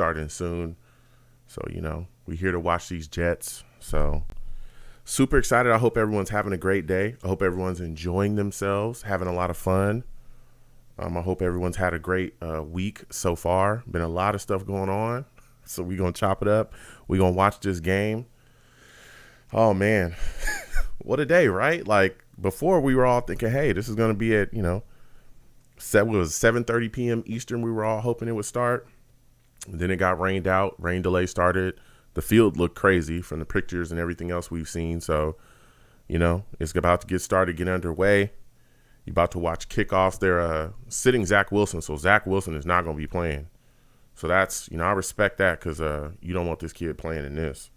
starting soon. So, we're here to watch these Jets. So, super excited. I hope everyone's having a great day. I hope everyone's enjoying themselves, having a lot of fun. I hope everyone's had a great week so far. Been a lot of stuff going on. So we're going to chop it up. We're going to watch this game. Oh, man. What a day, right? Like, before we were all thinking, hey, this is going to be at, 7:30 p.m. Eastern. We were all hoping it would start. Then it got rained out. Rain delay started. The field looked crazy from the pictures and everything else we've seen. So, it's about to get started, get underway. You're about to watch kickoffs. They're sitting Zach Wilson. So Zach Wilson is not going to be playing. So that's, I respect that because you don't want this kid playing in this.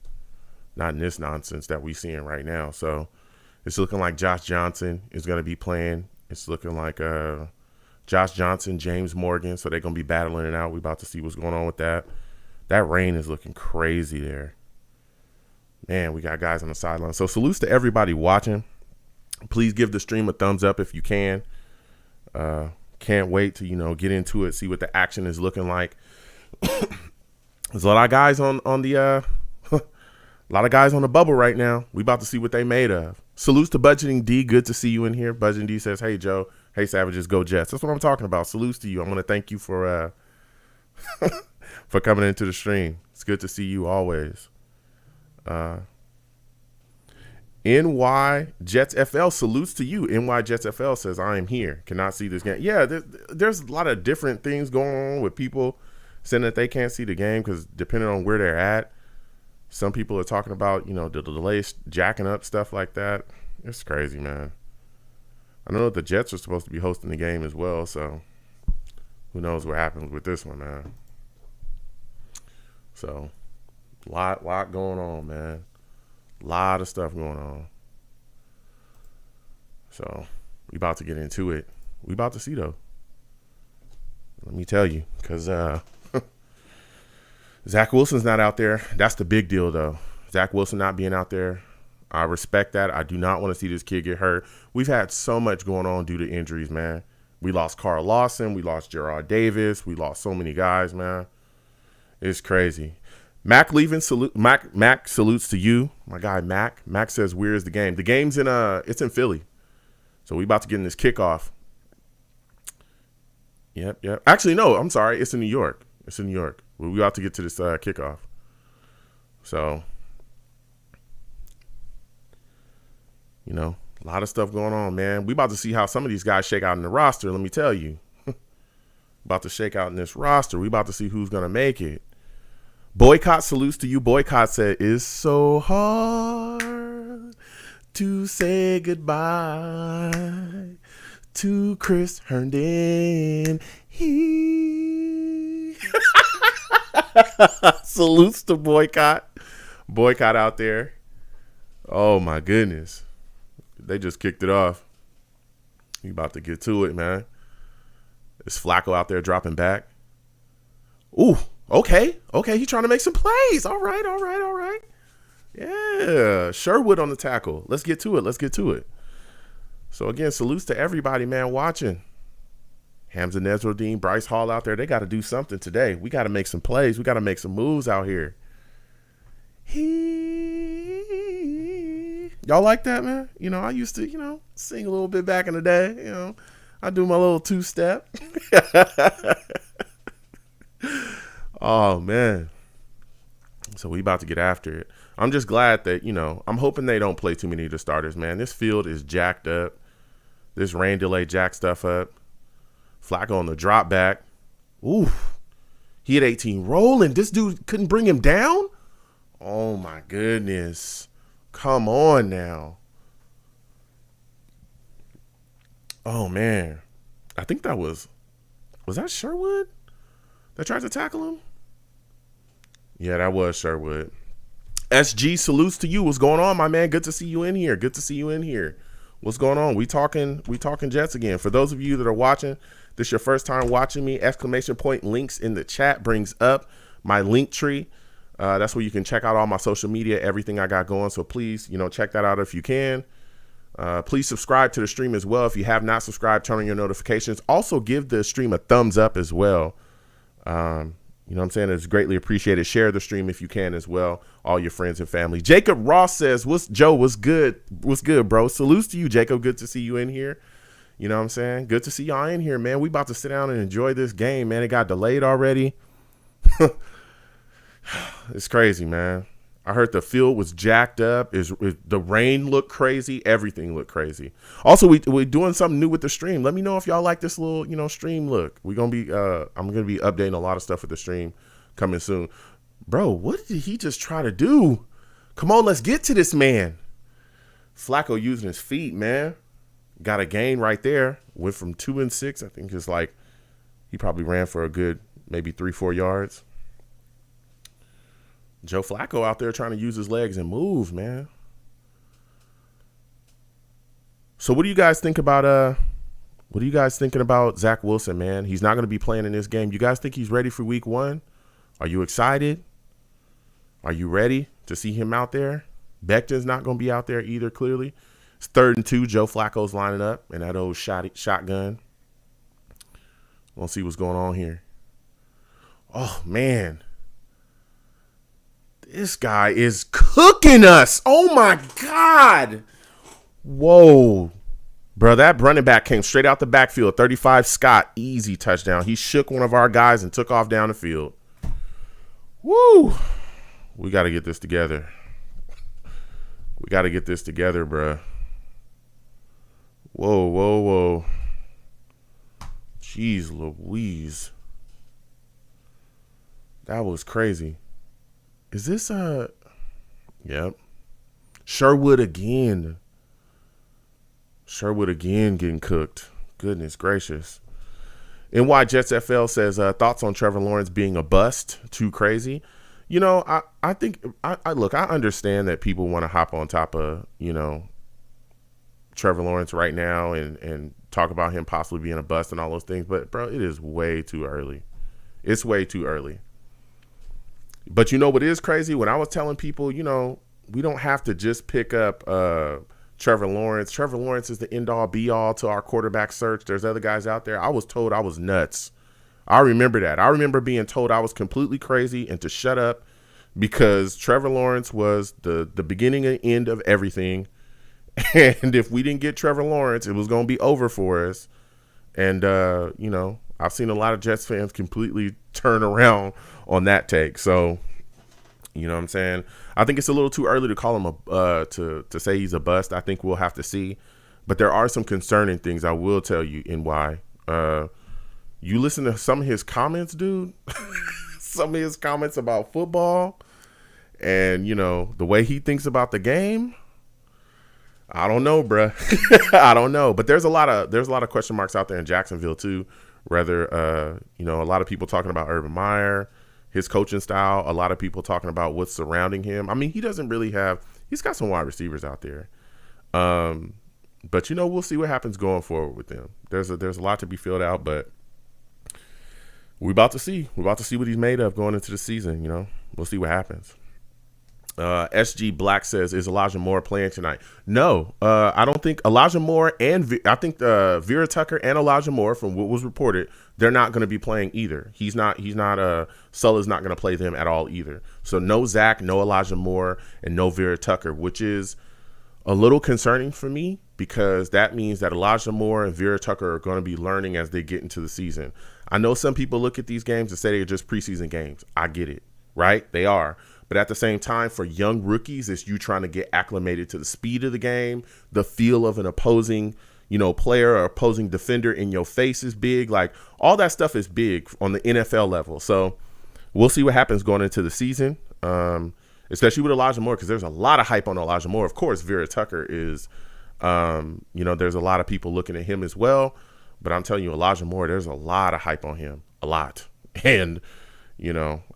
Not in this nonsense that we're seeing right now. So it's looking like Josh Johnson is going to be playing. It's looking like Josh Johnson, James Morgan. So they're going to be battling it out. We're about to see what's going on with that. That rain is looking crazy there. Man, we got guys on the sideline. So salutes to everybody watching. Please give the stream a thumbs up if you can. Can't wait to, get into it, see what the action is looking like. There's a lot of guys on the a lot of guys on the bubble right now. We about to see what they made of. Salutes to Budgeting D. Good to see you in here. Budgeting D says, hey, Joe. Hey, Savages, go Jets. That's what I'm talking about. Salutes to you. I'm going to thank you for for coming into the stream. It's good to see you always. NY Jets FL salutes to you. NY Jets FL says, I am here. Cannot see this game. Yeah, there's a lot of different things going on with people saying that they can't see the game because depending on where they're at, some people are talking about, the delays jacking up, stuff like that. It's crazy, man. I know that the Jets are supposed to be hosting the game as well, so who knows what happens with this one, man. So, lot going on, man. Lot of stuff going on. So, we about to get into it. We about to see, though. Let me tell you, because Zach Wilson's not out there. That's the big deal, though. Zach Wilson not being out there. I respect that. I do not want to see this kid get hurt. We've had so much going on due to injuries, man. We lost Carl Lawson. We lost Gerard Davis. We lost so many guys, man. It's crazy. Mac salutes to you. My guy, Mac. Mac says, where is the game? The game's it's in Philly. So we about to get in this kickoff. Yep. Actually, no, I'm sorry. It's in New York. We about to get to this kickoff. So, a lot of stuff going on, man. We about to see how some of these guys shake out in the roster, let me tell you. About to shake out in this roster. We about to see who's going to make it. Boycott salutes to you. Boycott said, it's so hard to say goodbye to Chris Herndon. Salutes to Boycott. Boycott out there. Oh, my goodness. They just kicked it off. We about to get to it, man. Is Flacco out there dropping back? Ooh, okay. He's trying to make some plays. All right. Yeah, Sherwood on the tackle. Let's get to it. So, again, salutes to everybody, man, watching. Hamza Nezrodine, Bryce Hall out there. They got to do something today. We got to make some plays. We got to make some moves out here. Y'all like that, man? I used to, sing a little bit back in the day. I do my little two-step. Oh, man. So we about to get after it. I'm just glad that, I'm hoping they don't play too many of the starters, man. This field is jacked up. This rain delay jacked stuff up. Flacco on the drop back. Ooh. He had 18 rolling. This dude couldn't bring him down? Oh, my goodness. Come on now. Oh, man. I think that was that Sherwood that tried to tackle him? Yeah, that was Sherwood. SG, salutes to you. What's going on, my man? Good to see you in here. What's going on? We talking Jets again. For those of you that are watching, this is your first time watching me, ! Links in the chat brings up my link tree. That's where you can check out all my social media, everything I got going. So please, check that out if you can. Please subscribe to the stream as well. If you have not subscribed, turn on your notifications. Also give the stream a thumbs up as well. You know what I'm saying? It's greatly appreciated. Share the stream if you can as well. All your friends and family. Jacob Ross says, what's good? What's good, bro? Salutes to you, Jacob. Good to see you in here. You know what I'm saying? Good to see y'all in here, man. We about to sit down and enjoy this game, man. It got delayed already. It's crazy, man. I heard the field was jacked up. The rain looked crazy. Everything looked crazy. Also, we're doing something new with the stream. Let me know if y'all like this little, stream look. I'm gonna be updating a lot of stuff with the stream coming soon. Bro, what did he just try to do? Come on, let's get to this man. Flacco using his feet, man. Got a gain right there. Went from 2 and 6. I think it's like he probably ran for a good maybe 3-4 yards. Joe Flacco out there trying to use his legs and move, man. So what do you guys think about what are you guys thinking about Zach Wilson, man? He's not going to be playing in this game. You guys think he's ready for week 1? Are you excited? Are you ready to see him out there? Becton's not going to be out there either, clearly. It's 3rd and 2. Joe Flacco's lining up and that old shotgun. We'll see what's going on here. Oh, man. This guy is cooking us. Oh, my God. Whoa. Bro, that running back came straight out the backfield. 35 Scott, easy touchdown. He shook one of our guys and took off down the field. Woo. We got to get this together. We got to get this together, bro. Whoa. Jeez Louise. That was crazy. Is this yep. Sherwood again getting cooked. Goodness gracious. NY Jets FL says, thoughts on Trevor Lawrence being a bust? Too crazy. I think I understand that people want to hop on top of, Trevor Lawrence right now and talk about him possibly being a bust and all those things. But, bro, it is way too early. It's way too early. But you know what is crazy? When I was telling people, we don't have to just pick up Trevor Lawrence. Trevor Lawrence is the end-all, be-all to our quarterback search. There's other guys out there. I was told I was nuts. I remember that. I remember being told I was completely crazy and to shut up because Trevor Lawrence was the beginning and end of everything. And if we didn't get Trevor Lawrence, it was going to be over for us. And, I've seen a lot of Jets fans completely turn around on that take. So, you know what I'm saying? I think it's a little too early to call him to say he's a bust. I think we'll have to see. But there are some concerning things I will tell you in why. You listen to some of his comments, dude. Some of his comments about football and, the way he thinks about the game. I don't know, bruh. I don't know. But there's a lot of question marks out there in Jacksonville too. Whether a lot of people talking about Urban Meyer, his coaching style, a lot of people talking about what's surrounding him. I mean, he doesn't really he's got some wide receivers out there. But we'll see what happens going forward with them. There's a lot to be filled out, but we're about to see. We're about to see what he's made of going into the season, We'll see what happens. SG Black says, is Elijah Moore playing tonight? No, I don't think Elijah Moore I think Vera Tucker and Elijah Moore, from what was reported, they're not going to be playing either. Sulla's not going to play them at all either. So no Zach, no Elijah Moore, and no Vera Tucker, which is a little concerning for me because that means that Elijah Moore and Vera Tucker are going to be learning as they get into the season. I know some people look at these games and say they're just preseason games. I get it, right? They are. But at the same time, for young rookies, it's you trying to get acclimated to the speed of the game, the feel of an opposing, player or opposing defender in your face is big. Like all that stuff is big on the NFL level. So we'll see what happens going into the season, especially with Elijah Moore, because there's a lot of hype on Elijah Moore. Of course, Vera Tucker is, there's a lot of people looking at him as well. But I'm telling you, Elijah Moore, there's a lot of hype on him, a lot. And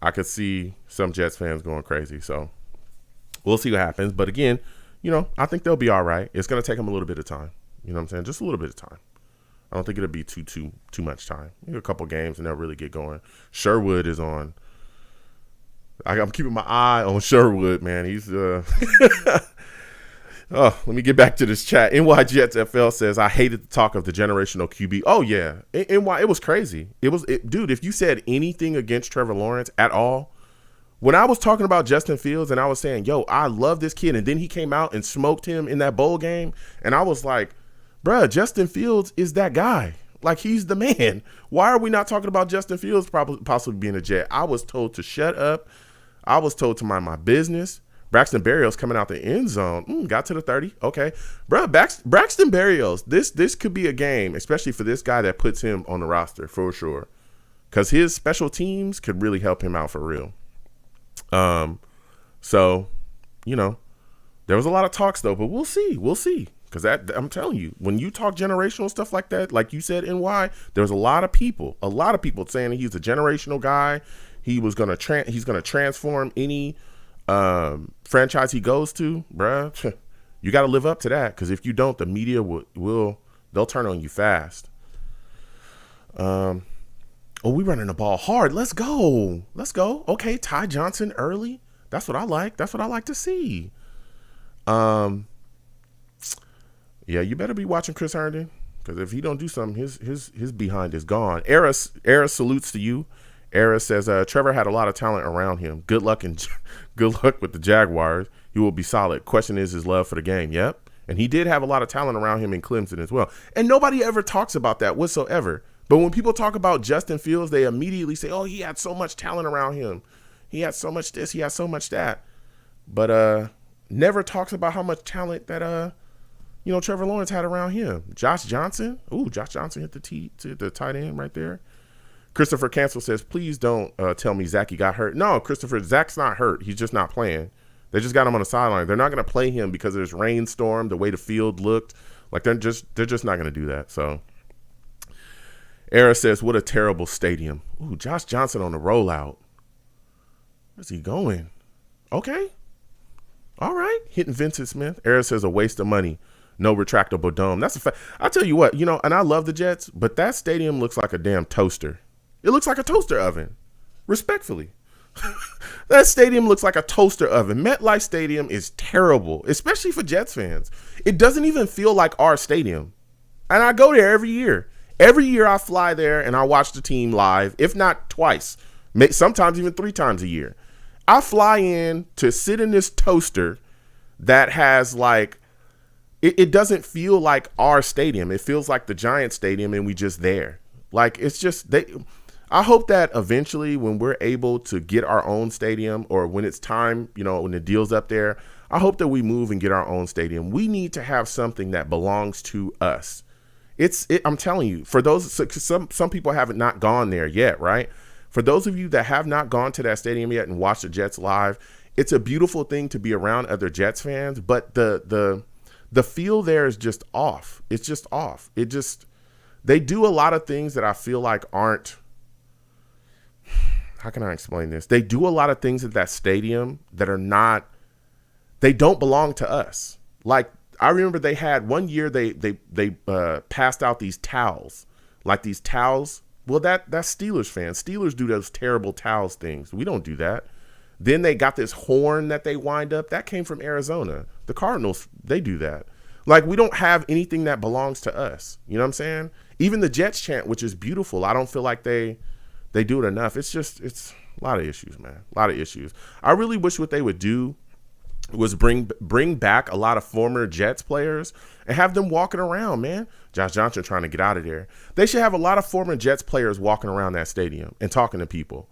I could see some Jets fans going crazy. So we'll see what happens. But again, I think they'll be all right. It's going to take them a little bit of time. You know what I'm saying? Just a little bit of time. I don't think it'll be too much time. Maybe a couple games and they'll really get going. Sherwood is on. I'm keeping my eye on Sherwood, man. He's Oh, let me get back to this chat. NY Jets FL says, I hated the talk of the generational QB. Oh, yeah. NY, it was crazy. Dude, if you said anything against Trevor Lawrence at all, when I was talking about Justin Fields and I was saying, yo, I love this kid, and then he came out and smoked him in that bowl game, and I was like, bruh, Justin Fields is that guy. Like, he's the man. Why are we not talking about Justin Fields possibly being a Jet? I was told to shut up. I was told to mind my business. Braxton Berrios coming out the end zone. Got to the 30. Okay. Bro, Braxton Berrios, this could be a game, especially for this guy that puts him on the roster for sure. Because his special teams could really help him out for real. So, there was a lot of talks though, but we'll see. Because I'm telling you, when you talk generational stuff like that, like you said, NY, there's a lot of people saying he's a generational guy. He's going to transform any franchise he goes to, bruh. You got to live up to that, because if you don't, the media they'll turn on you fast. We running the ball hard. Let's go. Okay, Ty Johnson early. That's what I like. That's what I like to see. Yeah, you better be watching Chris Herndon, because if he don't do something, his behind is gone. Era salutes to you. Era says, Trevor had a lot of talent around him. Good luck with the Jaguars. He will be solid. Question is his love for the game. Yep. And he did have a lot of talent around him in Clemson as well. And nobody ever talks about that whatsoever. But when people talk about Justin Fields, they immediately say, oh, he had so much talent around him. He had so much this, he had so much that. But never talks about how much talent that Trevor Lawrence had around him. Josh Johnson. Ooh, Josh Johnson hit the tight end right there. Christopher Cancel says, please don't tell me Zachy got hurt. No, Christopher, Zach's not hurt. He's just not playing. They just got him on the sideline. They're not going to play him because there's rainstorm, the way the field looked. Like, they're just not going to do that. So, Era says, what a terrible stadium. Ooh, Josh Johnson on the rollout. Where's he going? Okay. All right. Hitting Vincent Smith. Era says, a waste of money. No retractable dome. That's a fact. I'll tell you what, and I love the Jets, but that stadium looks like a damn toaster. It looks like a toaster oven. Respectfully. That stadium looks like a toaster oven. MetLife Stadium is terrible, especially for Jets fans. It doesn't even feel like our stadium. And I go there every year. Every year I fly there and I watch the team live, if not twice, sometimes even 3 times a year. I fly in to sit in this toaster that has it doesn't feel like our stadium. It feels like the Giants stadium and we just there. Like, it's just I hope that eventually when we're able to get our own stadium, or when it's time, when the deal's up there, I hope that we move and get our own stadium. We need to have something that belongs to us. I'm telling you, for those, some people haven't not gone there yet, right? For those of you that have not gone to that stadium yet and watched the Jets live, it's a beautiful thing to be around other Jets fans, but the feel there is just off. It's just off. They do a lot of things that I feel like aren't, how can I explain this? They do a lot of things at that stadium that are not, they don't belong to us. Like, I remember they had one year they passed out these towels. Like, these towels. Well, that's Steelers fans. Steelers do those terrible towels things. We don't do that. Then they got this horn that they wind up. That came from Arizona. The Cardinals, they do that. Like, we don't have anything that belongs to us. You know what I'm saying? Even the Jets chant, which is beautiful, I don't feel like they do it enough. It's a lot of issues, man. A lot of issues. I really wish what they would do was bring back a lot of former Jets players and have them walking around, man. Josh Johnson trying to get out of there. They should have a lot of former Jets players walking around that stadium and talking to people.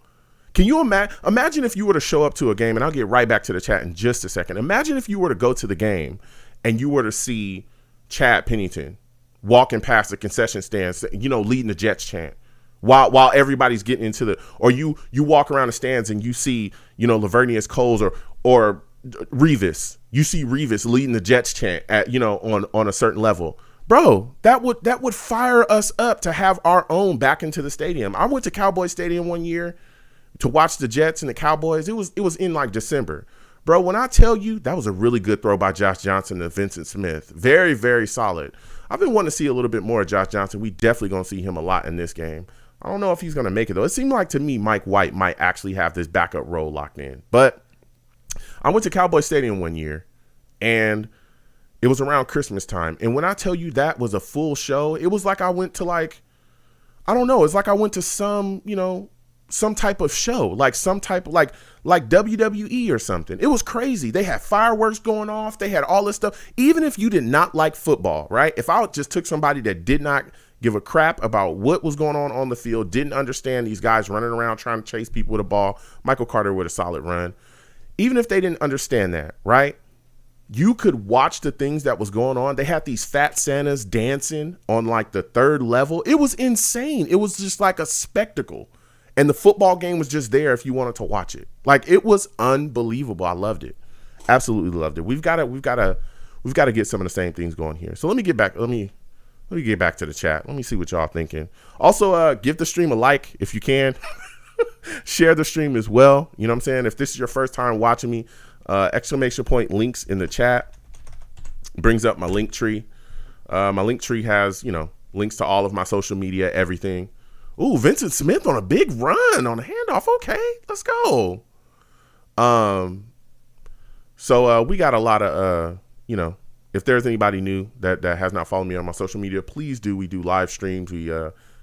Can you imagine if you were to show up to a game, and I'll get right back to the chat in just a second. Imagine if you were to go to the game and you were to see Chad Pennington walking past the concession stands, leading the Jets chant while everybody's getting into or you walk around the stands and you see, Lavernius Coles or Revis. You see Revis leading the Jets chant at, on a certain level. Bro, that would fire us up to have our own back into the stadium. I went to Cowboy Stadium one year to watch the Jets and the Cowboys. It was in like December. Bro, when I tell you, that was a really good throw by Josh Johnson to Vincent Smith. Very, very solid. I've been wanting to see a little bit more of Josh Johnson. We definitely going to see him a lot in this game. I don't know if he's going to make it, though. It seemed like to me Mike White might actually have this backup role locked in. But I went to Cowboy Stadium one year, and It was around Christmas time. And when I tell you that was a full show, it was like I went to like, I don't know. It's like I went to some, some type of show, like some type of like WWE or something. It was crazy. They had fireworks going off. They had all this stuff. Even if you did not like football, right? If I just took somebody that did not give a crap about what was going on the field, didn't understand these guys running around trying to chase people with a ball, Michael Carter with a solid run. Even if they didn't understand that, right? You could watch the things that was going on. They had these fat Santas dancing on like the third level. It was insane. It was just like a spectacle. And the football game was just there if you wanted to watch it. Like, it was unbelievable. I loved it. Absolutely loved it. We've got to get some of the same things going here. So let me get back. Let me get back to the chat. Let me see what y'all thinking. Also, give the stream a like if you can. Share the stream as well. You know what I'm saying? If this is your first time watching me, exclamation point links in the chat brings up my link tree. My link tree has, links to all of my social media, everything. Ooh, Vincent Smith on a big run on a handoff. Okay, let's go. So we got a lot of, if there's anybody new that has not followed me on my social media, please do. We do live streams. We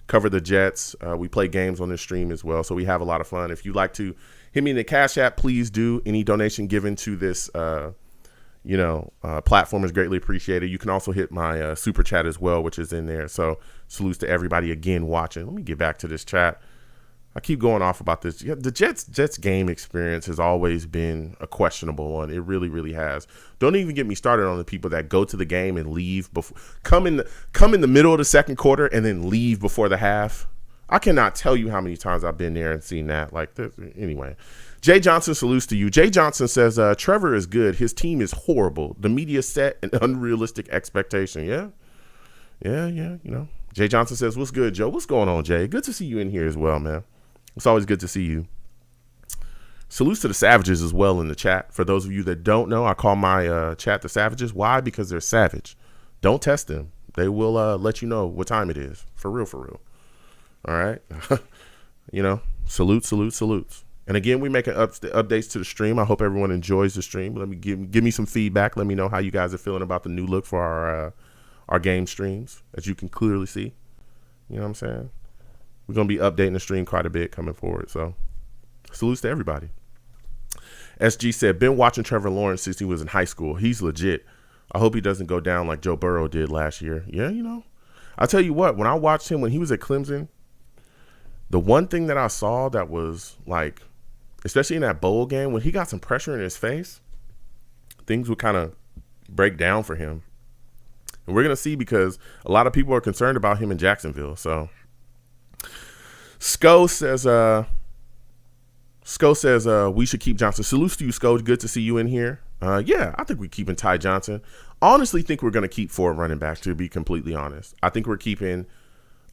cover the Jets. We play games on this stream as well. So we have a lot of fun. If you'd like to hit me in the Cash App, please do. Any donation given to this, platform is greatly appreciated. You can also hit my super chat as well, which is in there. So salutes to everybody again watching. Let me get back to this chat. I keep going off about this. Yeah, the Jets game experience has always been a questionable one. It really, really has. Don't even get me started on the people that go to the game and leave before, come in the middle of the second quarter and then leave before the half. I cannot tell you how many times I've been there and seen that. Like this. Anyway, Jay Johnson salutes to you. Jay Johnson says, Trevor is good. His team is horrible. The media set an unrealistic expectation. Yeah. Jay Johnson says, what's good, Joe? What's going on, Jay? Good to see you in here as well, man. It's always good to see you. Salutes to the Savages as well in the chat. For those of you that don't know, I call my chat the Savages. Why? Because they're savage. Don't test them. They will let you know what time it is. For real. All right. Salutes. And again, we make updates to the stream. I hope everyone enjoys the stream. Let me give me some feedback. Let me know how you guys are feeling about the new look for our game streams, as you can clearly see. You know what I'm saying? We're going to be updating the stream quite a bit coming forward. So salutes to everybody. SG said, been watching Trevor Lawrence since he was in high school. He's legit. I hope he doesn't go down like Joe Burrow did last year. Yeah, I'll tell you what, when I watched him when he was at Clemson, the one thing that I saw that was like, especially in that bowl game, when he got some pressure in his face, things would kind of break down for him. And we're going to see, because a lot of people are concerned about him in Jacksonville. So Sko says we should keep Johnson. Salutes to you, Sko. Good to see you in here. Yeah, I think we're keeping Ty Johnson. Honestly, think we're going to keep 4 running backs, to be completely honest. I think we're keeping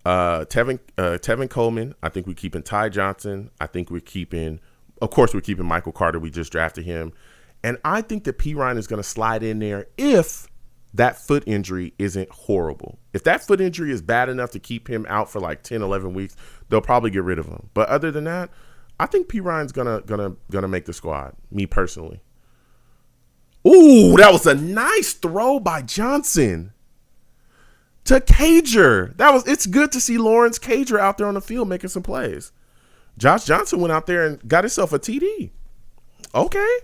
Tevin Coleman. I think we're keeping Ty Johnson. I think we're keeping Michael Carter. We just drafted him. And I think that P. Ryan is going to slide in there if that foot injury isn't horrible. If that foot injury is bad enough to keep him out for like 10, 11 weeks, they'll probably get rid of him. But other than that, I think P. Ryan's gonna make the squad, me personally. Ooh, that was a nice throw by Johnson to Cager. It's good to see Lawrence Cager out there on the field making some plays. Josh Johnson went out there and got himself a TD. Okay.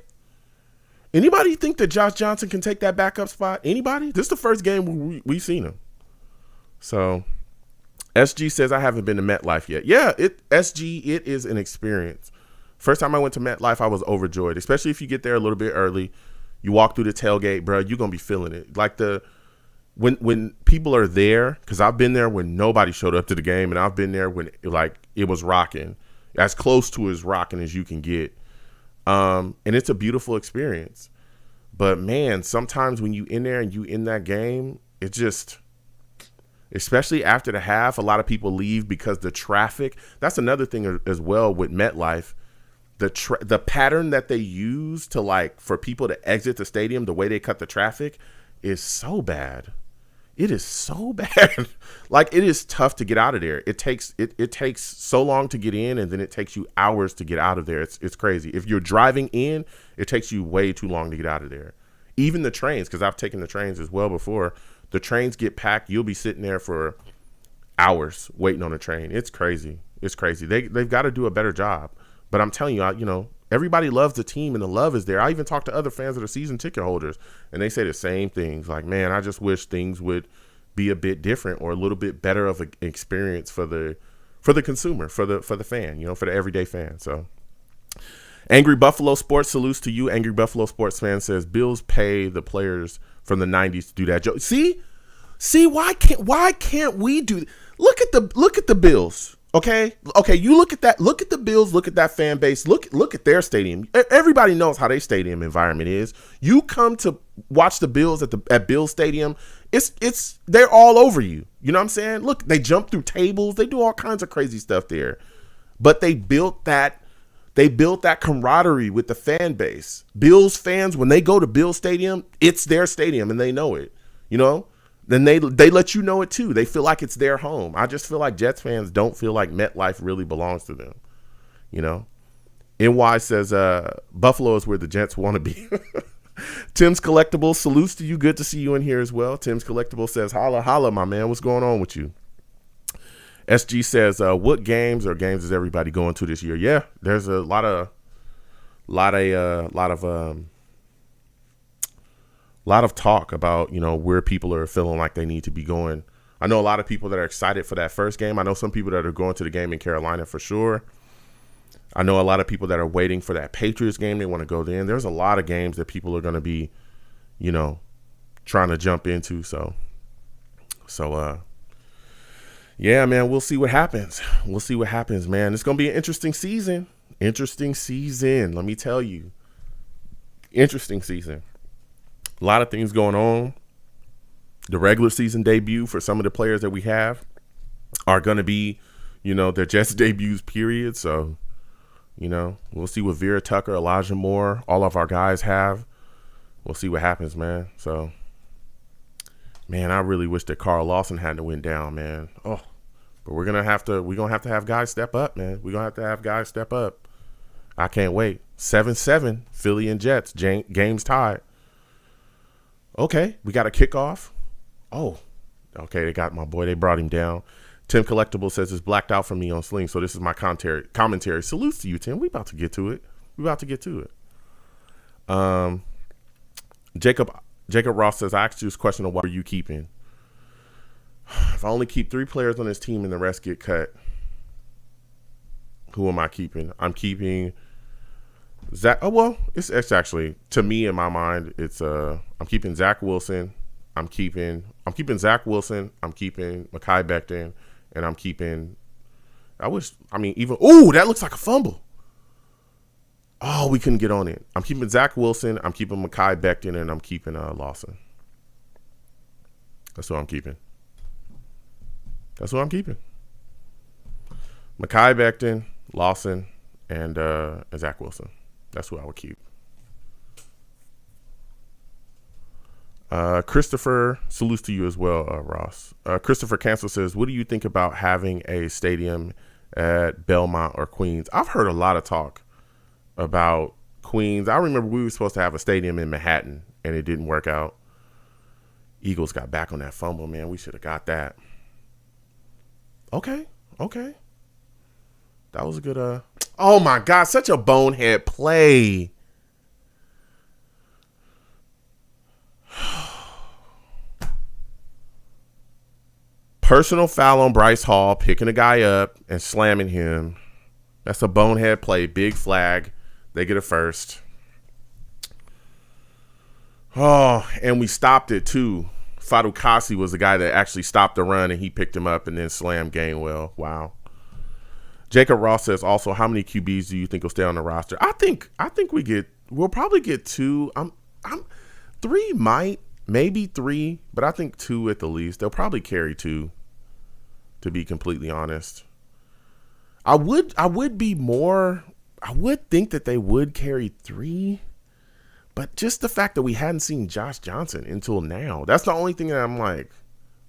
Anybody think that Josh Johnson can take that backup spot? Anybody? This is the first game we've seen him. So SG says, I haven't been to MetLife yet. Yeah, it is an experience. First time I went to MetLife, I was overjoyed, especially if you get there a little bit early. You walk through the tailgate, bro, you're going to be feeling it. Like when people are there, because I've been there when nobody showed up to the game, and I've been there when it was rocking, as close to as rocking as you can get. And it's a beautiful experience. But man, sometimes when you in there and you in that game, it just, especially after the half, a lot of people leave because the traffic. That's another thing as well with MetLife. The pattern that they use to for people to exit the stadium, the way they cut the traffic is so bad. It is so bad. It is tough to get out of there. It takes so long to get in, and then it takes you hours to get out of there. It's crazy. If you're driving in, it takes you way too long to get out of there. Even the trains, because I've taken the trains as well before. The trains get packed. You'll be sitting there for hours waiting on a train. It's crazy. It's crazy. They've got to do a better job. But I'm telling you, everybody loves the team and the love is there. I even talk to other fans that are season ticket holders, and they say the same things. Like, man, I just wish things would be a bit different or a little bit better of an experience for the consumer, for the fan, for the everyday fan. So, Angry Buffalo Sports salutes to you. Angry Buffalo Sports fan says Bills pay the players from the 90s to do that joke. See, why can't we do? Look at the Bills. Okay. You look at that. Look at the Bills. Look at that fan base. Look at their stadium. Everybody knows how their stadium environment is. You come to watch the Bills at Bills Stadium. They're all over you. You know what I'm saying? Look, they jump through tables. They do all kinds of crazy stuff there. But they built that camaraderie with the fan base. Bills fans, when they go to Bills Stadium, it's their stadium and they know it. Then they let you know it too. They feel like it's their home. I just feel like Jets fans don't feel like MetLife really belongs to them. NY says Buffalo is where the Jets want to be. Tim's Collectibles salutes to you. Good to see you in here as well. Tim's Collectibles says holla holla, my man. What's going on with you? SG says what games is everybody going to this year? Yeah, there's a lot of talk about, where people are feeling like they need to be going. I know a lot of people that are excited for that first game. I know some people that are going to the game in Carolina for sure. I know a lot of people that are waiting for that Patriots game. They want to go there. There's a lot of games that people are going to be, trying to jump into. So, yeah, man, we'll see what happens. Man. It's going to be an interesting season. Let me tell you. Interesting season. A lot of things going on. The regular season debut for some of the players that we have are going to be, their Jets debuts, period. So, we'll see what Vera Tucker, Elijah Moore, all of our guys have. We'll see what happens, man. So, man, I really wish that Carl Lawson hadn't went down, man. Oh, but we're gonna have to have guys step up, man. We're gonna have guys step up. I can't wait. 7-7, Philly and Jets, games tied. Okay, we got a kickoff. Oh, okay, they brought him down. Tim Collectible says it's blacked out for me on Sling, so this is my commentary. Salutes to you, Tim. We about to get to it. Jacob Ross says, I asked you this question of what are you keeping? If I only keep 3 players on this team and the rest get cut, who am I keeping? I'm keeping Zach. Oh, well, it's actually, to me, in my mind, it's I'm keeping Zach Wilson. I'm keeping Zach Wilson. I'm keeping Mekhi Becton. And I'm keeping, that looks like a fumble. Oh, we couldn't get on it. I'm keeping Zach Wilson. I'm keeping Mekhi Becton, and I'm keeping Lawson. That's what I'm keeping. Mekhi Becton, Lawson, and Zach Wilson. That's who I would keep. Christopher, salutes to you as well, Ross. Christopher Cancel says, what do you think about having a stadium at Belmont or Queens? I've heard a lot of talk about Queens. I remember we were supposed to have a stadium in Manhattan, and it didn't work out. Eagles got back on that fumble, man. We should have got that. Okay. That was a good, oh my God, such a bonehead play. Personal foul on Bryce Hall, picking a guy up and slamming him. That's a bonehead play. Big flag. They get a first. Oh, and we stopped it too. Fadukasi was the guy that actually stopped the run, and he picked him up and then slammed Gainwell. Wow. Jacob Ross says also, how many QBs do you think will stay on the roster? I think we'll probably get 2. 3 might. Maybe 3, but I think 2 at the least. They'll probably carry 2, to be completely honest. I would think that they would carry 3, but just the fact that we hadn't seen Josh Johnson until now, that's the only thing that I'm like,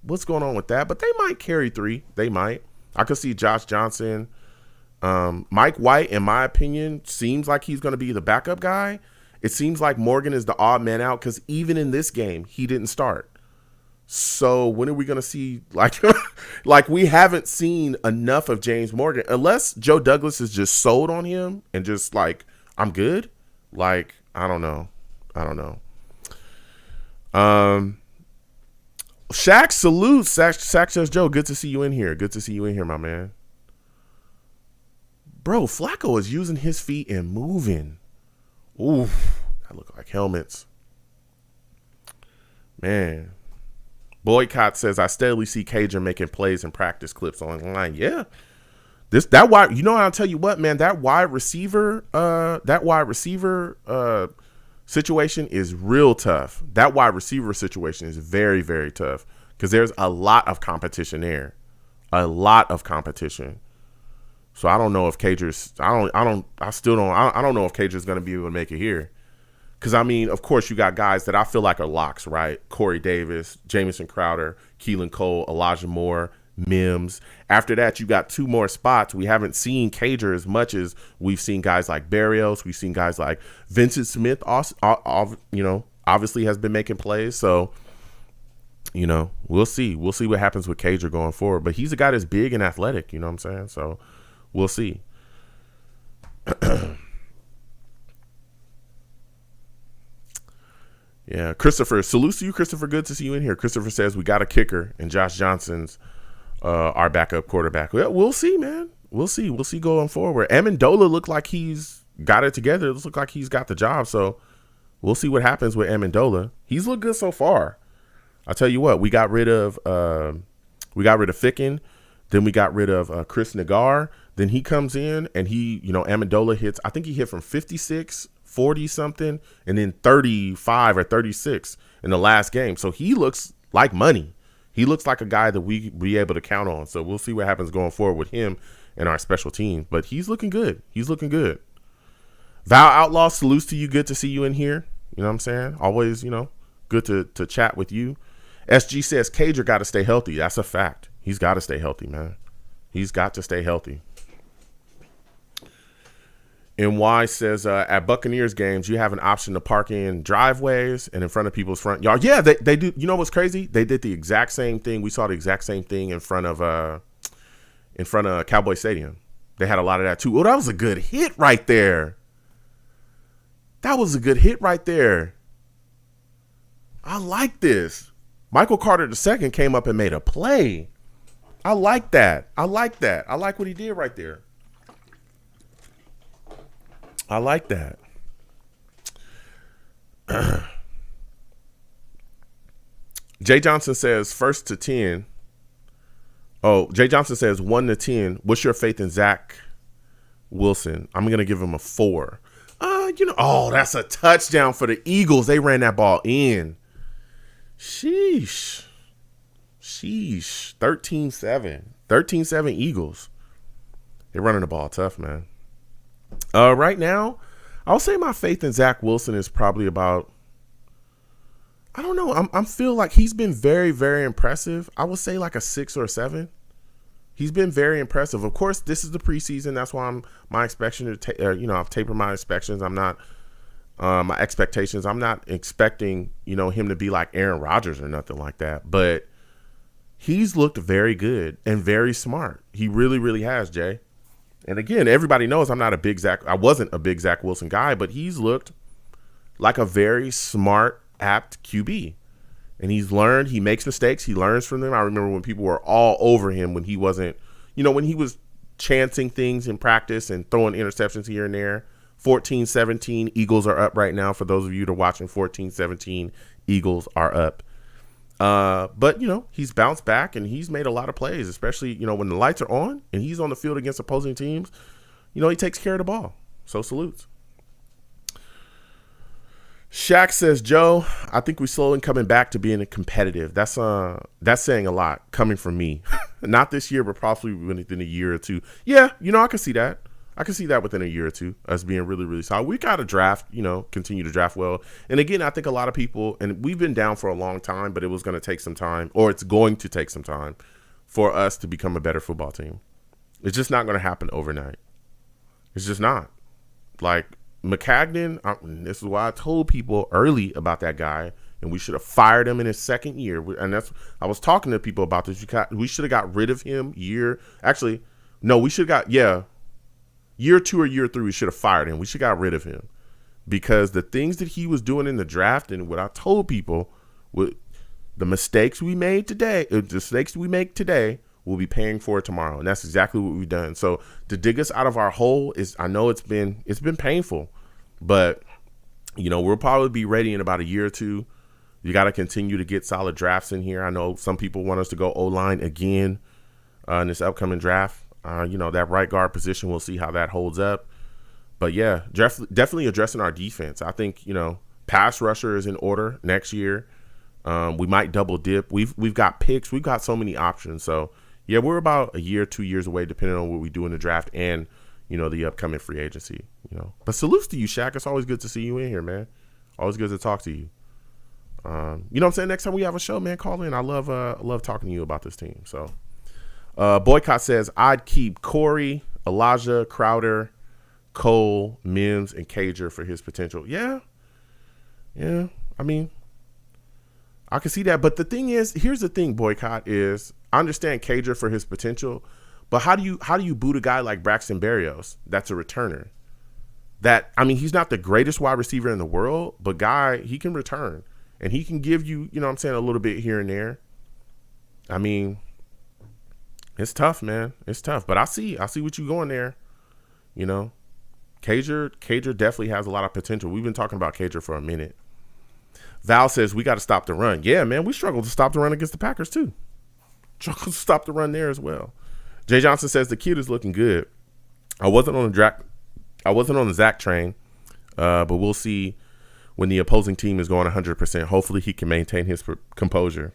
what's going on with that? But they might carry 3. They might. I could see Josh Johnson. Mike White, in my opinion, seems like he's going to be the backup guy. It seems like Morgan is the odd man out because even in this game, he didn't start. So when are we going to see, like, like we haven't seen enough of James Morgan unless Joe Douglas is just sold on him and just like, I'm good. Like, I don't know. Shaq salutes. Shaq says, Joe, good to see you in here. Good to see you in here, my man. Bro, Flacco is using his feet and moving. Ooh, that look like helmets. Man. Boycott says, I steadily see Cager making plays and practice clips online. Yeah. That wide, you know, I'll tell you what, man, that wide receiver situation is real tough. That wide receiver situation is very, very tough because there's a lot of competition there. A lot of competition. So I don't know if Cager's, I don't know if Cager's going to be able to make it here. Because, I mean, of course, you got guys that I feel like are locks, right? Corey Davis, Jamison Crowder, Keelan Cole, Elijah Moore, Mims. After that, you got 2 more spots. We haven't seen Cager as much as we've seen guys like Barrios. We've seen guys like Vincent Smith, obviously has been making plays. So, you know, we'll see. We'll see what happens with Cager going forward. But he's a guy that's big and athletic, you know what I'm saying? So, we'll see. Yeah, Christopher, salutes to you, Christopher. Good to see you in here. Christopher says we got a kicker, and Josh Johnson's our backup quarterback. Well, we'll see, man. We'll see. We'll see going forward. Amendola looked like he's got it together. It looks like he's got the job. So we'll see what happens with Amendola. He's looked good so far. I'll tell you what. We got rid of Ficken. Then we got rid of Chris Nagar. Then he comes in and Amendola hits. I think he hit from 56. 40 something and then 35 or 36 in the last game. So he looks like money. He looks like a guy that we be able to count on. So we'll see what happens going forward with him and our special teams. But he's looking good. Val Outlaw, salutes to you. Good to see you in here. You know what I'm saying? Always, good to chat with you. SG says Cager got to stay healthy. That's a fact. He's got to stay healthy, man. He's got to stay healthy. NY says, at Buccaneers games, you have an option to park in driveways and in front of people's front yard. Yeah, they do. You know what's crazy? They did the exact same thing. We saw the exact same thing in front of Cowboy Stadium. They had a lot of that too. Oh, that was a good hit right there. I like this. Michael Carter II came up and made a play. I like that. I like what he did right there. I like that. Jay Johnson says 1 to 10. Oh, Jay Johnson says 1 to 10. What's your faith in Zach Wilson? I'm going to give him a 4. That's a touchdown for the Eagles. They ran that ball in. Sheesh. 13-7. 13-7 Eagles. They're running the ball tough, man. Right now, I'll say my faith in Zach Wilson is probably about, I don't know. I feel like he's been very, very impressive. I would say like a 6 or a 7. He's been very impressive. Of course, this is the preseason. That's why I've tapered my expectations. I'm not my expectations. I'm not expecting him to be like Aaron Rodgers or nothing like that. But he's looked very good and very smart. He really, really has, Jay. And again, everybody knows I wasn't a big Zach Wilson guy, but he's looked like a very smart, apt QB. And he's learned, he makes mistakes, he learns from them. I remember when people were all over him when he wasn't, when he was chancing things in practice and throwing interceptions here and there. 14-17, Eagles are up right now. For those of you that are watching, 14-17, Eagles are up. But he's bounced back and he's made a lot of plays, especially, when the lights are on and he's on the field against opposing teams, he takes care of the ball. So salutes. Shaq says, Joe, I think we're slowly coming back to being competitive. That's saying a lot coming from me. Not this year, but probably within a year or two. Yeah. I can see that. I can see that within a year or two, us being really, really solid. We got to draft, continue to draft well. And again, I think a lot of people, and we've been down for a long time, but it was going to take some time, or it's going to take some time for us to become a better football team. It's just not going to happen overnight. It's just not. Like, McCagnon, this is why I told people early about that guy, and we should have fired him in his second year. And I was talking to people about this. We should have got rid of him we should have got, year 2 or year 3, we should have fired him. We should have got rid of him because the things that he was doing in the draft and what I told people, the mistakes we make today, we'll be paying for it tomorrow. And that's exactly what we've done. So to dig us out of our hole I know it's been painful, but we'll probably be ready in about a year or two. You got to continue to get solid drafts in here. I know some people want us to go O-line again in this upcoming draft. That right guard position, we'll see how that holds up. But yeah, definitely addressing our defense. I think, pass rusher is in order next year. We might double dip. We've got picks. We've got so many options. So yeah, we're about a year, 2 years away, depending on what we do in the draft and, the upcoming free agency, But salutes to you, Shaq. It's always good to see you in here, man. Always good to talk to you. You know what I'm saying? Next time we have a show, man, call in. I love talking to you about this team. So Boycott says, I'd keep Corey, Elijah, Crowder, Cole, Mims, and Cager for his potential. Yeah. I mean, I can see that. But the thing is, here's the thing, Boycott, is I understand Cager for his potential, but how do you boot a guy like Braxton Berrios that's a returner? He's not the greatest wide receiver in the world, but he can return. And he can give you, a little bit here and there. I mean, it's tough, man. It's tough. But I see what you're going there. Cager definitely has a lot of potential. We've been talking about Cager for a minute. Val says we got to stop the run. Yeah, man, we struggled to stop the run against the Packers too. Struggled to stop the run there as well. Jay Johnson says the kid is looking good. I wasn't on the Zach train, but we'll see when the opposing team is going 100%. Hopefully he can maintain his composure.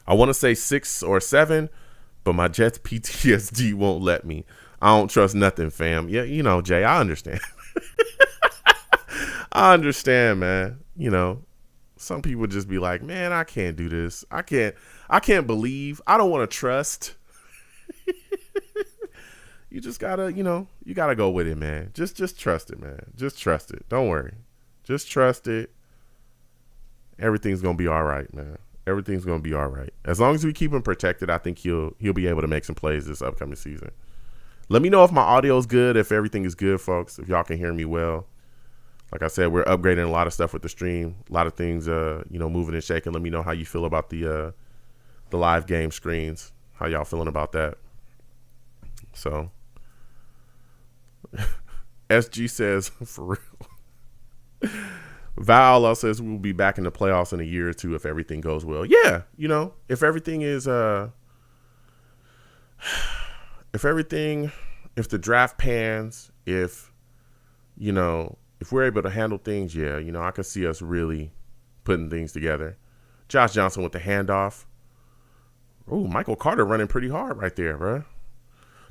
I want to say 6 or 7, but my Jets PTSD won't let me. I don't trust nothing, fam. Yeah, Jay, I understand. I understand, man. Some people just be like, man, I can't do this. I can't believe. I don't want to trust. You just gotta, you gotta go with it, man. Just trust it, man. Just trust it. Don't worry. Just trust it. Everything's gonna be all right, man. Everything's gonna be all right. As long as we keep him protected, I think he'll be able to make some plays this upcoming season. Let me know if my audio is good, if everything is good, folks. If y'all can hear me well. Like I said, we're upgrading a lot of stuff with the stream. A lot of things, moving and shaking. Let me know how you feel about the live game screens. How y'all feeling about that? So, SG says, for real. Val says we'll be back in the playoffs in a year or two if everything goes well. Yeah, if everything is, if the draft pans, if we're able to handle things, I can see us really putting things together. Josh Johnson with the handoff. Oh, Michael Carter running pretty hard right there, bro.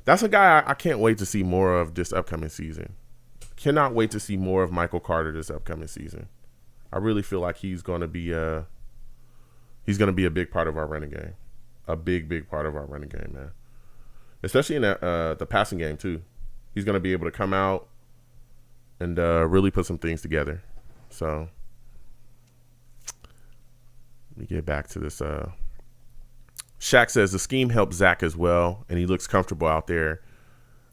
That's a guy I can't wait to see more of this upcoming season. Cannot wait to see more of Michael Carter this upcoming season. I really feel like he's going to be a big part of our running game. A big part of our running game, man. Especially in the passing game, too. He's going to be able to come out and really put some things together. So, let me get back to this. Shaq says the scheme helps Zach as well, and he looks comfortable out there.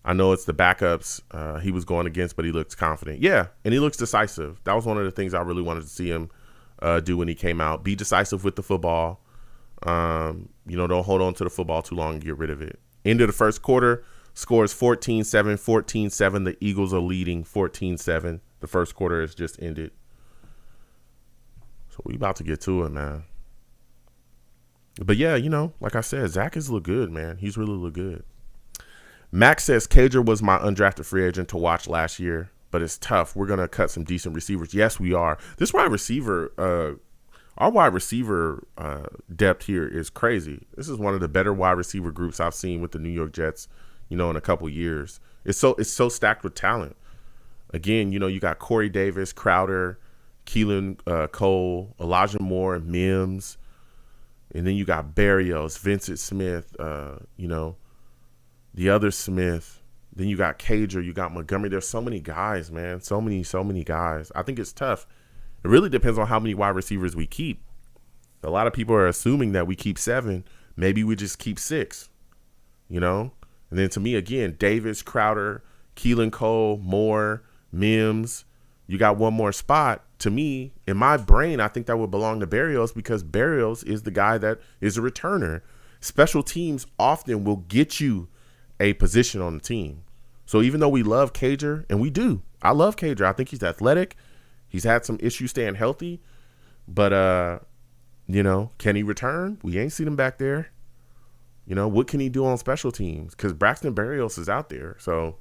I know it's the backups he was going against, but he looks confident. Yeah, and he looks decisive. That was one of the things I really wanted to see him do when he came out. Be decisive with the football. Don't hold on to the football too long and get rid of it. End of the first quarter, scores 14-7, 14-7. The Eagles are leading 14-7. The first quarter has just ended. So we about to get to it, man. But yeah, like I said, Zach has looked good, man. He's really looked good. Max says Cager was my undrafted free agent to watch last year, but it's tough. We're going to cut some decent receivers. Yes, we are. This wide receiver, our wide receiver depth here is crazy. This is one of the better wide receiver groups I've seen with the New York Jets, in a couple years. It's so stacked with talent. Again, you got Corey Davis, Crowder, Keelan Cole, Elijah Moore, Mims. And then you got Berrios, Vincent Smith, the other Smith, Then you got Cager, you got Montgomery. There's so many guys, man. So many guys. I think it's tough. It really depends on how many wide receivers we keep. A lot of people are assuming that we keep 7. Maybe we just keep 6, you know? And then to me, again, Davis, Crowder, Keelan Cole, Moore, Mims. You got one more spot. To me, in my brain, I think that would belong to Berrios because Berrios is the guy that is a returner. Special teams often will get you a position on the team. So even though we love Cager, and we do, I love Cager. I think he's athletic. He's had some issues staying healthy. But, you know, can he return? We ain't seen him back there. You know, what can he do on special teams? Because Braxton Berrios is out there. So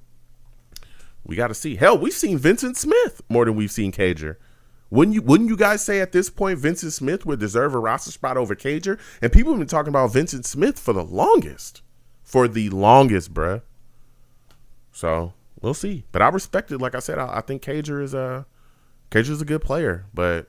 we got to see. Hell, we've seen Vincent Smith more than we've seen Cager. Wouldn't you guys say at this point Vincent Smith would deserve a roster spot over Cager? And people have been talking about Vincent Smith for the longest. Bruh. So we'll see. But I respect it. Like I said, I think Cager's a good player. But,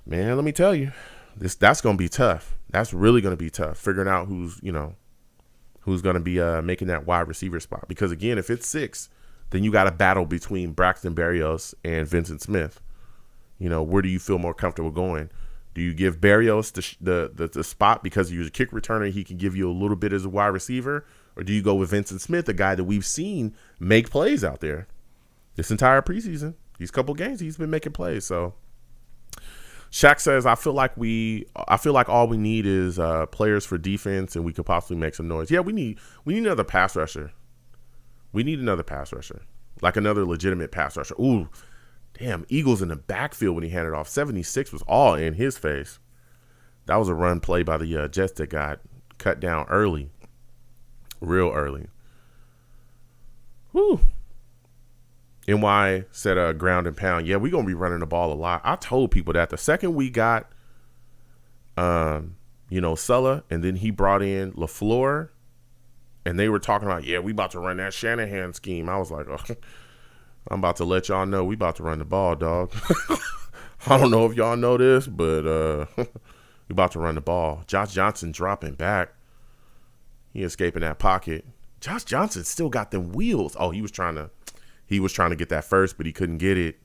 man, let me tell you, that's going to be tough. That's really going to be tough, figuring out who's going to be making that wide receiver spot. Because, again, if it's 6, then you got a battle between Braxton Berrios and Vincent Smith. You know, where do you feel more comfortable going? Do you give Berrios the spot because he's a kick returner, he can give you a little bit as a wide receiver? Or do you go with Vincent Smith, a guy that we've seen make plays out there this entire preseason? These couple games, he's been making plays. So Shaq says, I feel like all we need is players for defense, and we could possibly make some noise. Yeah, we need another pass rusher. We need another pass rusher, like another legitimate pass rusher. Ooh, damn, Eagles in the backfield when he handed off. 76 was all in his face. That was a run play by the Jets that got cut down early, real early. Whew. NY said ground and pound. Yeah, we're going to be running the ball a lot. I told people that the second we got, Sulla, and then he brought in LaFleur, and they were talking about, yeah, we about to run that Shanahan scheme. I was like, oh, I'm about to let y'all know we about to run the ball, dog. I don't know if y'all know this, but we about to run the ball. Josh Johnson dropping back. He escaping that pocket. Josh Johnson still got them wheels. Oh, he was trying to get that first, but he couldn't get it.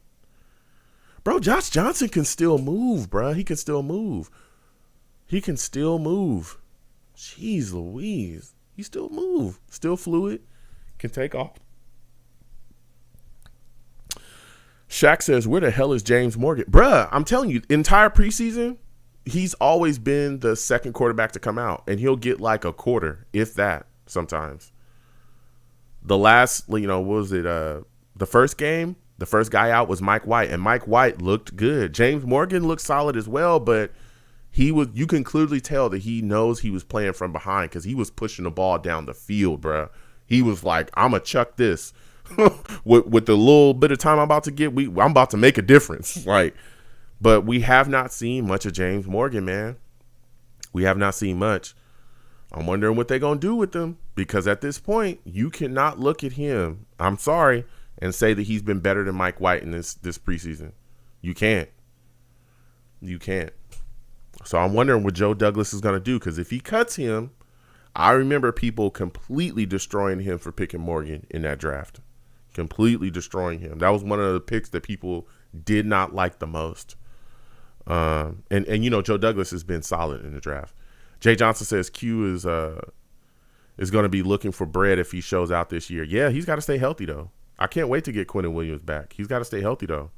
Bro, Josh Johnson can still move, bro. He can still move. Jeez Louise. He still move. Still fluid. Can take off. Shaq says, where the hell is James Morgan? Bruh, I'm telling you, entire preseason, he's always been the second quarterback to come out, and he'll get like a quarter, if that, sometimes. The last, what was it? The first game, the first guy out was Mike White, and Mike White looked good. James Morgan looked solid as well, but you can clearly tell that he knows he was playing from behind because he was pushing the ball down the field, bro. He was like, I'm going to chuck this. with the little bit of time I'm about to get, I'm about to make a difference. But we have not seen much of James Morgan, man. We have not seen much. I'm wondering what they're going to do with him because at this point, you cannot look at him, I'm sorry, and say that he's been better than Mike White in this preseason. You can't. So I'm wondering what Joe Douglas is going to do because if he cuts him, I remember people completely destroying him for picking Morgan in that draft. Completely destroying him. That was one of the picks that people did not like the most. And Joe Douglas has been solid in the draft. Jay Johnson says Q is going to be looking for bread if he shows out this year. Yeah, he's got to stay healthy, though. I can't wait to get Quinnen Williams back. He's got to stay healthy, though.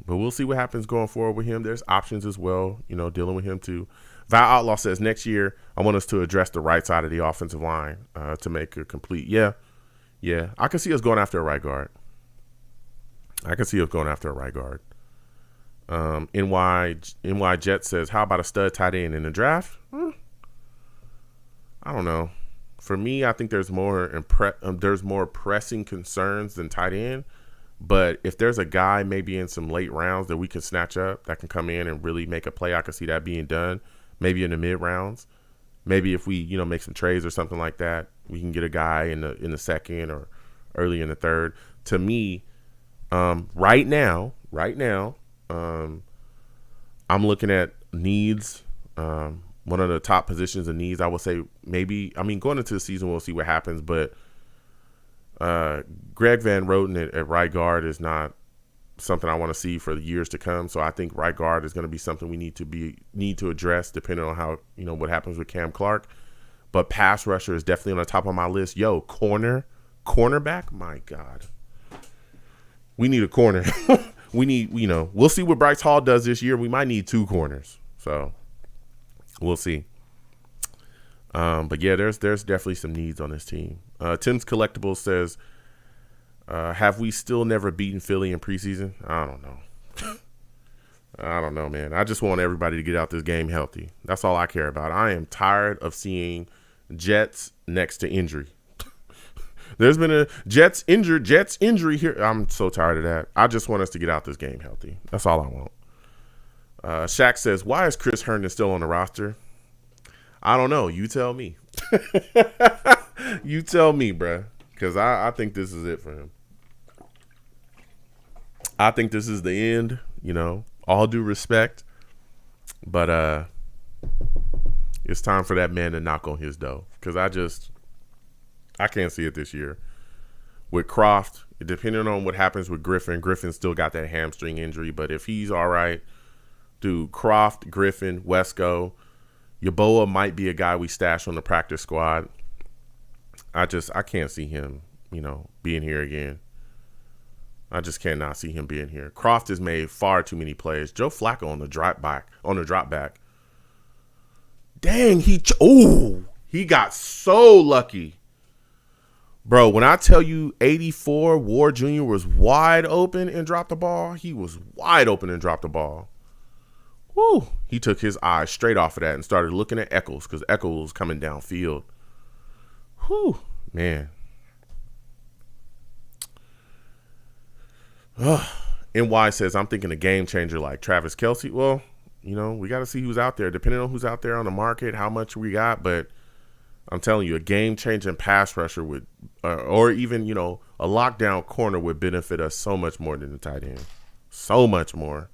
But we'll see what happens going forward with him. There's options as well, dealing with him too. Val Outlaw says next year I want us to address the right side of the offensive line to make it complete. Yeah. I can see us going after a right guard. NY Jet says, how about a stud tight end in the draft? I don't know. For me, I think there's more pressing concerns than tight end. But if there's a guy maybe in some late rounds that we can snatch up that can come in and really make a play, I can see that being done. Maybe in the mid rounds. Maybe if we make some trades or something like that, we can get a guy in the second or early in the third. To me, right now, I'm looking at needs one of the top positions of needs. I would say maybe, I mean, going into the season, we'll see what happens, but Greg Van Roten at right guard is not something I want to see for the years to come. So I think right guard is going to be something we need to address depending on how, what happens with Cam Clark. But pass rusher is definitely on the top of my list. Yo, cornerback, my God. We need a corner. We need, we'll see what Bryce Hall does this year. We might need 2 corners. So we'll see. But yeah, there's definitely some needs on this team. Tim's Collectibles says, have we still never beaten Philly in preseason? I don't know. I don't know, man. I just want everybody to get out this game healthy. That's all I care about. I am tired of seeing Jets next to injury. There's been a Jets injury here. I'm so tired of that. I just want us to get out this game healthy. That's all I want. Shaq says, why is Chris Herndon still on the roster? I don't know. You tell me. You tell me, bruh. Because I think this is it for him. I think this is the end, all due respect. But it's time for that man to knock on his door. Because I can't see it this year. With Croft, depending on what happens with Griffin still got that hamstring injury. But if he's all right, dude, Croft, Griffin, Wesco, Yeboah might be a guy we stash on the practice squad. I can't see him, being here again. I just cannot see him being here. Croft has made far too many plays. Joe Flacco on the drop back. Dang, he got so lucky. Bro, when I tell you 84, Ward Jr. was wide open and dropped the ball, he was wide open and dropped the ball. Woo. He took his eyes straight off of that and started looking at Eccles because Eccles was coming downfield. Whew, man. NY says, I'm thinking a game changer like Travis Kelce. Well, we got to see who's out there. Depending on who's out there on the market, how much we got. But I'm telling you, a game-changing pass rusher would, or even, a lockdown corner would benefit us so much more than the tight end. So much more.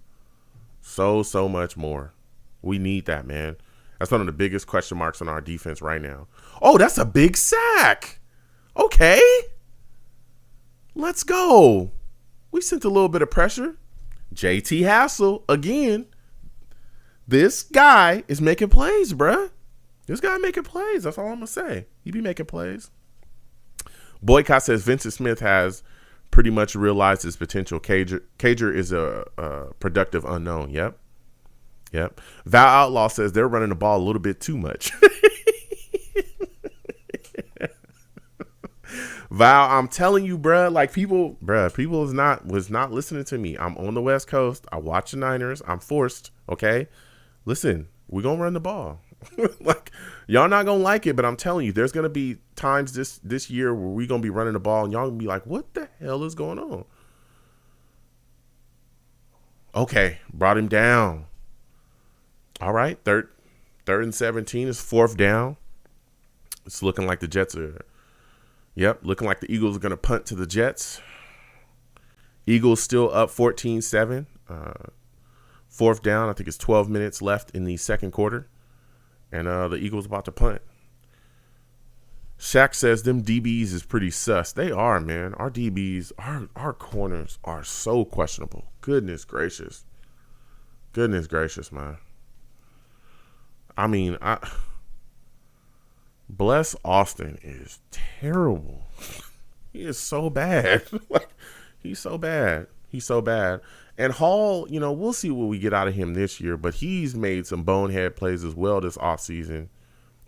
So much more. We need that, man. That's one of the biggest question marks on our defense right now. Oh, that's a big sack. Okay. Let's go. We sent a little bit of pressure. JT Hassel, again. This guy is making plays, bruh. This guy making plays. That's all I'm going to say. He be making plays. Boycott says Vincent Smith has pretty much realized his potential. Cager is a productive unknown. Yep. Val Outlaw says they're running the ball a little bit too much. Val, I'm telling you, bruh, people was not listening to me. I'm on the West Coast. I watch the Niners. I'm forced. Okay. Listen, we're going to run the ball. Y'all not going to like it, but I'm telling you, there's going to be times this year where we're going to be running the ball and y'all going to be like, what the hell is going on? Okay. Brought him down. All right. Third and 17 is 4th down. It's looking like the Jets are, looking like the Eagles are going to punt to the Jets. Eagles still up 14-7. 4th down. I think it's 12 minutes left in the second quarter. And the Eagles about to punt. Shaq says them DBs is pretty sus. They are, man. Our DBs, our corners are so questionable. Goodness gracious, man. I mean, Bless Austin is terrible. He is so bad. He's so bad. And Hall, we'll see what we get out of him this year, but he's made some bonehead plays as well this offseason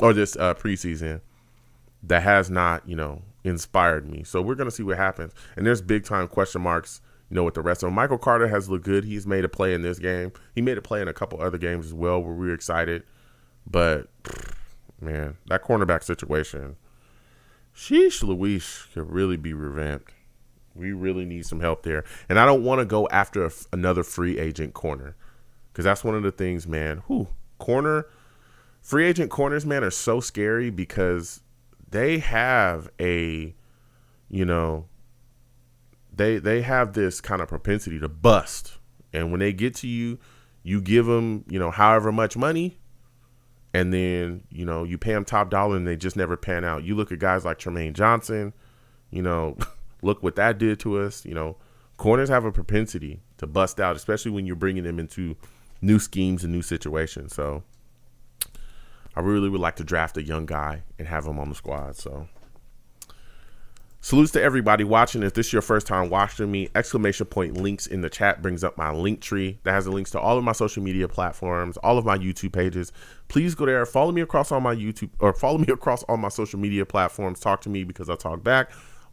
or this preseason that has not, inspired me. So we're going to see what happens. And there's big time question marks, with the rest of them. Michael Carter has looked good. He's made a play in this game. He made a play in a couple other games as well where we were excited. But, man, that cornerback situation, sheesh Louise, could really be revamped. We really need some help there. And I don't want to go after another free agent corner because that's one of the things, man. Free agent corners, man, are so scary because they have they have this kind of propensity to bust. And when they get to you, you give them, however much money, and then, you know, you pay them top dollar and they just never pan out. You look at guys like Tremaine Johnson, you know, look what that did to us. You know, corners have a propensity to bust out, especially when you're bringing them into new schemes and new situations. So I really would like to draft a young guy and have him on the squad. So salutes to everybody watching. If this is your first time watching me, ! Links in the chat brings up my link tree that has the links to all of my social media platforms, all of my YouTube pages. Please go there, follow me across all my YouTube, or follow me across all my social media platforms. Talk to me because I talk back.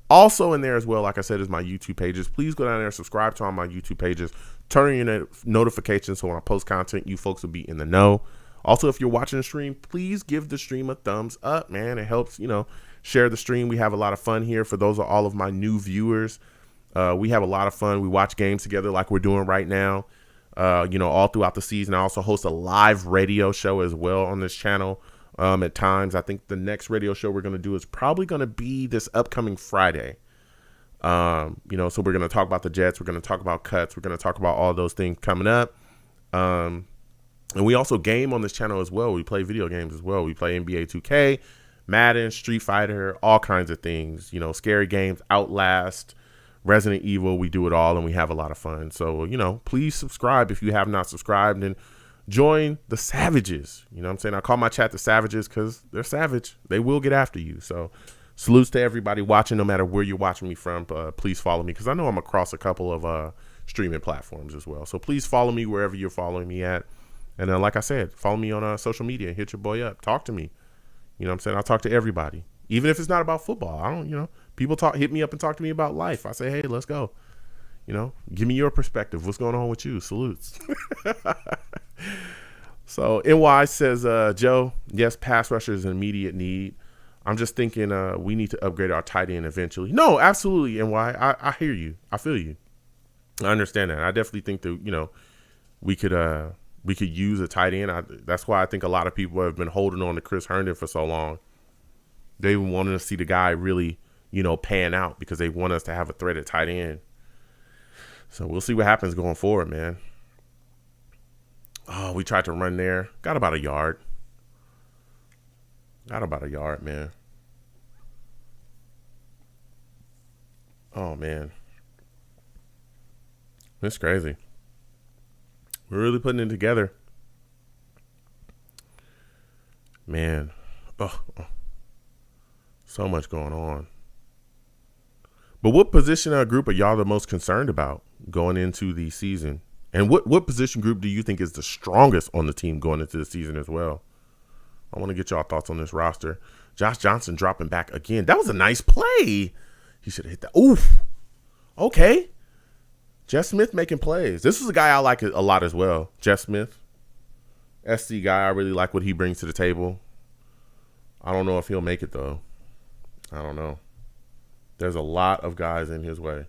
Also in there as well, like I said, is my YouTube pages. Please go down there, subscribe to all my YouTube pages, turn on your notifications so when I post content, you folks will be in the know. Also, if you're watching the stream, please give the stream a thumbs up, man. It helps, you know, share the stream. We have a lot of fun here. For those of all of my new viewers, we have a lot of fun. We watch games together like we're doing right now, you know, all throughout the season. I also host a live radio show as well on this channel at times. I think the next radio show we're going to do is probably going to be this upcoming Friday. You know, so we're going to talk about the Jets. We're going to talk about cuts. We're going to talk about all those things coming up. And we also game on this channel as well. We play video games as well. We play NBA 2K, Madden, Street Fighter, all kinds of things, you know, scary games, Outlast, Resident Evil. We do it all and we have a lot of fun. So, you know, please subscribe if you have not subscribed and join the Savages. You know what I'm saying? I call my chat the Savages because they're savage. They will get after you. So salutes to everybody watching, no matter where you're watching me from. Please follow me because I know I'm across a couple of streaming platforms as well. So please follow me wherever you're following me at. And like I said, follow me on social media. Hit your boy up. Talk to me. You know what I'm saying? I'll talk to everybody. Even if it's not about football. I don't, you know, people hit me up and talk to me about life. I say, hey, let's go. You know, give me your perspective. What's going on with you? Salutes. So NY says, Joe, yes, pass rusher is an immediate need. I'm just thinking we need to upgrade our tight end eventually. No, absolutely, NY. I hear you. I feel you. I understand that. I definitely think that, you know, we could use a tight end. That's why I think a lot of people have been holding on to Chris Herndon for so long. They wanted to see the guy really, you know, pan out because they want us to have a threat at tight end. So we'll see what happens going forward, man. Oh, we tried to run there. Got about a yard. Man. Oh, man. It's crazy. We're really putting it together. Man. Oh. So much going on. But what position or group are y'all the most concerned about going into the season? And what position group do you think is the strongest on the team going into the season as well? I want to get y'all thoughts on this roster. Josh Johnson dropping back again. That was a nice play. He should have hit that. Oof. Okay. Jeff Smith making plays. This is a guy I like a lot as well. Jeff Smith. SC guy. I really like what he brings to the table. I don't know if he'll make it, though. I don't know. There's a lot of guys in his way.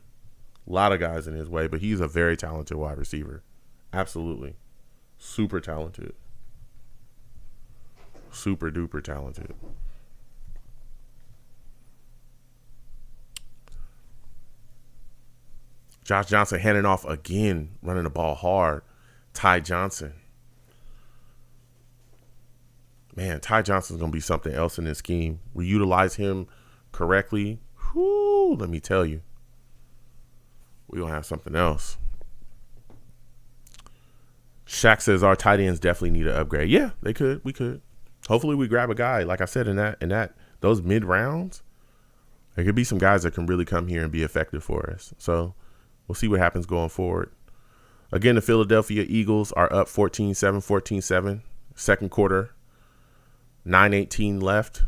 But he's a very talented wide receiver. Absolutely. Super talented. Super duper talented. Josh Johnson handing off again, running the ball hard. Ty Johnson. Man, Ty Johnson's going to be something else in this scheme. We utilize him correctly. Whoo, let me tell you. We're going to have something else. Shaq says our tight ends definitely need an upgrade. Yeah, they could. We could. Hopefully we grab a guy, like I said, in those mid rounds. There could be some guys that can really come here and be effective for us. So we'll see what happens going forward. Again, the Philadelphia Eagles are up 14-7, 14-7. Second quarter, 9:18 left,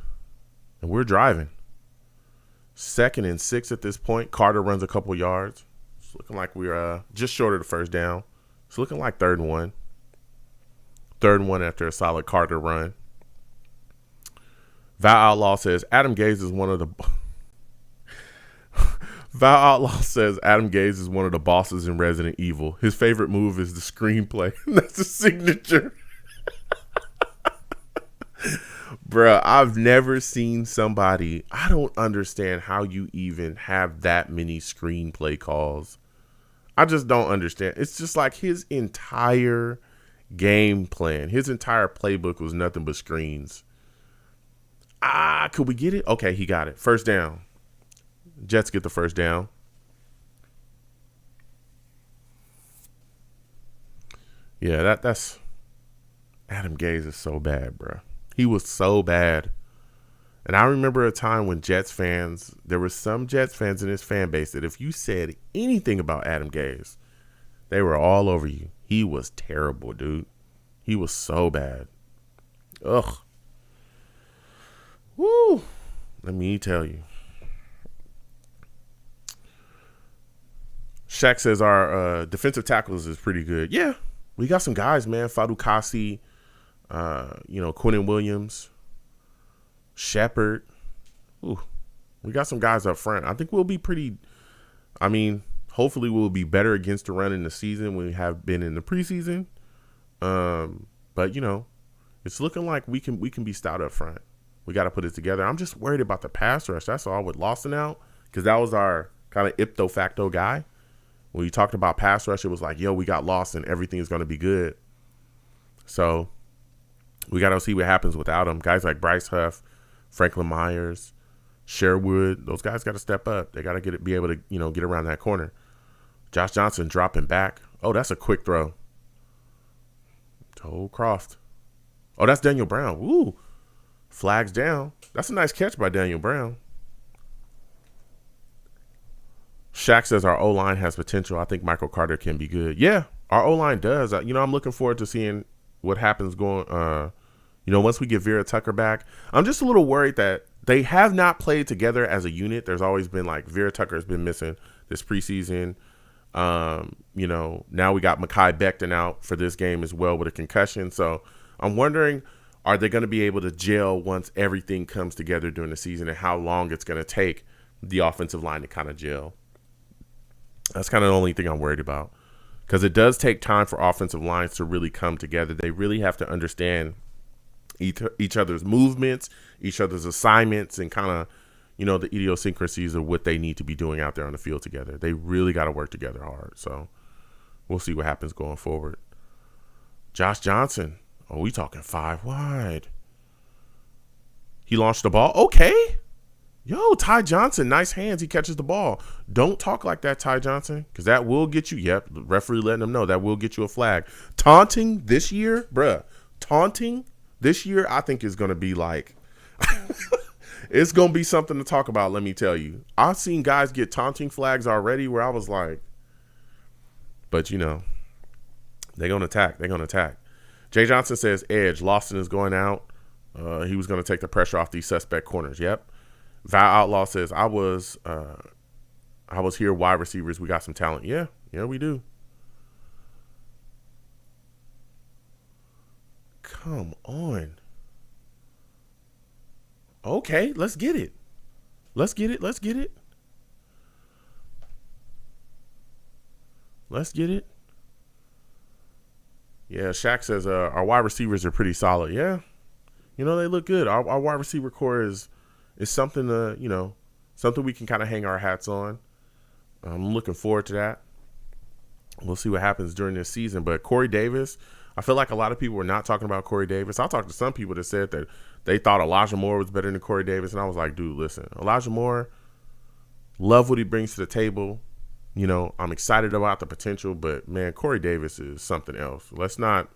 and we're driving. 2nd and 6 at this point. Carter runs a couple yards. It's looking like we're just short of the first down. It's looking like 3rd and 1. 3rd and 1 after a solid Carter run. Val Outlaw says Adam Gase is one of the Val Outlaw says Adam Gase is one of the bosses in Resident Evil. His favorite move is the screenplay. That's his signature. Bruh, I've never seen somebody. I don't understand how you even have that many screenplay calls. I just don't understand. It's just like his entire game plan. His entire playbook was nothing but screens. Could we get it? Okay, he got it. First down. Jets get the first down. Yeah, that's Adam Gase is so bad, bro. He was so bad. And I remember a time when there were some Jets fans in his fan base that if you said anything about Adam Gase, they were all over you. He was terrible, dude. He was so bad. Ugh. Woo. Let me tell you. Shaq says our defensive tackles is pretty good. Yeah, we got some guys, man. Fadu Kasi, Quinnen Williams, Shepard. Ooh, we got some guys up front. I think we'll be pretty. Hopefully we'll be better against the run in the season than we have been in the preseason. But it's looking like we can be stout up front. We got to put it together. I'm just worried about the pass rush. That's all with Lawson out, because that was our kind of ipso facto guy. When you talked about pass rush, it was like, we got Lawson. Everything is going to be good. So we got to see what happens without him. Guys like Bryce Huff, Franklin Myers, Sherwood, those guys got to step up. They got to be able to, get around that corner. Josh Johnson dropping back. Oh, that's a quick throw. To Croft. Oh, that's Daniel Brown. Woo. Flags down. That's a nice catch by Daniel Brown. Shaq says our O-line has potential. I think Michael Carter can be good. Yeah, our O-line does. I'm looking forward to seeing what happens going, once we get Vera Tucker back. I'm just a little worried that they have not played together as a unit. There's always been Vera Tucker has been missing this preseason. Now we got Mekhi Becton out for this game as well with a concussion. So I'm wondering, are they going to be able to gel once everything comes together during the season, and how long it's going to take the offensive line to kind of gel? That's kind of the only thing I'm worried about, because it does take time for offensive lines to really come together. They really have to understand each other's movements, each other's assignments, and kind of, the idiosyncrasies of what they need to be doing out there on the field together. They really got to work together hard. So we'll see what happens going forward. Josh Johnson. Oh, we talking 5 wide. He launched the ball. Okay. Yo, Ty Johnson, nice hands. He catches the ball. Don't talk like that, Ty Johnson, because that will get you. Yep, the referee letting them know that will get you a flag. Taunting this year, taunting this year, I think is going to be like, it's going to be something to talk about, let me tell you. I've seen guys get taunting flags already where I was like, but they're going to attack. They're going to attack. Jay Johnson says edge. Lawson is going out. He was going to take the pressure off these suspect corners. Yep. Val Outlaw says, I was here, wide receivers. We got some talent. Yeah, we do. Come on. Okay, let's get it. Let's get it. Let's get it. Yeah, Shaq says our wide receivers are pretty solid. Yeah, they look good. Our wide receiver core is something to, something we can kind of hang our hats on. I'm looking forward to that. We'll see what happens during this season. But Corey Davis, I feel like a lot of people were not talking about Corey Davis. I talked to some people that said that they thought Elijah Moore was better than Corey Davis. And I was like, dude, listen, Elijah Moore, love what he brings to the table. I'm excited about the potential. But, man, Corey Davis is something else. Let's not,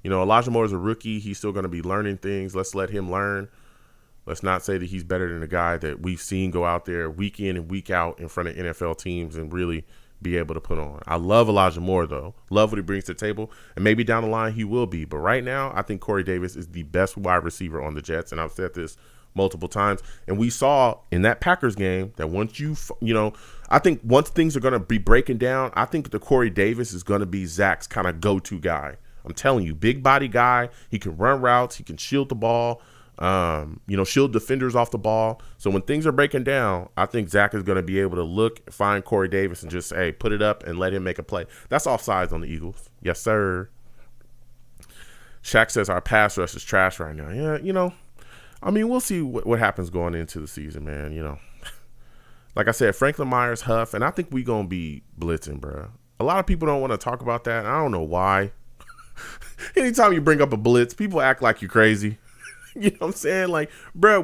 Elijah Moore is a rookie. He's still going to be learning things. Let's let him learn. Let's not say that he's better than a guy that we've seen go out there week in and week out in front of NFL teams and really be able to put on. I love Elijah Moore, though. Love what he brings to the table. And maybe down the line he will be. But right now, I think Corey Davis is the best wide receiver on the Jets. And I've said this multiple times. And we saw in that Packers game that once I think once things are going to be breaking down, I think the Corey Davis is going to be Zach's kind of go-to guy. I'm telling you, big body guy. He can run routes. He can shield the ball. Shield defenders off the ball. So when things are breaking down, I think Zach is going to be able to find Corey Davis and just, hey, put it up and let him make a play. That's offsides on the Eagles. Yes, sir. Shaq says our pass rush is trash right now. Yeah, we'll see what happens going into the season, man. Like I said, Franklin Myers, Huff, and I think we going to be blitzing, bro. A lot of people don't want to talk about that, and I don't know why. Anytime you bring up a blitz, people act like you're crazy. You know what I'm saying? Like, bro,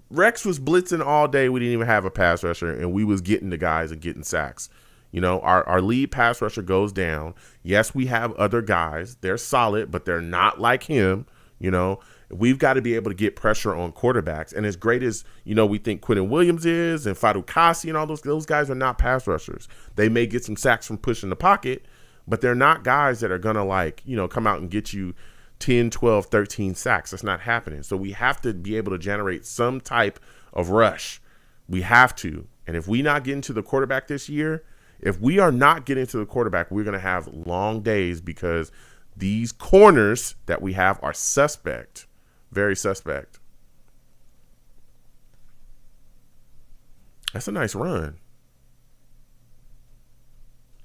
Rex was blitzing all day. We didn't even have a pass rusher, and we was getting the guys and getting sacks. You know, our lead pass rusher goes down. Yes, we have other guys. They're solid, but they're not like him. You know, we've got to be able to get pressure on quarterbacks. And as great as, you know, we think Quentin Williams is and Fadu Kasi and all those guys are not pass rushers. They may get some sacks from pushing the pocket, but they're not guys that are going to, like, you know, come out and get you 10, 12, 13 sacks. That's not happening. So we have to be able to generate some type of rush. We have to. And if we not getting to the quarterback this year, if we are not getting to the quarterback, we're going to have long days because these corners that we have are suspect, very suspect. That's a nice run.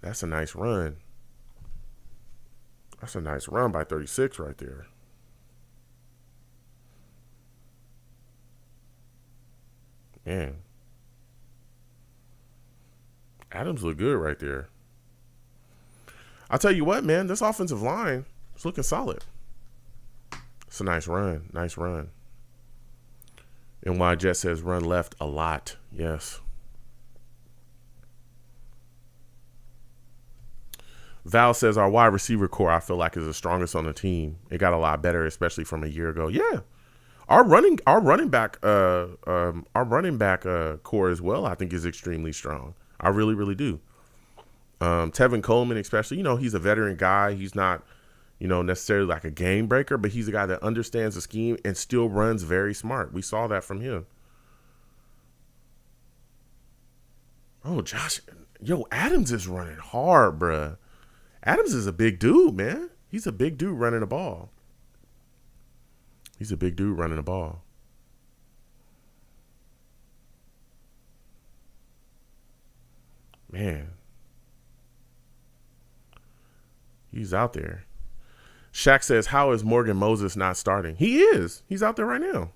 That's a nice run. That's a nice run by 36 right there. Man. Adams look good right there. I'll tell you what, man, this offensive line is looking solid. It's a nice run. Nice run. And why Jet says run left a lot. Yes. Val says our wide receiver core, I feel like, is the strongest on the team. It got a lot better, especially from a year ago. Yeah. Our running back core as well, I think, is extremely strong. I really, really do. Tevin Coleman, especially, you know, he's a veteran guy. He's not, you know, necessarily like a game breaker, but he's a guy that understands the scheme and still runs very smart. We saw that from him. Oh, Josh. Yo, Adams is running hard, bruh. Adams is a big dude, man. He's a big dude running the ball. He's a big dude running the ball. Man. He's out there. Shaq says, how is Morgan Moses not starting? He is. He's out there right now.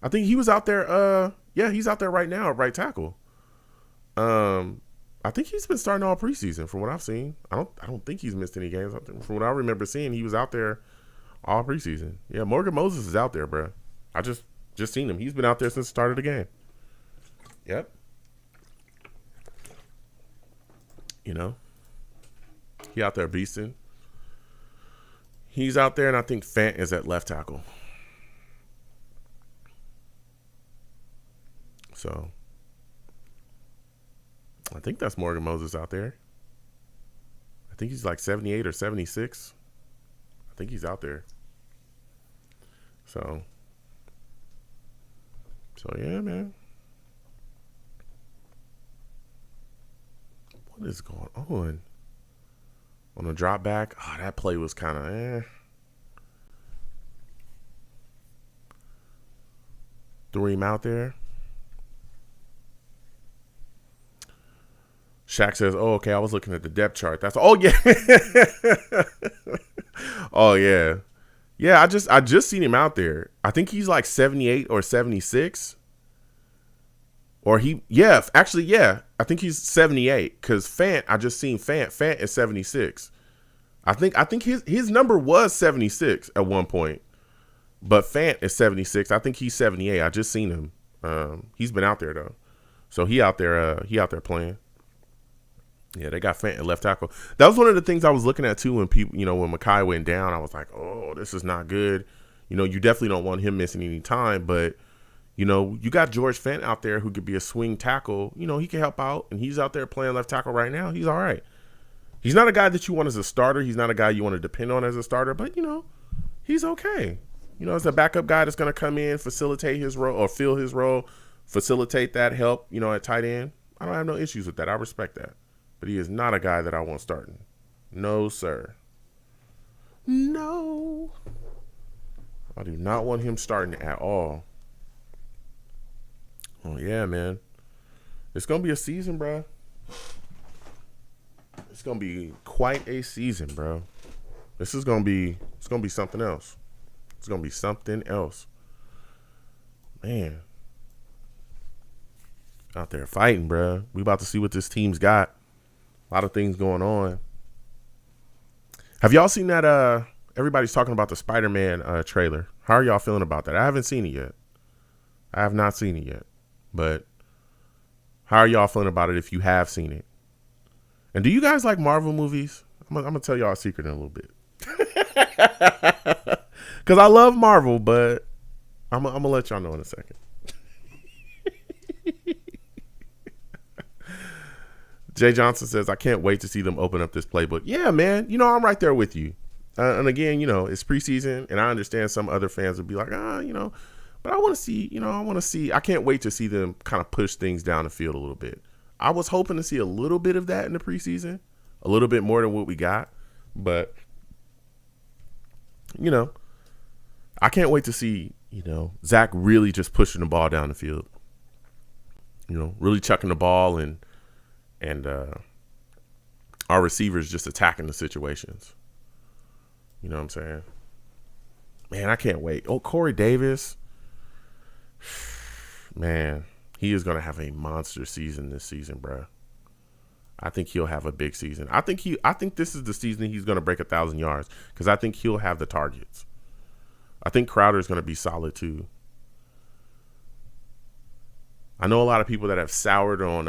I think he was out there. He's out there right now at right tackle. I think he's been starting all preseason from what I've seen. I don't think he's missed any games. From what I remember seeing, he was out there all preseason. Yeah, Morgan Moses is out there, bro. I just seen him. He's been out there since the start of the game. Yep. You know, he out there beasting. He's out there, and I think Fant is at left tackle. So I think that's Morgan Moses out there. I think he's like 78 or 76. I think he's out there. So yeah, man. What is going on? On the drop back, that play was kind of Threw him out there. Shaq says, oh, okay, I was looking at the depth chart. Yeah. Oh, yeah. Yeah, I just seen him out there. I think he's like 78 or 76. Or I think he's 78 because Fant, I just seen Fant. Fant is 76. I think his number was 76 at one point, but Fant is 76. I think he's 78. I just seen him. He's been out there though, so he out there playing. Yeah, they got Fant at left tackle. That was one of the things I was looking at too when people, when Mekhi went down. I was like, oh, this is not good. You definitely don't want him missing any time, but. You got George Fant out there who could be a swing tackle. He can help out, and he's out there playing left tackle right now. He's all right. He's not a guy that you want as a starter. He's not a guy you want to depend on as a starter, but, he's okay. As a backup guy that's going to come in, facilitate his role or fill his role, facilitate that help, at tight end. I don't have no issues with that. I respect that. But he is not a guy that I want starting. No, sir. No. I do not want him starting at all. Oh, yeah, man. It's going to be a season, bro. It's going to be quite a season, bro. It's going to be something else. It's going to be something else. Man. Out there fighting, bro. We about to see what this team's got. A lot of things going on. Have y'all seen that everybody's talking about the Spider-Man trailer. How are y'all feeling about that? I haven't seen it yet. I have not seen it yet. But how are y'all feeling about it if you have seen it? And do you guys like Marvel movies? I'm going to tell y'all a secret in a little bit. Because I love Marvel, but I'm going to let y'all know in a second. Jay Johnson says, I can't wait to see them open up this playbook. Yeah, man. You know, I'm right there with you. And again, you know, it's preseason, and I understand some other fans would be like, you know, but I want to see, I can't wait to see them kind of push things down the field a little bit. I was hoping to see a little bit of that in the preseason, a little bit more than what we got. But, you know, I can't wait to see, you know, Zach really just pushing the ball down the field. You know, really chucking the ball and our receivers just attacking the situations. You know what I'm saying? Man, I can't wait. Oh, Corey Davis. Man, he is going to have a monster season this season, bro. I think he'll have a big season. I think this is the season he's going to break 1,000 yards because I think he'll have the targets. I think Crowder's going to be solid too. I know a lot of people that have soured on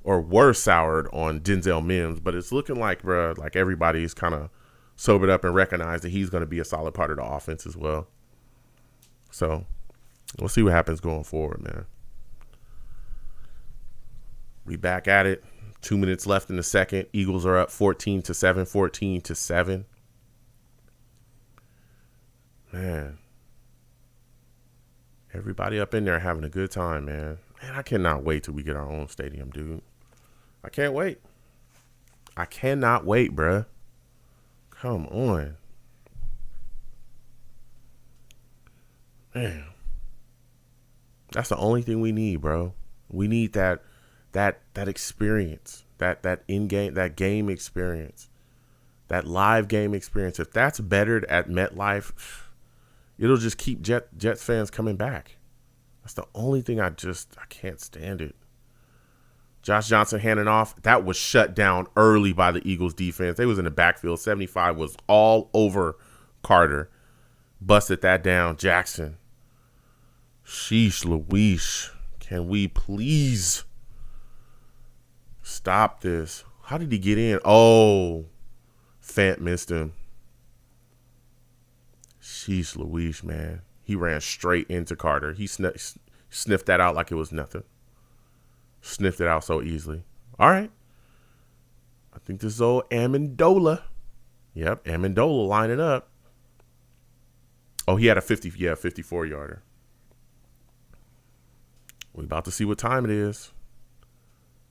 or were soured on Denzel Mims, but it's looking like, bro, like everybody's kind of sobered up and recognized that he's going to be a solid part of the offense as well. So we'll see what happens going forward, man. We back at it. 2 minutes left in the second. Eagles are up 14-7. Man. Everybody up in there having a good time, man. Man, I cannot wait till we get our own stadium, dude. I can't wait. I cannot wait, bruh. Come on. Man. That's the only thing we need, bro. We need that experience, that in-game, that game experience, that live game experience. If that's bettered at MetLife, it'll just keep Jets fans coming back. That's the only thing I can't stand it. Josh Johnson handing off. That was shut down early by the Eagles defense. They was in the backfield. 75 was all over Carter. Busted that down. Jackson. Sheesh Louise. Can we please stop this? How did he get in? Oh, Fant missed him. Sheesh Louise, man. He ran straight into Carter. He sniffed that out like it was nothing. Sniffed it out so easily. All right. I think this is old Amendola. Yep, Amendola lining up. Oh, he had a 54-yarder. We about to see what time it is.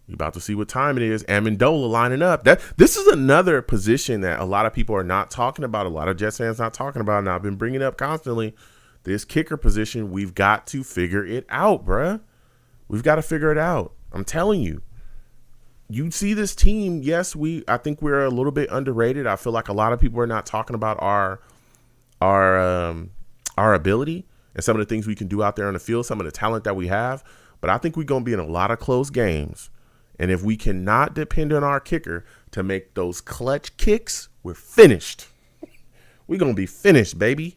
Amendola lining up. This is another position that a lot of people are not talking about. A lot of Jets fans not talking about. And I've been bringing it up constantly. This kicker position, we've got to figure it out, bruh. We've got to figure it out. I'm telling you. You see this team, yes, I think we're a little bit underrated. I feel like a lot of people are not talking about our ability and some of the things we can do out there on the field, some of the talent that we have. But I think we're going to be in a lot of close games. And if we cannot depend on our kicker to make those clutch kicks, we're finished. We're going to be finished, baby.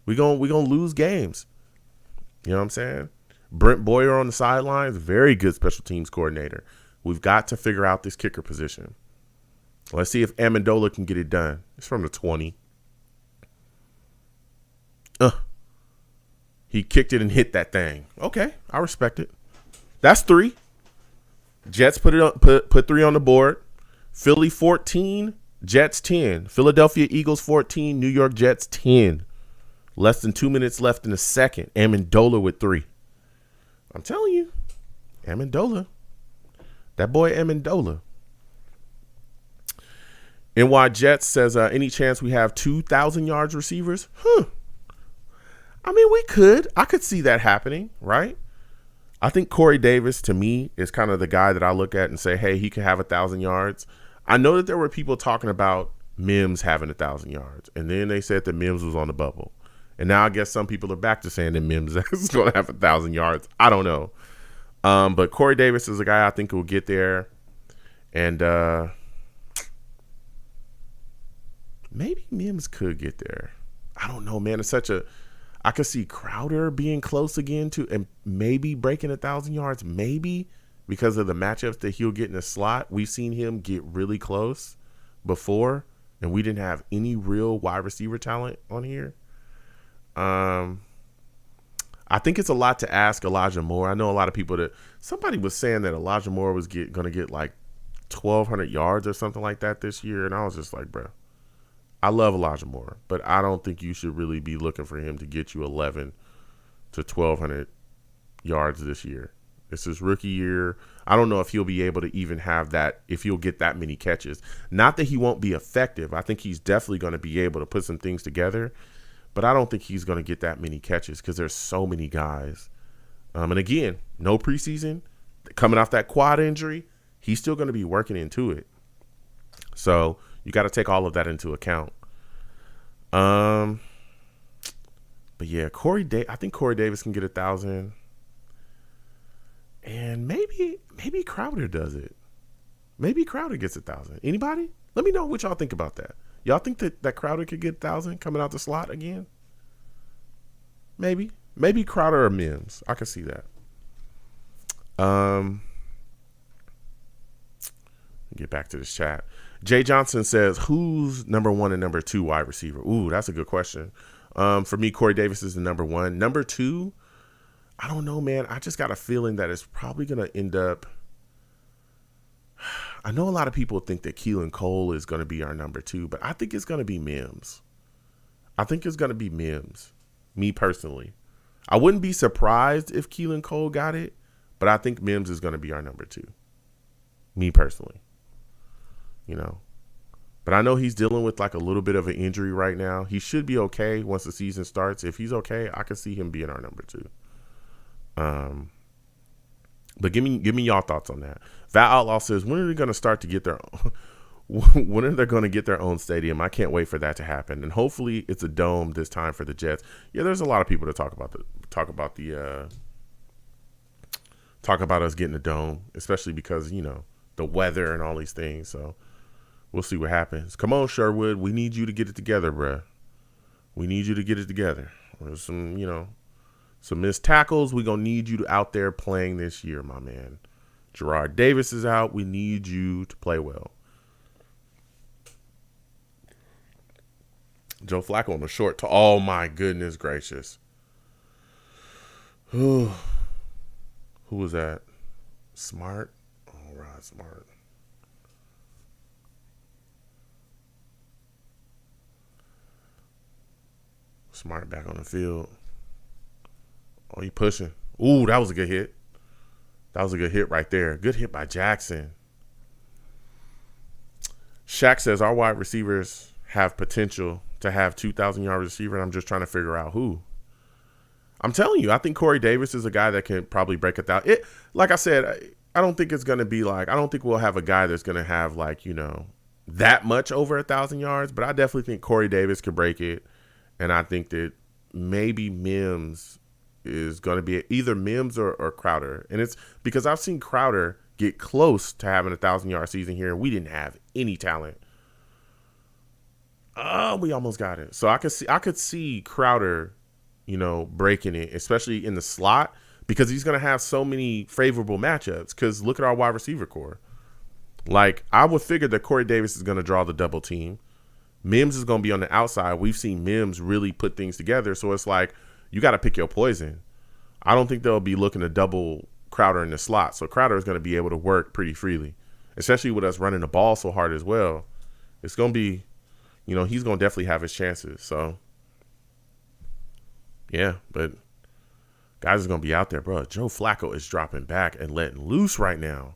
We're going to lose games. You know what I'm saying? Brent Boyer on the sidelines, very good special teams coordinator. We've got to figure out this kicker position. Let's see if Amendola can get it done. It's from the 20. He kicked it and hit that thing. Okay, I respect it. That's 3. Jets put 3 on the board. Philly 14, Jets 10. Philadelphia Eagles 14, New York Jets 10. Less than 2 minutes left in the second. Amendola with 3. I'm telling you, Amendola. That boy Amendola. NY Jets says, any chance we have 2,000 yards receivers? I mean, we could. I could see that happening, right? I think Corey Davis, to me, is kind of the guy that I look at and say, hey, he could have 1,000 yards. I know that there were people talking about Mims having 1,000 yards, and then they said that Mims was on the bubble. And now I guess some people are back to saying that Mims is going to have 1,000 yards. I don't know. But Corey Davis is a guy I think will get there. And maybe Mims could get there. I don't know, man. I could see Crowder being close again to, and maybe breaking 1,000 yards, maybe because of the matchups that he'll get in the slot. We've seen him get really close before, and we didn't have any real wide receiver talent on here. I think it's a lot to ask Elijah Moore. I know a lot of people somebody was saying that Elijah Moore was going to get like 1,200 yards or something like that this year. And I was just like, bro, I love Elijah Moore, but I don't think you should really be looking for him to get you 11 to 1,200 yards this year. It's his rookie year. I don't know if he'll be able to even have that, if he'll get that many catches. Not that he won't be effective. I think he's definitely going to be able to put some things together. But I don't think he's going to get that many catches because there's so many guys. And again, no preseason. Coming off that quad injury, he's still going to be working into it. So you got to take all of that into account. But yeah, I think Corey Davis can get 1,000. And maybe Crowder does it. Maybe Crowder gets 1,000. Anybody? Let me know what y'all think about that. Y'all think that Crowder could get 1,000 coming out the slot again? Maybe Crowder or Mims. I can see that. Get back to this chat. Jay Johnson says, who's number 1 and number 2 wide receiver? Ooh, that's a good question. For me, Corey Davis is the number 1. Number 2, I don't know, man. I just got a feeling that it's probably going to end up. I know a lot of people think that Keelan Cole is going to be our number 2, but I think it's going to be Mims. Me personally. I wouldn't be surprised if Keelan Cole got it, but I think Mims is going to be our number 2. Me personally. But I know he's dealing with like a little bit of an injury right now. He should be okay once the season starts. If he's okay, I can see him being our number 2. But give me y'all thoughts on that. Val Outlaw says, when are they going to start to get their when are they going to get their own stadium? I can't wait for that to happen. And hopefully it's a dome this time for the Jets. Yeah, there's a lot of people that talk about us getting a dome, especially because, the weather and all these things. So we'll see what happens. Come on, Sherwood. We need you to get it together, bruh. We need you to get it together. There's some missed tackles. We're going to need you out there playing this year, my man. Gerard Davis is out. We need you to play well. Joe Flacco on the short. Oh, my goodness gracious. Who was that? Smart? All right, Smart. Smart back on the field. Oh, he pushing. Ooh, that was a good hit. That was a good hit right there. Good hit by Jackson. Shaq says our wide receivers have potential to have 2,000-yard receiver, and I'm just trying to figure out who. I'm telling you, I think Corey Davis is a guy that can probably break 1,000. Like I said, I don't think it's going to be like, I don't think we'll have a guy that's going to have like, that much over 1,000 yards, but I definitely think Corey Davis could break it. And I think that maybe Mims is going to be either Mims or Crowder. And it's because I've seen Crowder get close to having 1,000-yard season here, and we didn't have any talent. Oh, we almost got it. So I could see Crowder, breaking it, especially in the slot, because he's going to have so many favorable matchups. Because look at our wide receiver core. Like, I would figure that Corey Davis is going to draw the double team. Mims is going to be on the outside. We've seen Mims really put things together. So it's like, you got to pick your poison. I don't think they'll be looking to double Crowder in the slot. So Crowder is going to be able to work pretty freely, especially with us running the ball so hard as well. It's going to be, he's going to definitely have his chances. So, yeah, but guys are going to be out there, bro. Joe Flacco is dropping back and letting loose right now.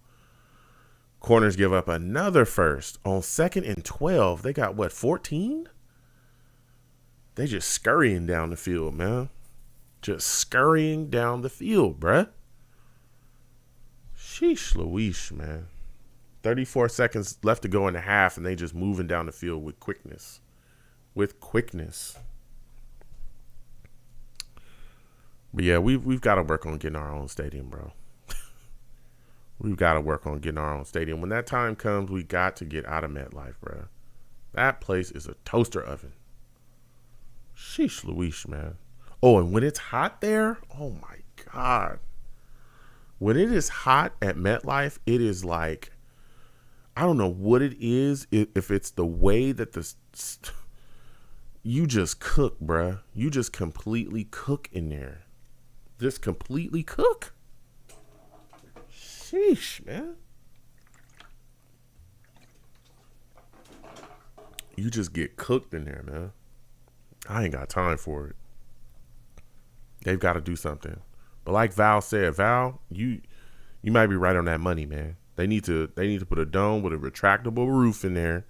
Corners give up another first on 2nd and 12. They got, 14? They just scurrying down the field, man. Just scurrying down the field, bruh. Sheesh Louise, man. 34 seconds left to go in the half, and they just moving down the field with quickness. But yeah, we've got to work on getting our own stadium, bro. We've got to work on getting our own stadium. When that time comes, we got to get out of MetLife, bro. That place is a toaster oven. Sheesh Louise, man. Oh, and when it's hot there, oh my God. When it is hot at MetLife, it is like, I don't know what it is. If it's the way that you just cook, bruh. You just completely cook in there. Just completely cook. Sheesh, man. You just get cooked in there, man. I ain't got time for it. They've got to do something. But like Val said, Val, you might be right on that money, man. They need to put a dome with a retractable roof in there.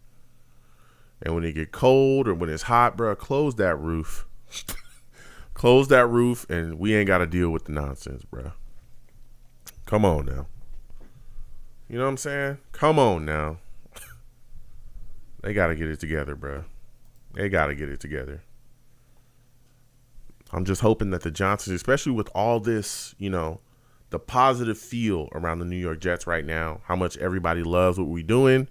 And when it get cold or when it's hot, bro, close that roof. Close that roof, and we ain't got to deal with the nonsense, bro. Come on now. You know what I'm saying? Come on now. They got to get it together, bro. They got to get it together. I'm just hoping that the Johnsons, especially with all this, you know, the positive feel around the New York Jets right now, how much everybody loves what we're doing,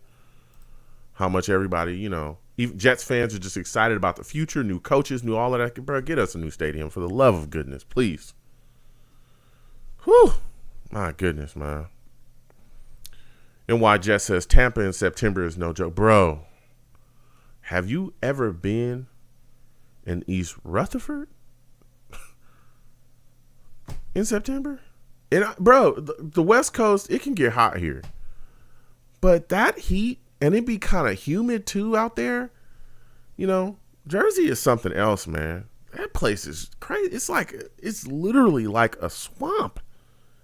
how much everybody, you know, even Jets fans are just excited about the future, new coaches, new all of that. Bro, get us a new stadium for the love of goodness, please. Whew. My goodness, man. NY Jets says Tampa in September is no joke. Bro, have you ever been in East Rutherford in September? And bro, the West Coast, it can get hot here. But that heat, and it be kind of humid too out there. You know, Jersey is something else, man. That place is crazy. It's literally like a swamp.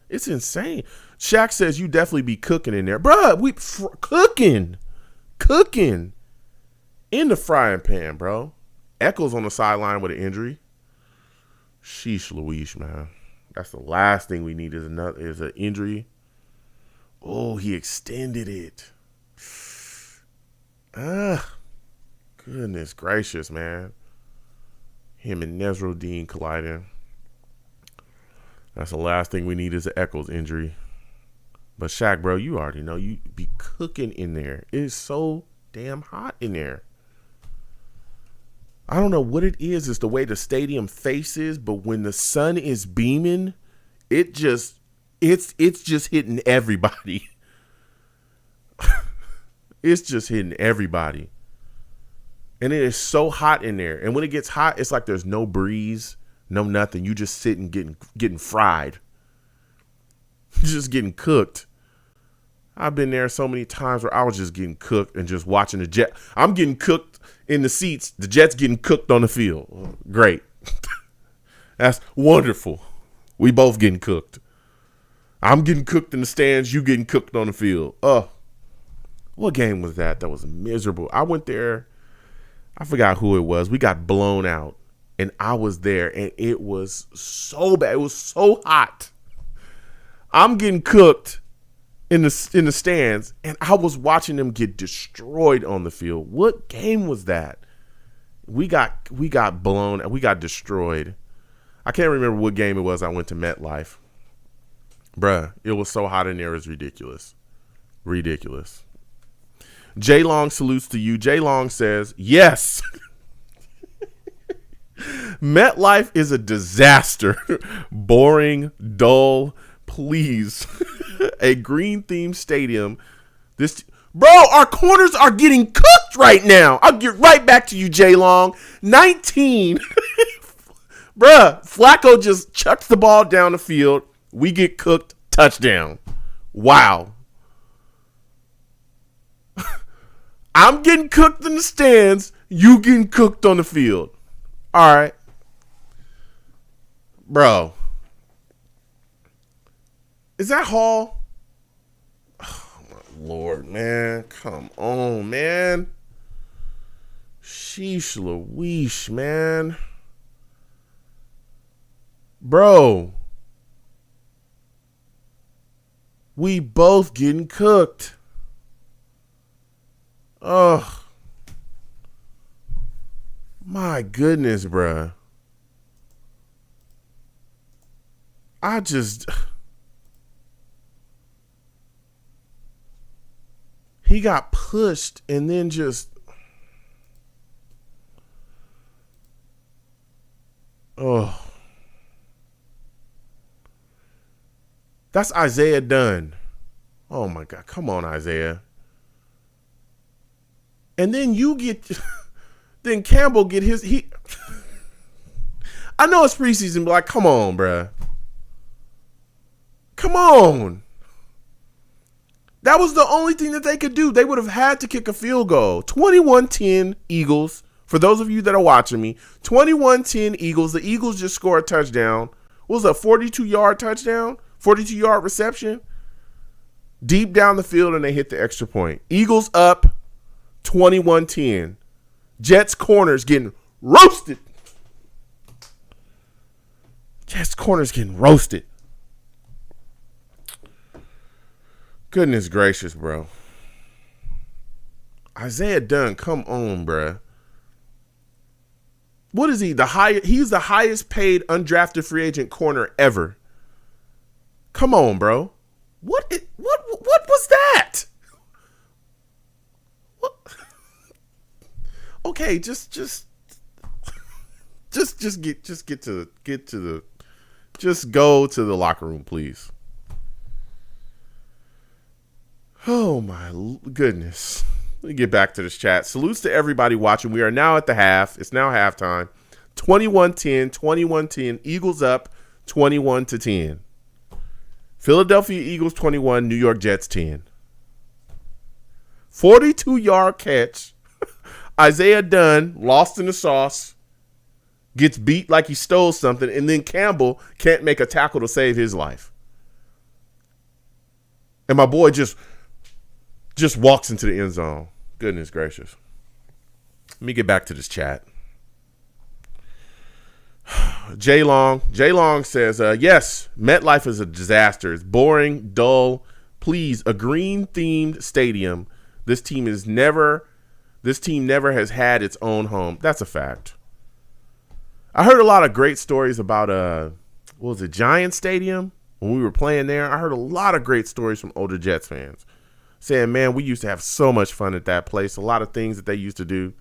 It's insane. Shaq says you definitely be cooking in there. Bruh, we cooking in the frying pan, bro. Echols on the sideline with an injury. Sheesh Louise, man. That's the last thing we need is an injury. Oh, he extended it. Goodness gracious, man. Him and Nesruddin colliding. That's the last thing we need is an Eccles injury. But Shaq, bro, you already know you be cooking in there. It is so damn hot in there. I don't know what it is. It's the way the stadium faces, but when the sun is beaming, it's just hitting everybody. It's just hitting everybody. And it is so hot in there. And when it gets hot, it's like there's no breeze, no nothing. You just sitting getting fried. Just getting cooked. I've been there so many times where I was just getting cooked and just watching the Jet. I'm getting cooked in the seats. The Jets getting cooked on the field. Great. That's wonderful. We both getting cooked. I'm getting cooked in the stands. You getting cooked on the field. What game was that? That was miserable. I went there. I forgot who it was. We got blown out. And I was there. And it was so bad. It was so hot. I'm getting cooked in the stands. And I was watching them get destroyed on the field. What game was that? We got blown. We got destroyed. I can't remember what game it was. I went to MetLife. Bruh, it was so hot in there. It was ridiculous. Ridiculous. J Long salutes to you. J Long says, yes. MetLife is a disaster. Boring, dull, please. A green themed stadium. Bro, our corners are getting cooked right now. I'll get right back to you, J Long. 19. Bruh, Flacco just chucks the ball down the field. We get cooked. Touchdown. Wow. I'm getting cooked in the stands. You getting cooked on the field. All right. Bro. Is that Hall? Oh, my Lord, man. Come on, man. Sheesh Louise, man. Bro. We both getting cooked. Oh, my goodness, bruh. He got pushed and then just, Oh. That's Isaiah Dunn. Oh, my God. Come on, Isaiah. And then you get... then Campbell get his... I know it's preseason, but like, come on, bruh. Come on. That was the only thing that they could do. They would have had to kick a field goal. 21-10 Eagles. For those of you that are watching me, 21-10 Eagles. The Eagles just scored a touchdown. What was a 42-yard touchdown? 42-yard reception? Deep down the field, and they hit the extra point. Eagles up 21-10. Jets corners getting roasted. Jets corners getting roasted. Goodness gracious, bro. Isaiah Dunn, come on, bro. What is he? He's the highest paid undrafted free agent corner ever. Come on, bro. What was that? What? Okay, just go to the locker room, please. Oh my goodness. Let me get back to this chat. Salutes to everybody watching. We are now at the half. It's now halftime. 21-10, Eagles up 21-10. Philadelphia Eagles 21, New York Jets 10. 42-yard catch. Isaiah Dunn, lost in the sauce, gets beat like he stole something, and then Campbell can't make a tackle to save his life. And my boy just walks into the end zone. Goodness gracious. Let me get back to this chat. J Long says, yes, MetLife is a disaster. It's boring, dull. Please, a green-themed stadium. This team never has had its own home. That's a fact. I heard a lot of great stories about what was it, Giant Stadium? When we were playing there, I heard a lot of great stories from older Jets fans saying, man, we used to have so much fun at that place. A lot of things that they used to do.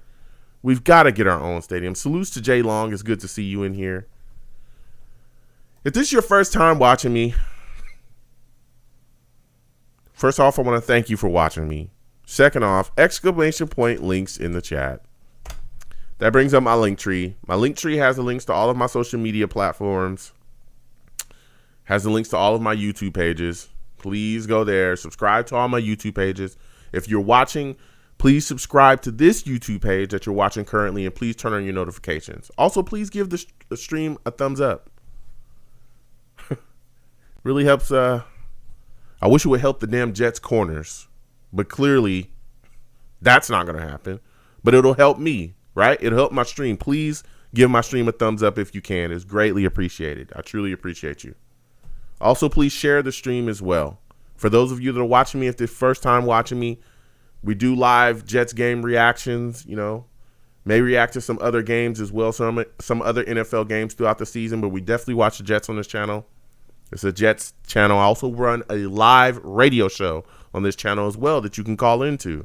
We've got to get our own stadium. Salutes to Jay Long. It's good to see you in here. If this is your first time watching me, first off, I want to thank you for watching me. Second off, exclamation point links in the chat. That brings up my link tree. My link tree has the links to all of my social media platforms. Has the links to all of my YouTube pages. Please go there. Subscribe to all my YouTube pages. If you're watching, please subscribe to this YouTube page that you're watching currently, and please turn on your notifications. Also, please give the stream a thumbs up. Really helps. I wish it would help the damn Jets corners, but clearly that's not going to happen. But it'll help me, right? It'll help my stream. Please give my stream a thumbs up if you can. It's greatly appreciated. I truly appreciate you. Also, please share the stream as well. For those of you that are watching me, if this first time watching me, we do live Jets game reactions, may react to some other games as well, some other NFL games throughout the season, but we definitely watch the Jets on this channel. It's a Jets channel. I also run a live radio show on this channel as well that you can call into.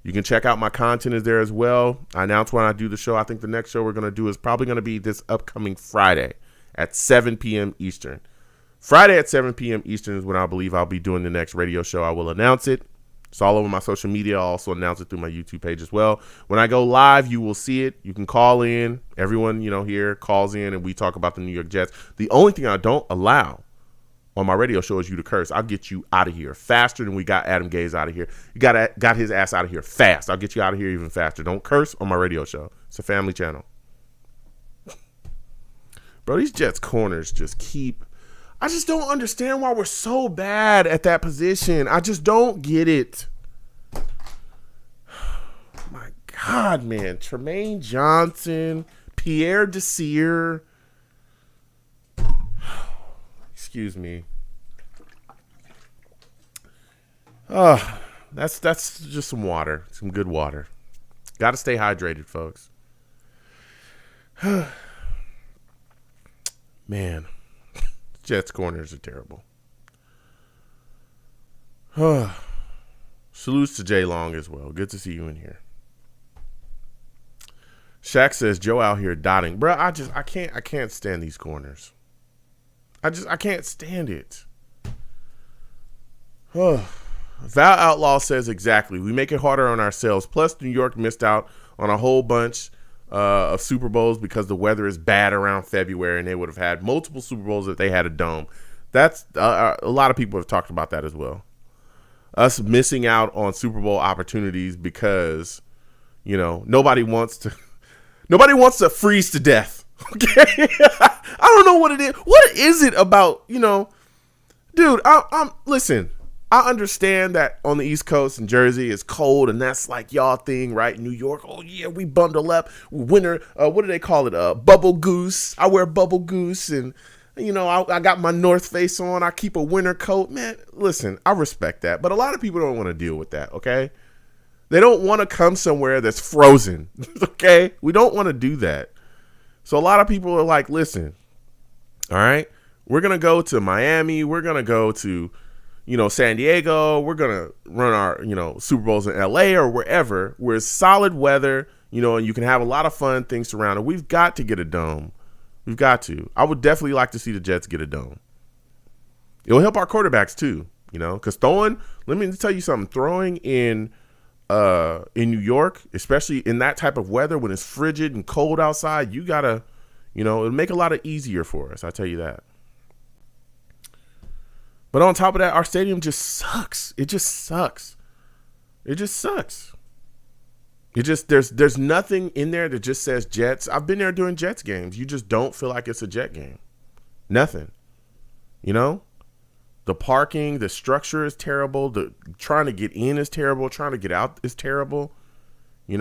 You can check out my content is there as well. I announce when I do the show. I think the next show we're going to do is probably going to be this upcoming Friday at 7 p.m. Eastern. Friday at 7 p.m. Eastern is when I believe I'll be doing the next radio show. I will announce it. It's all over my social media. I'll also announce it through my YouTube page as well. When I go live, you will see it. You can call in. Everyone, here calls in and we talk about the New York Jets. The only thing I don't allow on my radio show is you to curse. I'll get you out of here faster than we got Adam Gase out of here. You got his ass out of here fast. I'll get you out of here even faster. Don't curse on my radio show. It's a family channel. Bro, these Jets corners I just don't understand why we're so bad at that position. I just don't get it. My God, man. Tremaine Johnson, Pierre Desir. Excuse me. That's just some water. Some good water. Got to stay hydrated, folks. Man. Jets corners are terrible. Salutes to Jay Long as well. Good to see you in here. Shaq says Joe out here dotting. Bro, I can't stand these corners. I can't stand it. Val Outlaw says exactly. We make it harder on ourselves. Plus, New York missed out on a whole bunch of Super Bowls because the weather is bad around February, and they would have had multiple Super Bowls if they had a dome. That's a lot of people have talked about that as well. Us missing out on Super Bowl opportunities because, nobody wants to freeze to death. Okay, I don't know what it is. What is it about, dude? Listen. I understand that on the East Coast in Jersey it's cold and that's like y'all thing, right? New York, oh yeah, we bundle up. Winter, what do they call it? Bubble goose. I wear bubble goose and, I got my North Face on. I keep a winter coat. Man, listen, I respect that. But a lot of people don't want to deal with that, okay? They don't want to come somewhere that's frozen, okay? We don't want to do that. So a lot of people are like, listen, all right, we're going to go to Miami. We're going to go to San Diego, we're going to run our, Super Bowls in LA or wherever where it's solid weather, and you can have a lot of fun things surrounded. We've got to get a dome. We've got to. I would definitely like to see the Jets get a dome. It'll help our quarterbacks too, because let me tell you something, throwing in New York, especially in that type of weather when it's frigid and cold outside, you got to, it'll make a lot of easier for us. I tell you that. But on top of that, our stadium just sucks. It just sucks. It just sucks. There's nothing in there that just says Jets. I've been there doing Jets games. You just don't feel like it's a Jet game. Nothing. The parking, the structure is terrible. The trying to get in is terrible. Trying to get out is terrible. I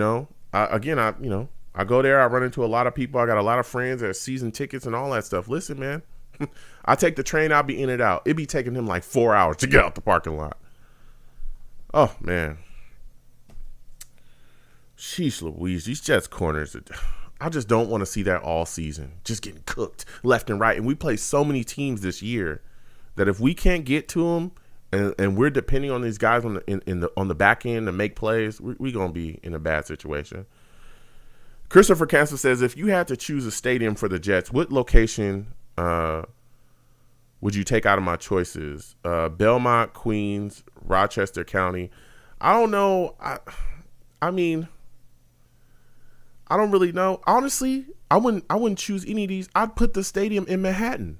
go there. I run into a lot of people. I got a lot of friends that have season tickets and all that stuff. Listen, man. I take the train, I'll be in and out. It'd be taking him like 4 hours to get out the parking lot. Oh, man. Sheesh Louise, these Jets corners, I just don't want to see that all season. Just getting cooked left and right. And we play so many teams this year that if we can't get to them and we're depending on these guys on the back end to make plays, we're going to be in a bad situation. Christopher Cancer says, if you had to choose a stadium for the Jets, what location would you take out of my choices? Belmont, Queens, Rochester County. I don't know. I mean, I don't really know. Honestly, I wouldn't choose any of these. I'd put the stadium in Manhattan.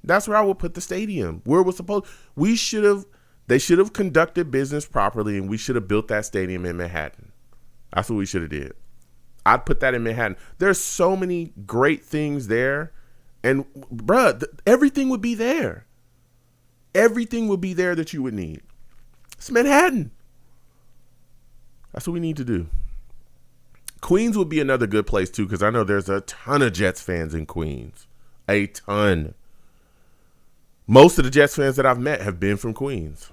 That's where I would put the stadium. Where it was supposed. They should have conducted business properly, and we should have built that stadium in Manhattan. That's what we should have did. I'd put that in Manhattan. There's so many great things there. And, bruh, everything would be there. Everything would be there that you would need. It's Manhattan. That's what we need to do. Queens would be another good place, too, because I know there's a ton of Jets fans in Queens. A ton. Most of the Jets fans that I've met have been from Queens.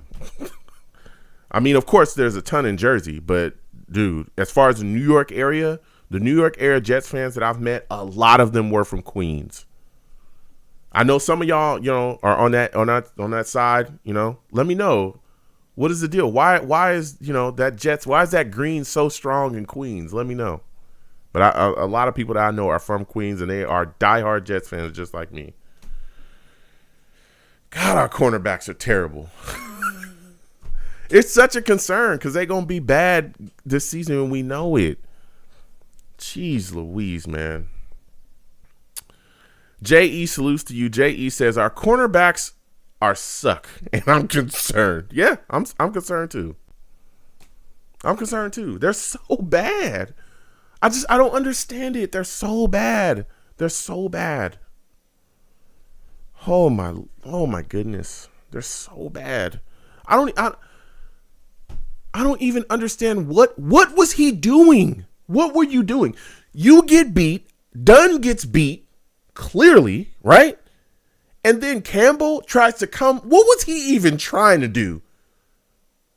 I mean, of course, there's a ton in Jersey, but, dude, as far as the New York area Jets fans that I've met, a lot of them were from Queens. I know some of y'all, are on that side, let me know. What is the deal? Why is, that Jets, why is that green so strong in Queens? Let me know. But a lot of people that I know are from Queens and they are diehard Jets fans just like me. God, our cornerbacks are terrible. It's such a concern because they're going to be bad this season and we know it. Jeez Louise, man. J.E. salutes to you. J.E. says, our cornerbacks are suck, and I'm concerned. Yeah, I'm concerned too. I'm concerned too. They're so bad. I don't understand it. They're so bad. They're so bad. Oh my goodness. They're so bad. I don't even understand what was he doing? What were you doing? You get beat. Dunn gets beat. Clearly, right? And then Campbell tries to come. What was he even trying to do?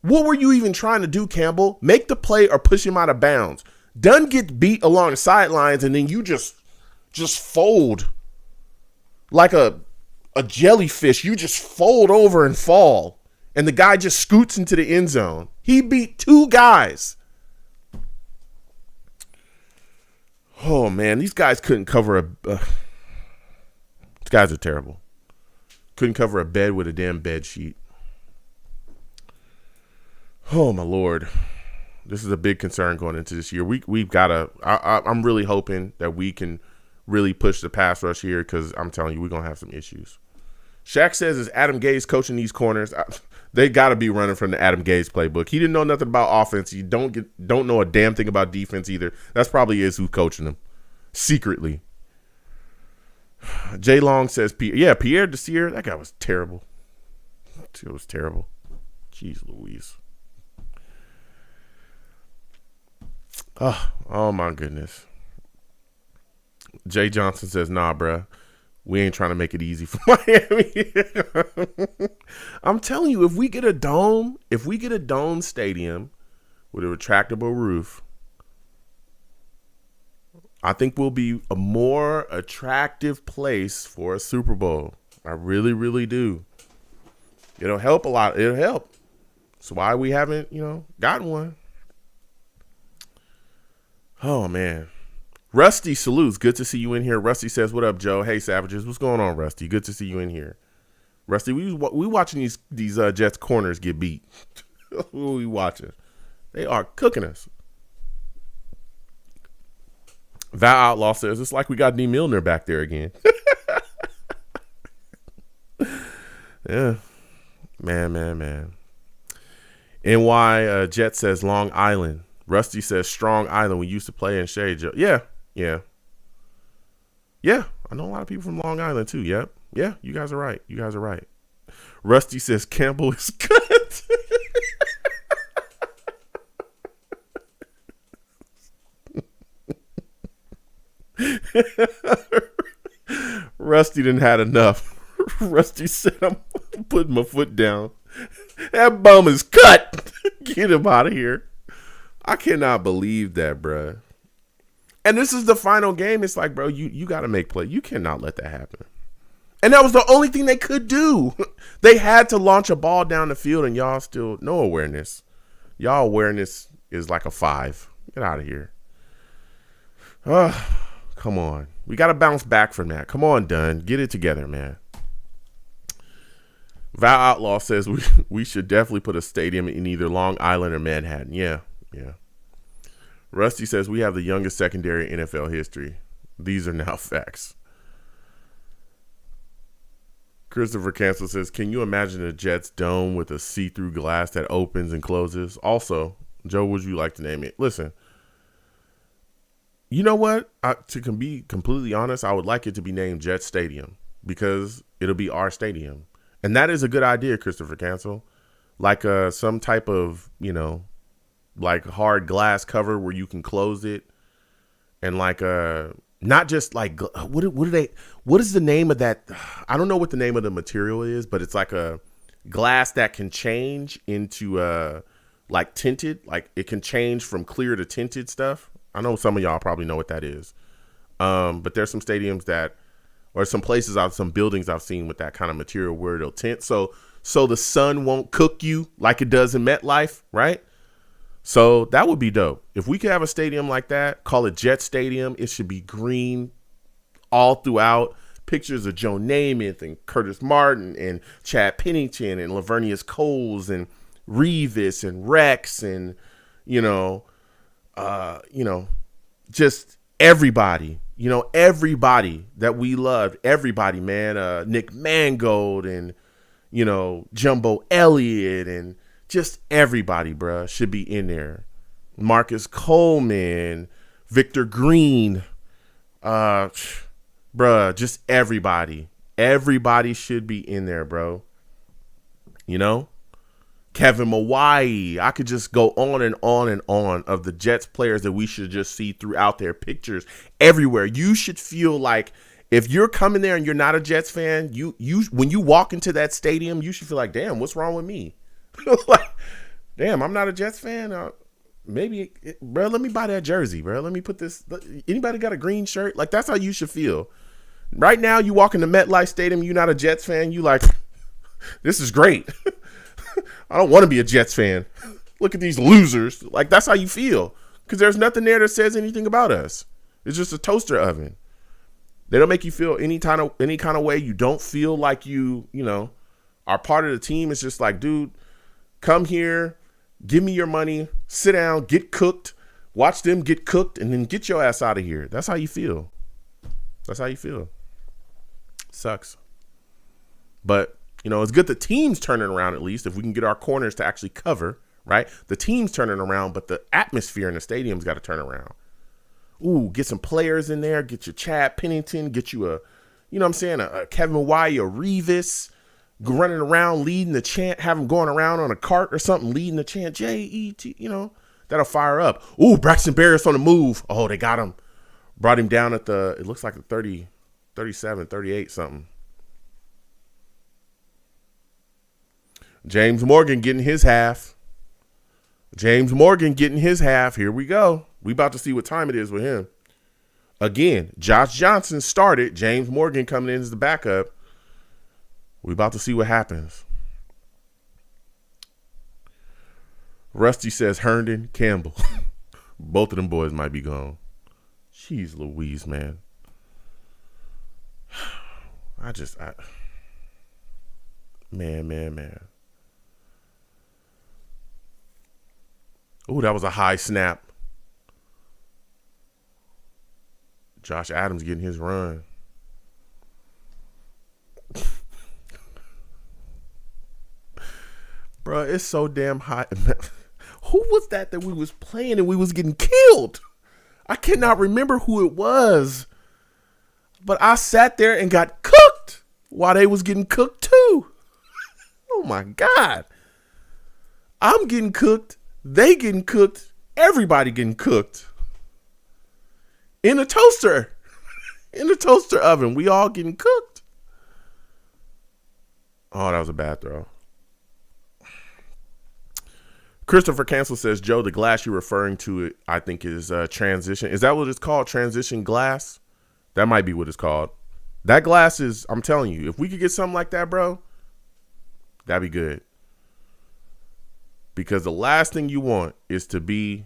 What were you even trying to do, Campbell? Make the play or push him out of bounds. Dunn gets beat along the sidelines, and then you just fold like a jellyfish. You just fold over and fall, and the guy just scoots into the end zone. He beat two guys. Oh man, these guys couldn't cover these guys are terrible. Couldn't cover a bed with a damn bed sheet. Oh my Lord. This is a big concern going into this year. We've got to. I'm really hoping that we can really push the pass rush here, because I'm telling you, we're gonna have some issues. Shaq says, "Is Adam Gase coaching these corners?" They got to be running from the Adam Gase playbook. He didn't know nothing about offense. He don't know a damn thing about defense either. That's probably is who's coaching them secretly. Jay Long says, Pierre Desir, that guy was terrible. It was terrible. Jeez Louise. Oh my goodness. Jay Johnson says, "Nah, bruh. We ain't trying to make it easy for Miami." I'm telling you, if we get a dome stadium with a retractable roof, I think we'll be a more attractive place for a Super Bowl. I really, really do. It'll help a lot. It'll help. That's why we haven't, gotten one. Oh, man. Rusty salutes. Good to see you in here. Rusty says, "What up, Joe? Hey, Savages. What's going on, Rusty? Good to see you in here." Rusty, we watching these Jets corners get beat. Who we watching? They are cooking us. Val Outlaw says, "It's like we got D. Milner back there again." Yeah. Man. NY Jet says, "Long Island." Rusty says, "Strong Island. We used to play in Shade." Yeah. I know a lot of people from Long Island too. Yep. Yeah. You guys are right. Rusty says, "Campbell is cut." Rusty done had enough. Rusty said, "I'm putting my foot down. That bum is cut. Get him out of here." I cannot believe that, bruh. And this is the final game. It's like, bro, you got to make play. You cannot let that happen. And that was the only thing they could do. They had to launch a ball down the field, and y'all still no awareness. Y'all awareness is like a 5. Get out of here. Come on. We got to bounce back from that. Come on, Dunn. Get it together, man. Val Outlaw says we should definitely put a stadium in either Long Island or Manhattan. Yeah. Rusty says, "We have the youngest secondary in NFL history. These are now facts." Christopher Cancel says, "Can you imagine a Jets dome with a see-through glass that opens and closes?" Also, Joe, would you like to name it? Listen, you know what? To be completely honest, I would like it to be named Jet Stadium, because it'll be our stadium. And that is a good idea, Christopher Cancel. Like some type of, like hard glass cover where you can close it, and like not just like what is the name of that? I don't know what the name of the material is, but it's like a glass that can change into like tinted, like it can change from clear to tinted stuff. I know some of y'all probably know what that is, but there's some stadiums or some places some buildings I've seen with that kind of material where it'll tint so the sun won't cook you like it does in MetLife, right? So that would be dope. If we could have a stadium like that, call it Jet Stadium. It should be green all throughout. Pictures of Joe Namath and Curtis Martin and Chad Pennington and Lavernius Coles and Revis and Rex and, just everybody, everybody that we loved. Everybody, man. Nick Mangold and, Jumbo Elliott and just everybody, bruh, should be in there. Marcus Coleman, Victor Green, bruh, just everybody. Everybody should be in there, bro. Kevin Mawai. I could just go on and on and on of the Jets players that we should just see throughout their pictures everywhere. You should feel like if you're coming there and you're not a Jets fan, you when you walk into that stadium, you should feel like, damn, what's wrong with me? Like, damn, I'm not a Jets fan. Bro, let me buy that jersey, bro. Let me put this. Anybody got a green shirt? Like, that's how you should feel. Right now, you walk into MetLife Stadium, you're not a Jets fan. You like, this is great. I don't want to be a Jets fan. Look at these losers. Like, that's how you feel. Because there's nothing there that says anything about us. It's just a toaster oven. They don't make you feel any kind of way. You don't feel like you are part of the team. It's just like, dude, come here, give me your money, sit down, get cooked, watch them get cooked, and then get your ass out of here. That's how you feel. That's how you feel. Sucks. But, it's good the team's turning around at least, if we can get our corners to actually cover, right? The team's turning around, but the atmosphere in the stadium's got to turn around. Ooh, get some players in there, get your Chad Pennington, get you a Kevin White, a Revis, running around leading the chant, have him going around on a cart or something, leading the chant, J-E-T, that'll fire up. Ooh, Braxton Berrios on the move. Oh, they got him. Brought him down at it looks like the 30, 37, 38 something. James Morgan getting his half. Here we go. We about to see what time it is with him. Again, Josh Johnson started. James Morgan coming in as the backup. We about to see what happens. Rusty says Herndon, Campbell. Both of them boys might be gone. Jeez Louise, man. Man. Ooh, that was a high snap. Josh Adams getting his run. Bro, it's so damn high. Who was that we was playing and we was getting killed? I cannot remember who it was. But I sat there and got cooked while they was getting cooked too. Oh my God. I'm getting cooked. They getting cooked. Everybody getting cooked. In a toaster. In the toaster oven. We all getting cooked. Oh, that was a bad throw. Christopher Cancel says, Joe, the glass you're referring to, I think, is transition. Is that what it's called? Transition glass? That might be what it's called. That glass is, I'm telling you, if we could get something like that, bro, that'd be good. Because the last thing you want is to be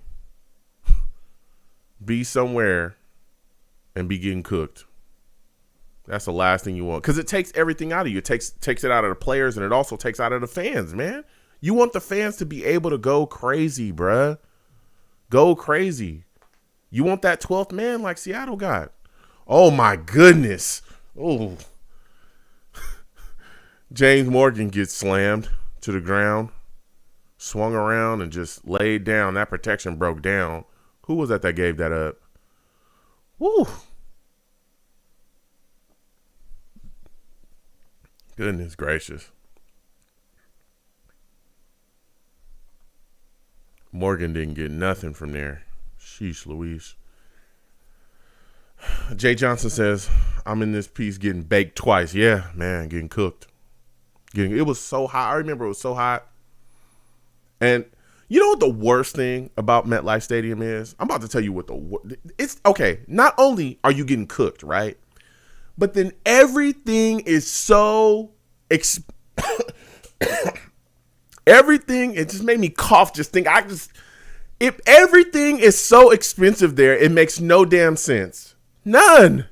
somewhere and be getting cooked. That's the last thing you want. Because it takes everything out of you. It takes it out of the players, and it also takes out of the fans, man. You want the fans to be able to go crazy, bruh. Go crazy. You want that 12th man like Seattle got. Oh, my goodness. Oh. James Morgan gets slammed to the ground. Swung around and just laid down. That protection broke down. Who was that gave that up? Woo. Goodness gracious. Morgan didn't get nothing from there. Sheesh Louise. Jay Johnson says, I'm in this piece getting baked twice. Yeah, man, getting cooked. It was so hot. I remember it was so hot. And you know what the worst thing about MetLife Stadium is? I'm about to tell you what it's okay. Not only are you getting cooked, right? But then everything is so everything, it just made me cough just think if everything is so expensive there, it makes no damn sense. None.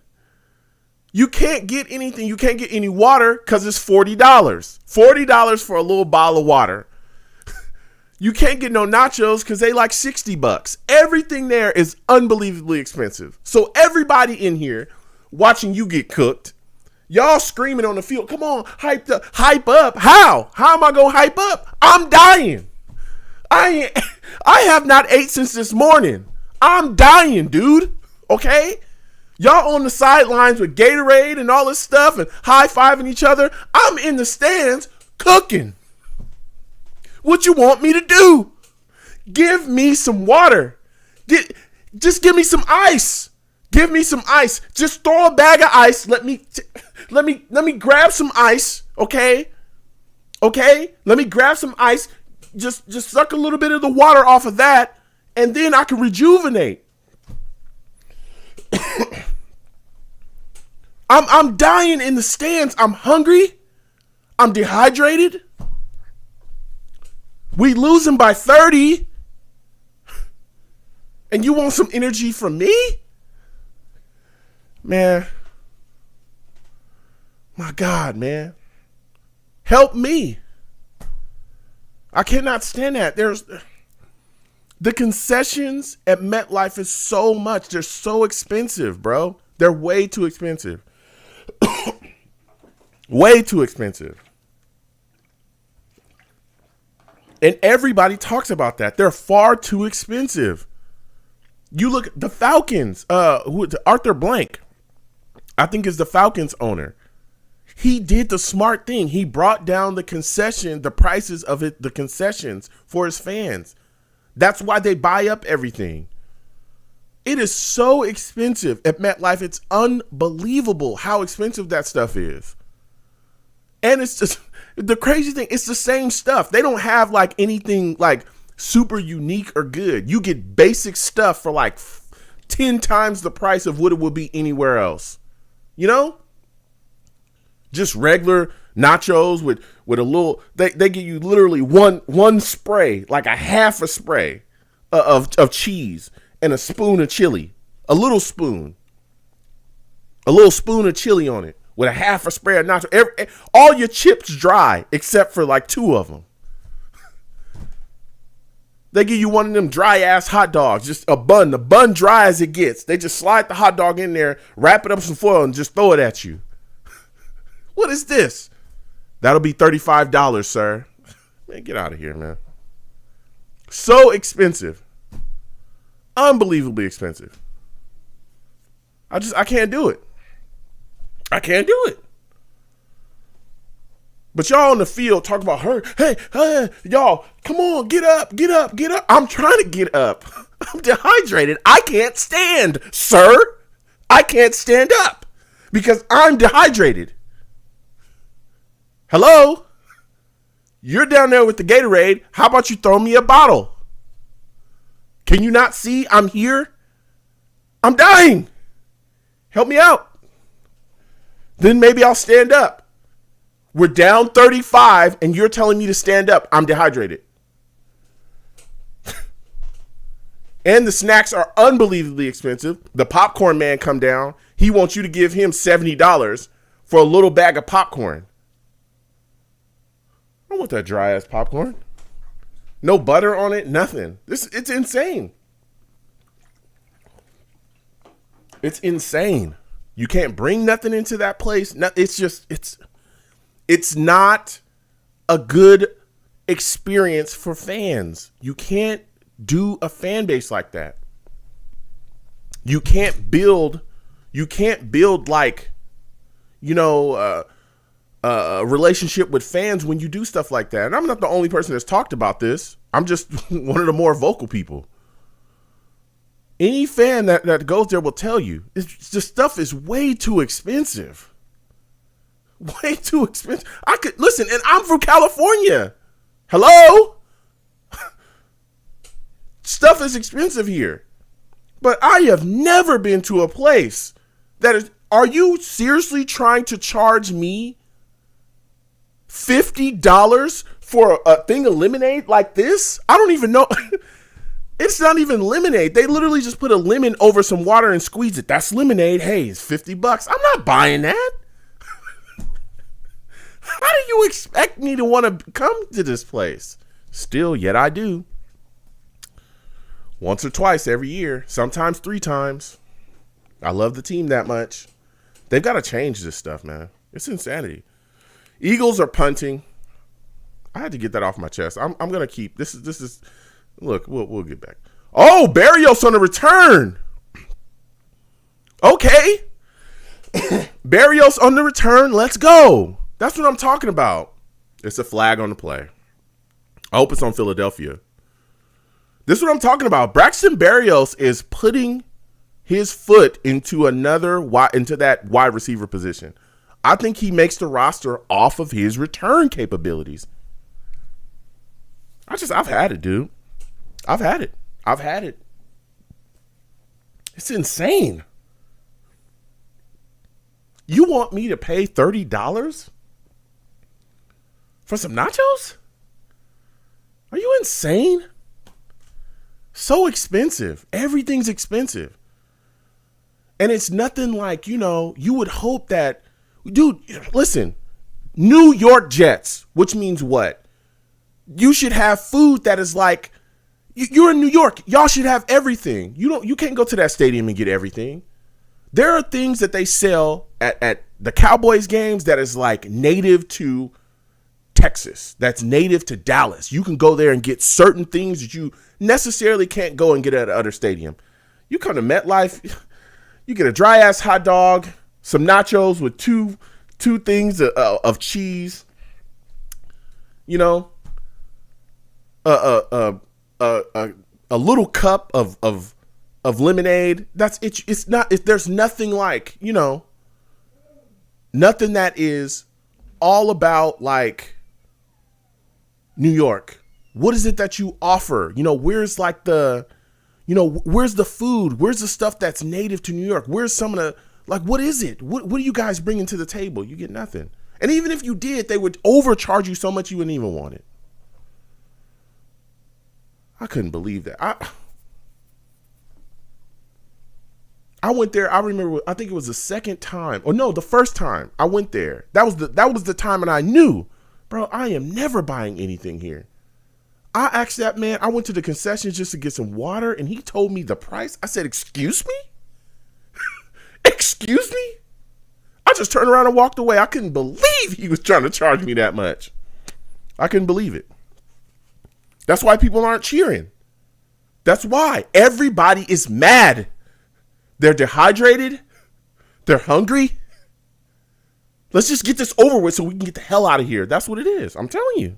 You can't get anything. You can't get any water because it's $40. $40 for a little bottle of water. You can't get no nachos because they like $60. Everything there is unbelievably expensive. So everybody in here watching you get cooked, y'all screaming on the field, come on, hype up. How am I going to hype up? I'm dying. I have not ate since this morning. I'm dying, dude. Okay? Y'all on the sidelines with Gatorade and all this stuff and high-fiving each other. I'm in the stands cooking. What you want me to do? Give me some water. Just give me some ice. Give me some ice. Just throw a bag of ice. Let me grab some ice. Okay. Let me grab some ice. Just suck a little bit of the water off of that, and then I can rejuvenate. I'm dying in the stands. I'm hungry. I'm dehydrated. We losing by 30. And you want some energy from me? Man, my God, man. Help me. I cannot stand that. The concessions at MetLife is so much. They're so expensive, bro. They're way too expensive. Way too expensive. And everybody talks about that. They're far too expensive. You look at the Falcons, Arthur Blank, I think is the Falcons owner. He did the smart thing. He brought down the prices of the concessions for his fans. That's why they buy up everything. It is so expensive at MetLife. It's unbelievable how expensive that stuff is. And it's just the crazy thing. It's the same stuff. They don't have like anything like super unique or good. You get basic stuff for like 10 times the price of what it would be anywhere else. You know? Just regular nachos with a little, they give you literally one spray, like a half a spray of cheese and a spoon of chili, a little spoon of chili on it with a half a spray of nacho. All your chips dry except for like 2 of them. They give you one of them dry ass hot dogs, just a bun, the bun dry as it gets. They just slide the hot dog in there, wrap it up in some foil and just throw it at you. What is this? That'll be $35, sir. Man, get out of here, man. So expensive. Unbelievably expensive. I can't do it. I can't do it. But y'all on the field talk about her. Hey, y'all, come on, get up. I'm trying to get up. I'm dehydrated. I can't stand, sir. I can't stand up because I'm dehydrated. Hello? You're down there with the Gatorade. How about you throw me a bottle? Can you not see I'm here? I'm dying. Help me out. Then maybe I'll stand up. We're down 35 and you're telling me to stand up. I'm dehydrated. And the snacks are unbelievably expensive. The popcorn man come down. He wants you to give him $70 for a little bag of popcorn. I don't want that dry ass popcorn. No butter on it, nothing. It's insane. It's insane. You can't bring nothing into that place. It's not a good experience for fans. You can't do a fan base like that. You can't build like, a relationship with fans when you do stuff like that. And I'm not the only person that's talked about this. I'm just one of the more vocal people. Any fan that goes there will tell you the stuff is way too expensive. Way too expensive. Listen, and I'm from California. Hello? Stuff is expensive here. But I have never been to a place that is, are you seriously trying to charge me $50 for a thing of lemonade like this? I don't even know. It's not even lemonade. They literally just put a lemon over some water and squeeze it. That's lemonade. Hey, it's $50. I'm not buying that. How do you expect me to want to come to this place? Still, yet I do. Once or twice every year, sometimes 3 times. I love the team that much. They've got to change this stuff, man. It's insanity. Eagles are punting. I had to get that off my chest. I'm gonna keep this is look, we'll get back. Oh, Barrios on the return. Okay. Barrios on the return. Let's go. That's what I'm talking about. It's a flag on the play. I hope it's on Philadelphia. This is what I'm talking about. Braxton Barrios is putting his foot into that wide receiver position. I think he makes the roster off of his return capabilities. I've had it, dude. I've had it. It's insane. You want me to pay $30 for some nachos? Are you insane? So expensive. Everything's expensive. And it's nothing like, you would hope that, dude, listen, New York Jets, which means what? You should have food that is like, you're in New York. Y'all should have everything. You can't go to that stadium and get everything. There are things that they sell at the Cowboys games that is like native to Texas, that's native to Dallas. You can go there and get certain things that you necessarily can't go and get at another stadium. You come to MetLife, you get a dry ass hot dog, some nachos with two things of cheese, a little cup of lemonade. That's it. It's not. There's nothing like nothing that is all about like New York. What is it that you offer? Where's like where's the food? Where's the stuff that's native to New York? Where's some of the, like, what is it? What are you guys bringing to the table? You get nothing. And even if you did, they would overcharge you so much you wouldn't even want it. I couldn't believe that. I went there. I remember, I think it was the second time, or no, the first time I went there. That was the time, and I knew, bro, I am never buying anything here. I asked that man, I went to the concessions just to get some water, and he told me the price. I said, excuse me? Excuse me? I just turned around and walked away. I couldn't believe he was trying to charge me that much. I couldn't believe it. That's why people aren't cheering. That's why everybody is mad. They're dehydrated. They're hungry. Let's just get this over with so we can get the hell out of here. That's what it is. I'm telling you.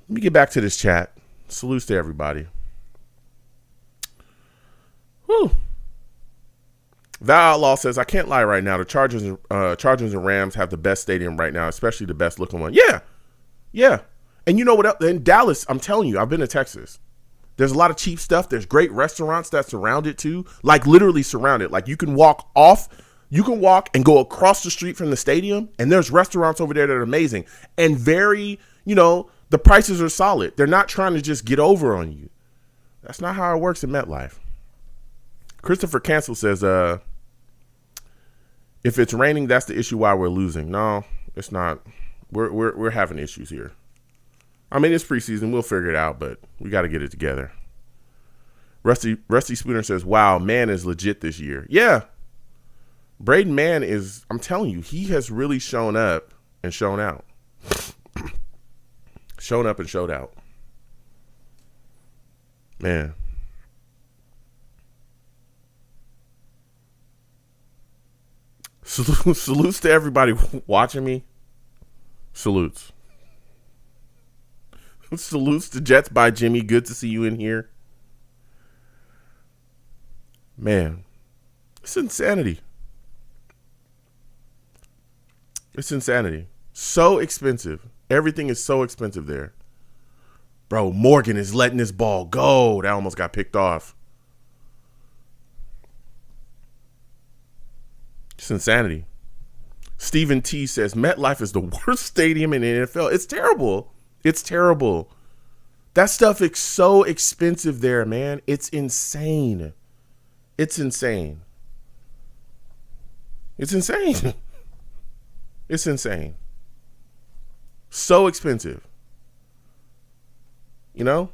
Let me get back to this chat. Salutes to everybody. Whew. Val Outlaw says, I can't lie right now. The Chargers and Rams have the best stadium right now, especially the best looking one. Yeah. And you know what else? In Dallas, I'm telling you, I've been to Texas. There's a lot of cheap stuff. There's great restaurants that surround it too. Like literally surround it. Like you can walk and go across the street from the stadium, and there's restaurants over there that are amazing and very, the prices are solid. They're not trying to just get over on you. That's not how it works in MetLife. Christopher Cancel says, if it's raining, that's the issue why we're losing. No, it's not. We're having issues here. I mean, it's preseason. We'll figure it out, but we got to get it together. Rusty Spooner says, wow, man is legit this year. Yeah. Braden Mann is, I'm telling you, he has really shown up and shown out. Shown up and showed out. Man. Salutes to everybody watching me. Salutes. Salutes to Jets by Jimmy. Good to see you in here. Man, it's insanity. It's insanity. So expensive. Everything is so expensive there. Bro, Morgan is letting this ball go. That almost got picked off. It's insanity. Stephen T says, MetLife is the worst stadium in the NFL. It's terrible. It's terrible. That stuff is so expensive there, man. It's insane. It's insane. It's insane. It's insane. So expensive. And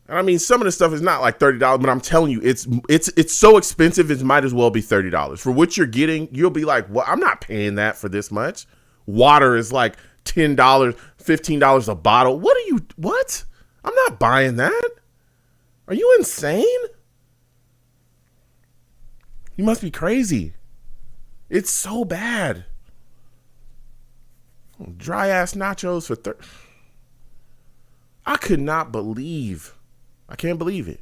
I mean, some of the stuff is not like $30, but I'm telling you, it's so expensive, it might as well be $30. For what you're getting, you'll be like, well, I'm not paying that for this much. Water is like $10, $15 a bottle. What? I'm not buying that. Are you insane? You must be crazy. It's so bad. Dry ass nachos for I could not believe. I can't believe it.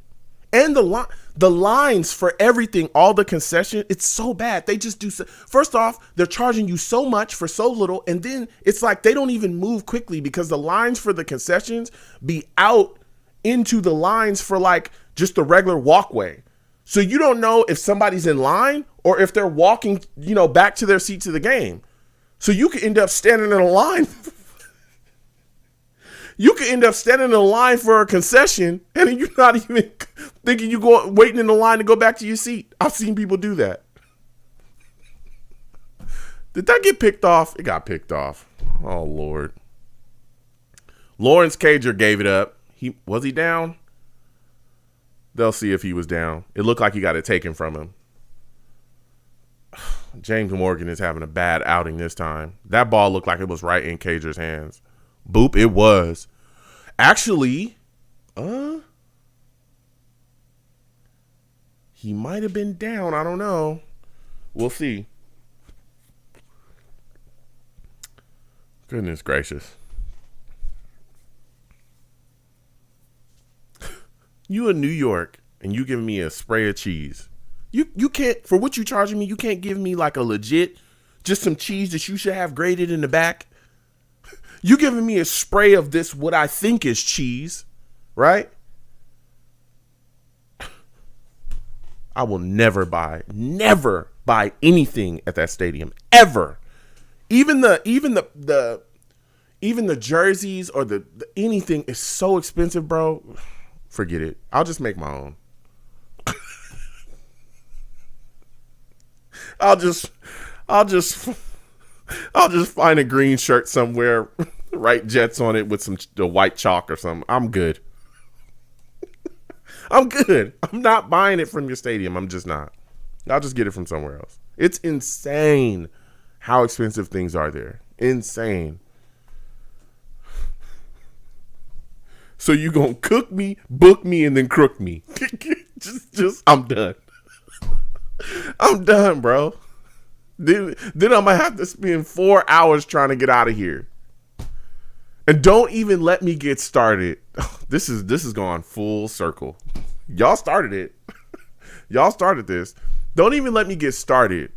And the lines for everything, all the concession, it's so bad. They just do first off, they're charging you so much for so little, and then it's like they don't even move quickly because the lines for the concessions be out into the lines for like just the regular walkway. So you don't know if somebody's in line or if they're walking, back to their seats of the game. So you could end up standing in a line. You could end up standing in a line for a concession and you're not even thinking you waiting in the line to go back to your seat. I've seen people do that. Did that get picked off? It got picked off. Oh, Lord. Lawrence Cager gave it up. Was he down? They'll see if he was down. It looked like he got it taken from him. James Morgan is having a bad outing this time. That ball looked like it was right in Cager's hands. Boop, it was. Actually, he might have been down. I don't know. We'll see. Goodness gracious. You in New York and you giving me a spray of cheese. You can't, for what you charging me, you can't give me like a legit, just some cheese that you should have graded in the back. You giving me a spray of this, what I think is cheese, right? I will never buy anything at that stadium, ever. Even the jerseys or the anything is so expensive, bro. Forget it. I'll just make my own. I'll just find a green shirt somewhere, write Jets on it with the white chalk or something. I'm good. I'm good. I'm not buying it from your stadium. I'm just not. I'll just get it from somewhere else. It's insane how expensive things are there. Insane. So you gonna cook me, book me, and then crook me. just I'm done. I'm done, bro. Then I might have to spend 4 hours trying to get out of here. And don't even let me get started. This is going full circle. Y'all started it. Y'all started this. Don't even let me get started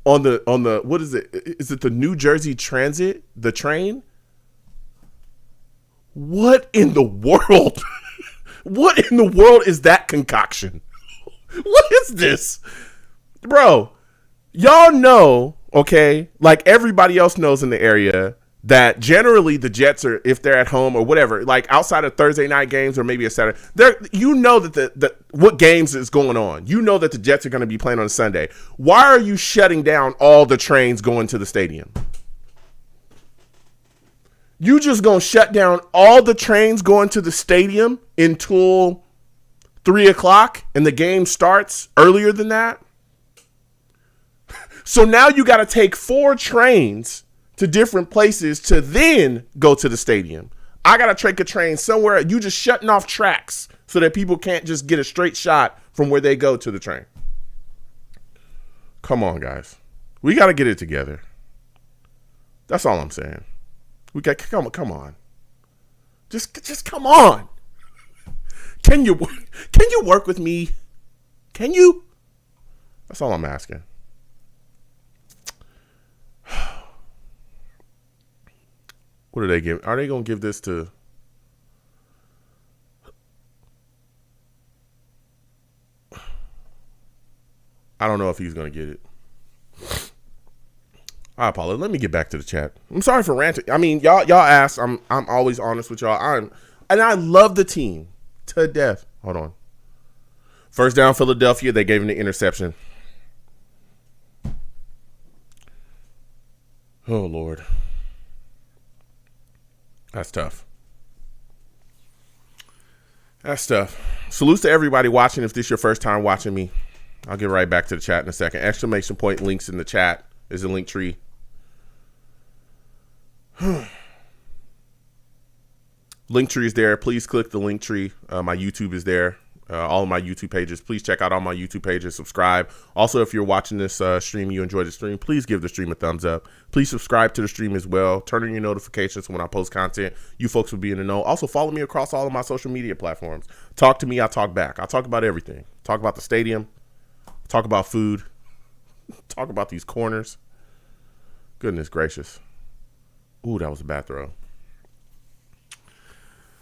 on the what is it? Is it the New Jersey Transit? The train? What in the world? What in the world is that concoction? What is this? Bro, y'all know, okay, like everybody else knows in the area, that generally the Jets are, if they're at home or whatever, like outside of Thursday night games or maybe a Saturday, you know that what games is going on. You know that the Jets are going to be playing on Sunday. Why are you shutting down all the trains going to the stadium? You just going to shut down all the trains going to the stadium until 3:00 and the game starts earlier than that? So now you got to take 4 trains to different places to then go to the stadium. I got to take a train somewhere. You just shutting off tracks so that people can't just get a straight shot from where they go to the train. Come on, guys. We got to get it together. That's all I'm saying. We got come on. Just come on. Can you work with me? Can you? That's all I'm asking. What are they giving? Are they going to give this to? I don't know if he's going to get it. I apologize. Let me get back to the chat. I'm sorry for ranting. I mean, y'all ask. I'm always honest with y'all. And I love the team to death. Hold on. First down, Philadelphia. They gave him the interception. Oh, Lord. That's tough. That's tough. Salutes to everybody watching. If this is your first time watching me, I'll get right back to the chat in a second. Exclamation point links in the chat. Is a link tree. Link tree is there. Please click the link tree. My YouTube is there. All of my YouTube pages. Please check out all my YouTube pages. Subscribe. Also, if you're watching this stream, you enjoy the stream, please give the stream a thumbs up. Please subscribe to the stream as well. Turn on your notifications when I post content. You folks will be in the know. Also, follow me across all of my social media platforms. Talk to me. I talk back. I talk about everything. Talk about the stadium. Talk about food. Talk about these corners. Goodness gracious. Ooh, that was a bad throw.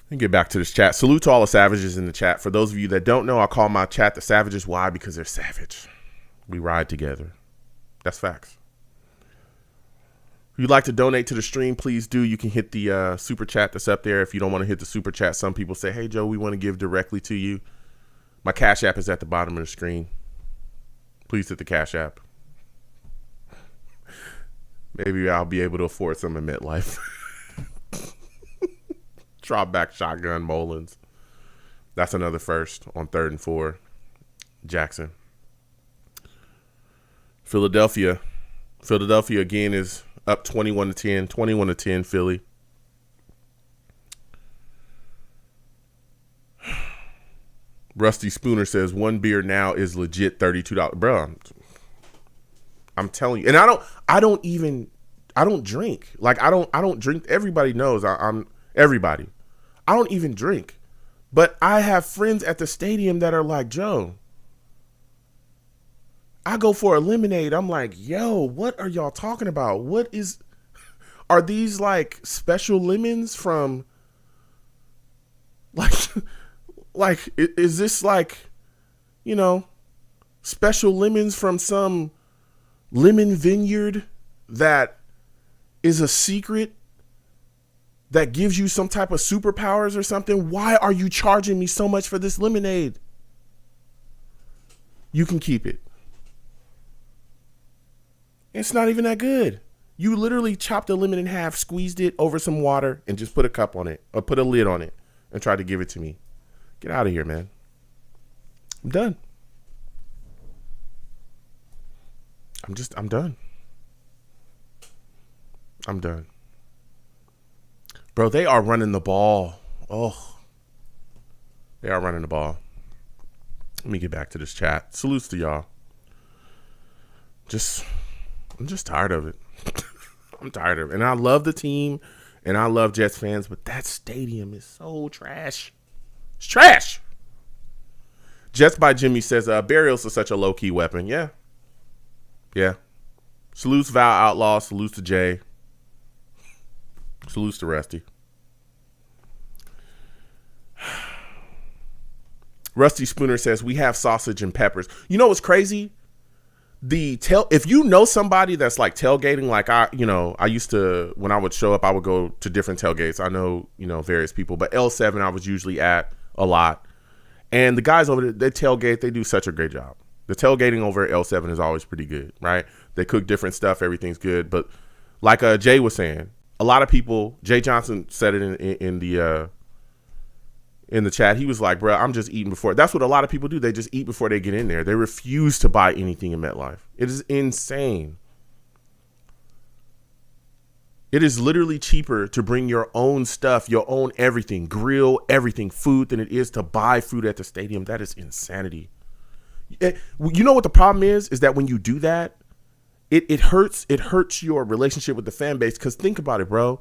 Let me get back to this chat. Salute to all the savages in the chat. For those of you that don't know, I call my chat the savages. Why? Because they're savage. We ride together. That's facts. If you'd like to donate to the stream, please do. You can hit the super chat that's up there. If you don't want to hit the super chat, some people say, hey, Joe, we want to give directly to you. My Cash App is at the bottom of the screen. Please hit the Cash App. Maybe I'll be able to afford some in MetLife. Drop back shotgun Mullins. That's another first on 3rd and 4. Jackson. Philadelphia again is up 21-10. 21-10 Philly. Rusty Spooner says one beer now is legit $32. Bro, I'm telling you. And I don't drink. Like I don't drink. Everybody knows I'm everybody. I don't even drink. But I have friends at the stadium that are like, Joe, I go for a lemonade. I'm like, yo, what are y'all talking about? Are these like special lemons from like, is this like, special lemons from some lemon vineyard that is a secret that gives you some type of superpowers or something? Why are you charging me so much for this lemonade? You can keep it. It's not even that good. You literally chopped the lemon in half, squeezed it over some water, and just put a cup on it or put a lid on it and tried to give it to me. Get out of here, man. I'm done. I'm done. I'm done. Bro, they are running the ball. Oh, they are running the ball. Let me get back to this chat. Salutes to y'all. I'm just tired of it. I'm tired of it. And I love the team and I love Jets fans, but that stadium is so trash. It's trash. Jets by Jimmy says, burials are such a low-key weapon. Yeah. Yeah. Salutes Val Outlaw. Salutes to Jay. Salutes to Rusty. Rusty Spooner says, we have sausage and peppers. You know what's crazy? If you know somebody that's like tailgating, like I used to, when I would show up, I would go to different tailgates. I know, various people, but L7 I was usually at a lot. And the guys over there, they tailgate, they do such a great job. The tailgating over at L7 is always pretty good, right? They cook different stuff. Everything's good. But like Jay was saying, a lot of people, Jay Johnson said it in the chat. He was like, bro, I'm just eating before. That's what a lot of people do. They just eat before they get in there. They refuse to buy anything in MetLife. It is insane. It is literally cheaper to bring your own stuff, your own everything, grill, everything, food, than it is to buy food at the stadium. That is insanity. You know what the problem is that when you do that, it hurts your relationship with the fan base. Because think about it, bro.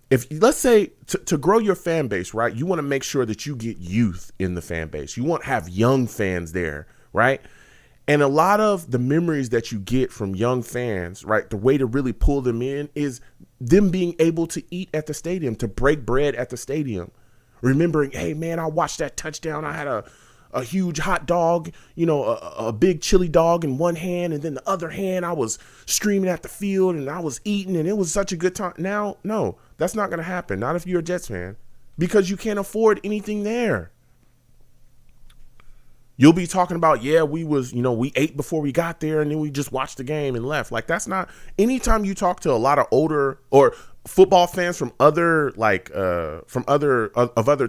If let's say to grow your fan base, right, you want to make sure that you get youth in the fan base. You want to have young fans there, right? And a lot of the memories that you get from young fans, right, the way to really pull them in is them being able to eat at the stadium, to break bread at the stadium. Remembering, hey, man, I watched that touchdown. I had a huge hot dog, a big chili dog in one hand, and then the other hand I was screaming at the field and I was eating, and it was such a good time. Now, no, that's not going to happen. Not if you're a Jets fan, because you can't afford anything there. You'll be talking about, yeah, we ate before we got there and then we just watched the game and left. Like, that's not, anytime you talk to a lot of older or football fans from other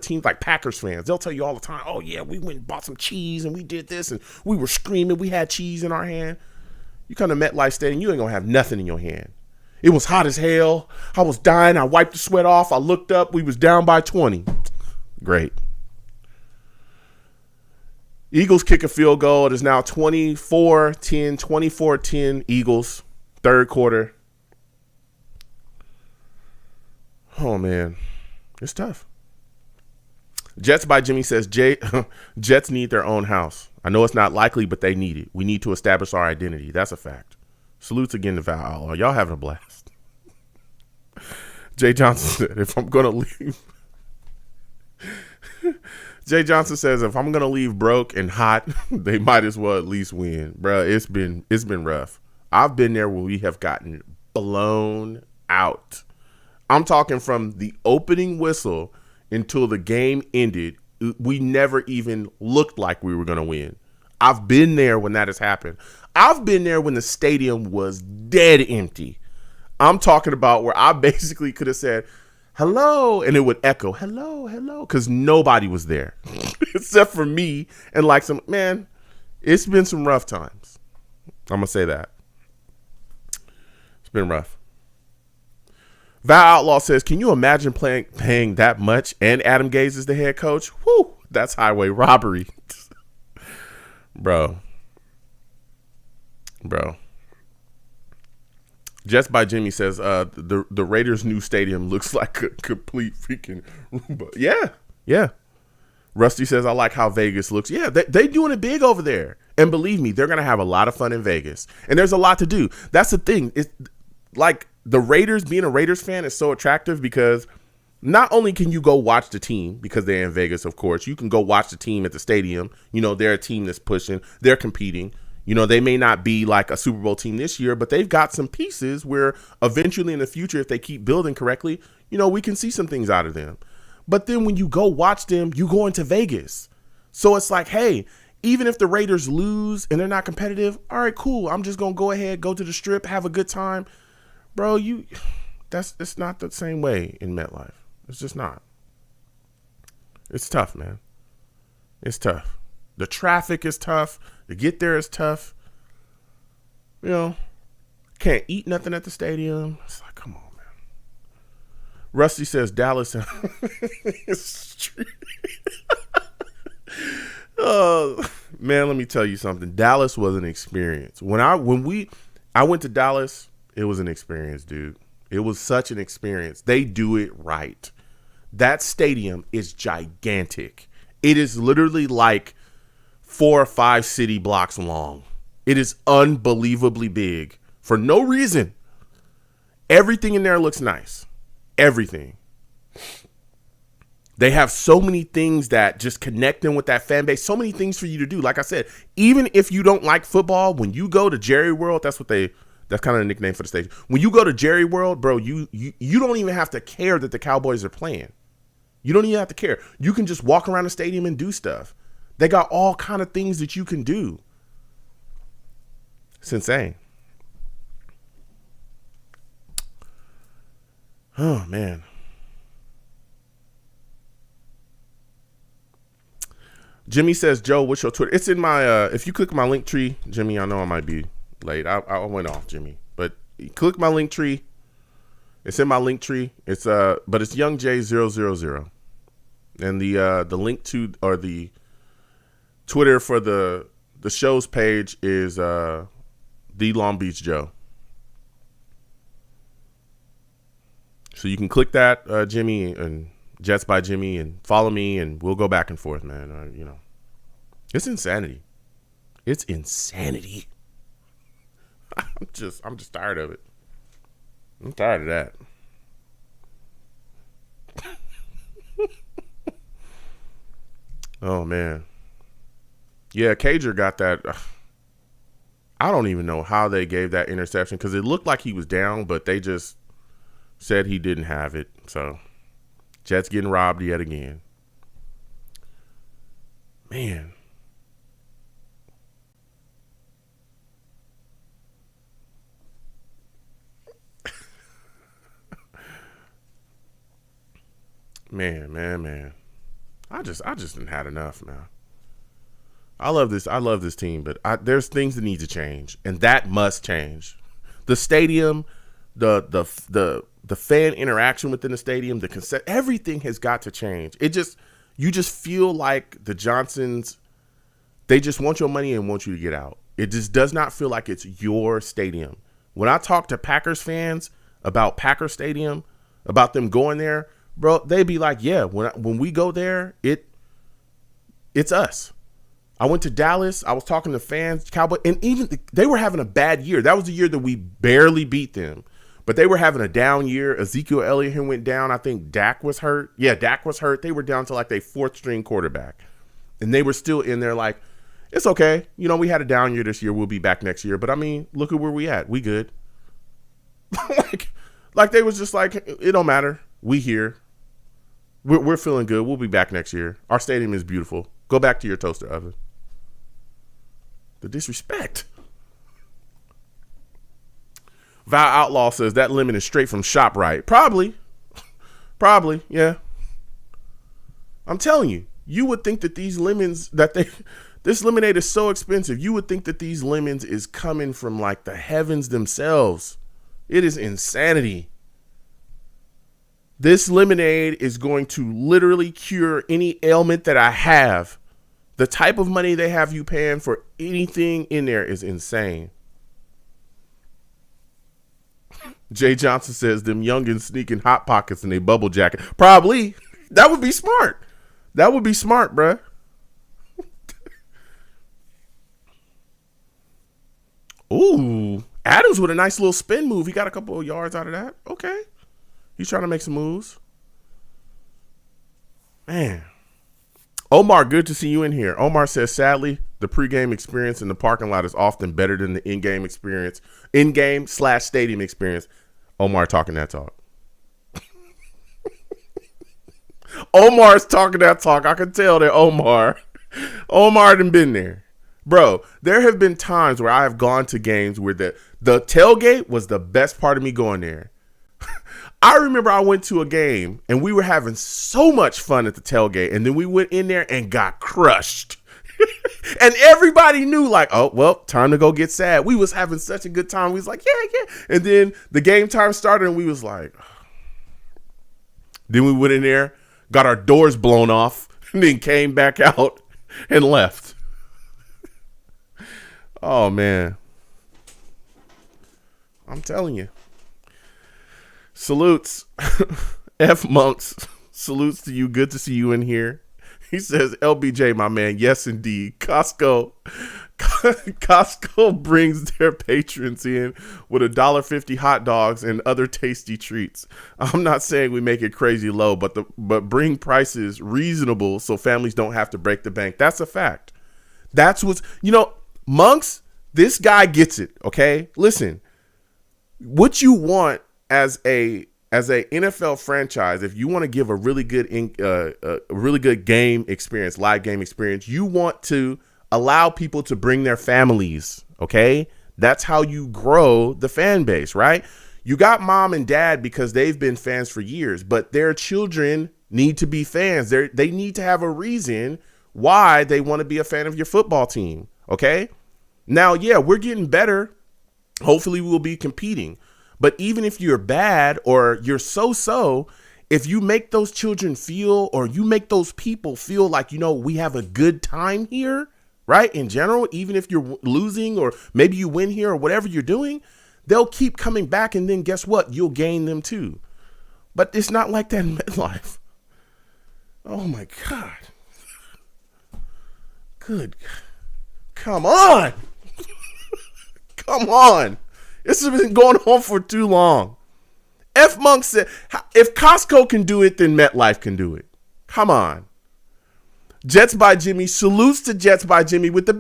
teams, like Packers fans, they'll tell you all the time, oh yeah, we went and bought some cheese and we did this and we were screaming, we had cheese in our hand. You come to MetLife Stadium, you ain't gonna have nothing in your hand. It was hot as hell. I was dying. I wiped the sweat off. I looked up. We was down by 20. Great. Eagles kick a field goal. It is now 24-10, 24-10 Eagles, third quarter. Oh, man. It's tough. Jets by Jimmy says, Jets need their own house. I know it's not likely, but they need it. We need to establish our identity. That's a fact. Salutes again to Val Outlaw. Y'all having a blast. Jay Johnson said, if I'm going to leave. Jay Johnson says, if I'm going to leave broke and hot, they might as well at least win. Bruh, it's been rough. I've been there where we have gotten blown out. I'm talking from the opening whistle until the game ended. We never even looked like we were going to win. I've been there when that has happened. I've been there when the stadium was dead empty. I'm talking about where I basically could have said, hello, and it would echo, hello, hello, because nobody was there except for me and like man, it's been some rough times. I'm going to say that. It's been rough. Val Outlaw says, can you imagine paying that much and Adam Gase is the head coach? Whew, that's highway robbery. Bro. Just by Jimmy says, the Raiders' new stadium looks like a complete freaking Roomba. Yeah. Rusty says, I like how Vegas looks. Yeah, they doing it big over there. And believe me, they're going to have a lot of fun in Vegas. And there's a lot to do. That's the thing. It's like the Raiders, being a Raiders fan is so attractive because not only can you go watch the team because they're in Vegas, of course, you can go watch the team at the stadium. You know, they're a team that's pushing, they're competing. You know, they may not be like a Super Bowl team this year, but they've got some pieces where eventually in the future, if they keep building correctly, you know, we can see some things out of them. But then when you go watch them, you go into Vegas. So it's like, hey, even if the Raiders lose and they're not competitive, all right, cool. I'm just going to go ahead, go to the Strip, have a good time. Bro, it's not the same way in MetLife. It's just not. It's tough, man. It's tough. The traffic is tough. To get there is tough. You know, can't eat nothing at the stadium. It's like, come on, man. Rusty says Dallas. Oh, man, let me tell you something. Dallas was an experience. When I went to Dallas, it was an experience, dude. It was such an experience. They do it right. That stadium is gigantic. It is literally like 4 or 5 city blocks long. It is unbelievably big for no reason. Everything in there looks nice. Everything. They have so many things that just connect them with that fan base. So many things for you to do. Like I said, even if you don't like football, when you go to Jerry World, that's kind of a nickname for the stadium. When you go to Jerry World, bro, you don't even have to care that the Cowboys are playing. You don't even have to care. You can just walk around the stadium and do stuff. They got all kind of things that you can do. It's insane. Oh, man. Jimmy says, Joe, what's your Twitter? It's in my, if you click my link tree, Jimmy, I know I might be late. I went off, Jimmy. But click my link tree. It's in my link tree. It's but it's YoungJ000. And the link to, or the Twitter for the show's page is the Long Beach Joe. So you can click that, Jimmy, and Jets by Jimmy, and follow me, and we'll go back and forth, man. You know, it's insanity. It's insanity. I'm just tired of it. I'm tired of that. Oh, man. Yeah, Cager got that. I don't even know how they gave that interception because it looked like he was down, but they just said he didn't have it. So, Jets getting robbed yet again. Man. Man. I just didn't had enough, man. I love this team, but there's things that need to change, and that must change. The stadium, the fan interaction within the stadium, the concept, everything has got to change. You just feel like the Johnsons, they just want your money and want you to get out. It just does not feel like it's your stadium. When I talk to Packers fans about Packer Stadium, about them going there, bro, they be like, yeah, when we go there, it's us. I went to Dallas. I was talking to fans, Cowboy, and even they were having a bad year. That was the year that we barely beat them, but they were having a down year. Ezekiel Elliott went down. I think Dak was hurt. Yeah, Dak was hurt. They were down to like their 4th string quarterback, and they were still in there like, it's okay. You know, we had a down year this year. We'll be back next year. But I mean, look at where we at. We good. like they was just like, it don't matter. We here. We're feeling good. We'll be back next year. Our stadium is beautiful. Go back to your toaster oven. The disrespect. Val Outlaw says that lemon is straight from ShopRite. Probably, yeah. I'm telling you, you would think that these lemons this lemonade is so expensive. You would think that these lemons is coming from like the heavens themselves. It is insanity. This lemonade is going to literally cure any ailment that I have. The type of money they have you paying for anything in there is insane. Jay Johnson says them youngins sneaking Hot Pockets in their bubble jacket. Probably. That would be smart. That would be smart, bruh. Ooh. Adams with a nice little spin move. He got a couple of yards out of that. Okay. He's trying to make some moves. Man. Omar, good to see you in here. Omar says, sadly, the pregame experience in the parking lot is often better than the in-game experience. In-game/stadium experience. Omar talking that talk. Omar's talking that talk. I can tell that Omar done been there. Bro, there have been times where I have gone to games where the tailgate was the best part of me going there. I remember I went to a game and we were having so much fun at the tailgate, and then we went in there and got crushed. And everybody knew, like, oh, well, time to go get sad. We was having such a good time. We was like, yeah. And then the game time started and we was like, then we went in there, got our doors blown off, and then came back out and left. Oh, man. I'm telling you. Salutes. F Monks. Salutes to you. Good to see you in here. He says, LBJ, my man. Yes, indeed. Costco brings their patrons in with $1.50 hot dogs and other tasty treats. I'm not saying we make it crazy low, but bring prices reasonable so families don't have to break the bank. That's a fact. That's what's, Monks, this guy gets it. Okay. Listen, what you want as a NFL franchise, if you want to give a really good game experience, live game experience, you want to allow people to bring their families. Okay, that's how you grow the fan base, right? You got mom and dad because they've been fans for years, but their children need to be fans. They need to have a reason why they want to be a fan of your football team. Okay, now, yeah, we're getting better. Hopefully, we'll be competing. But even if you're bad or you're so-so, if you make those children feel, or you make those people feel like, we have a good time here, right? In general, even if you're losing or maybe you win here or whatever you're doing, they'll keep coming back, and then guess what? You'll gain them too. But it's not like that in MetLife. Oh my God. Good. Come on. Come on. This has been going on for too long. F Monk said, if Costco can do it, then MetLife can do it. Come on. Jets by Jimmy. Salutes to Jets by Jimmy with the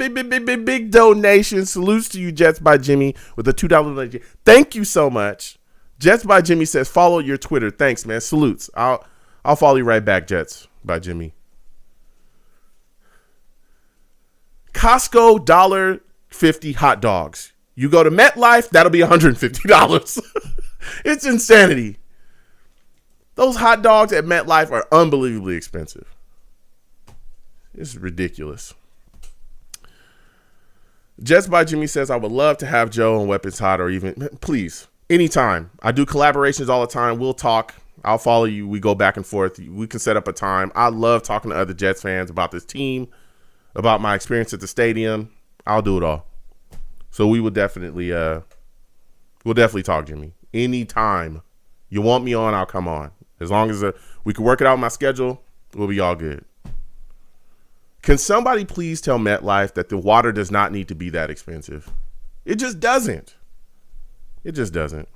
big donation. Salutes to you, Jets by Jimmy, with the $2 donation. Thank you so much. Jets by Jimmy says, follow your Twitter. Thanks, man. Salutes. I'll follow you right back, Jets by Jimmy. Costco $1.50 hot dogs. You go to MetLife, that'll be $150. It's insanity. Those hot dogs at MetLife are unbelievably expensive. It's ridiculous. Jets by Jimmy says, I would love to have Joe on Weapons Hot, or even, please, anytime. I do collaborations all the time. We'll talk. I'll follow you. We go back and forth. We can set up a time. I love talking to other Jets fans about this team, about my experience at the stadium. I'll do it all. So we will definitely, talk, Jimmy. Anytime you want me on, I'll come on. As long as we can work it out in my schedule, we'll be all good. Can somebody please tell MetLife that the water does not need to be that expensive? It just doesn't. It just doesn't.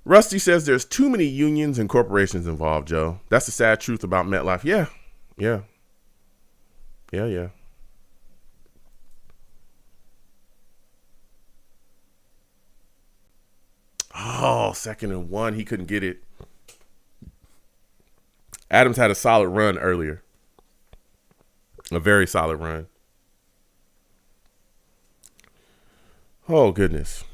Rusty says there's too many unions and corporations involved, Joe. That's the sad truth about MetLife. Yeah. Oh, 2nd and 1. He couldn't get it. Adams had a solid run earlier. A very solid run. Oh, goodness.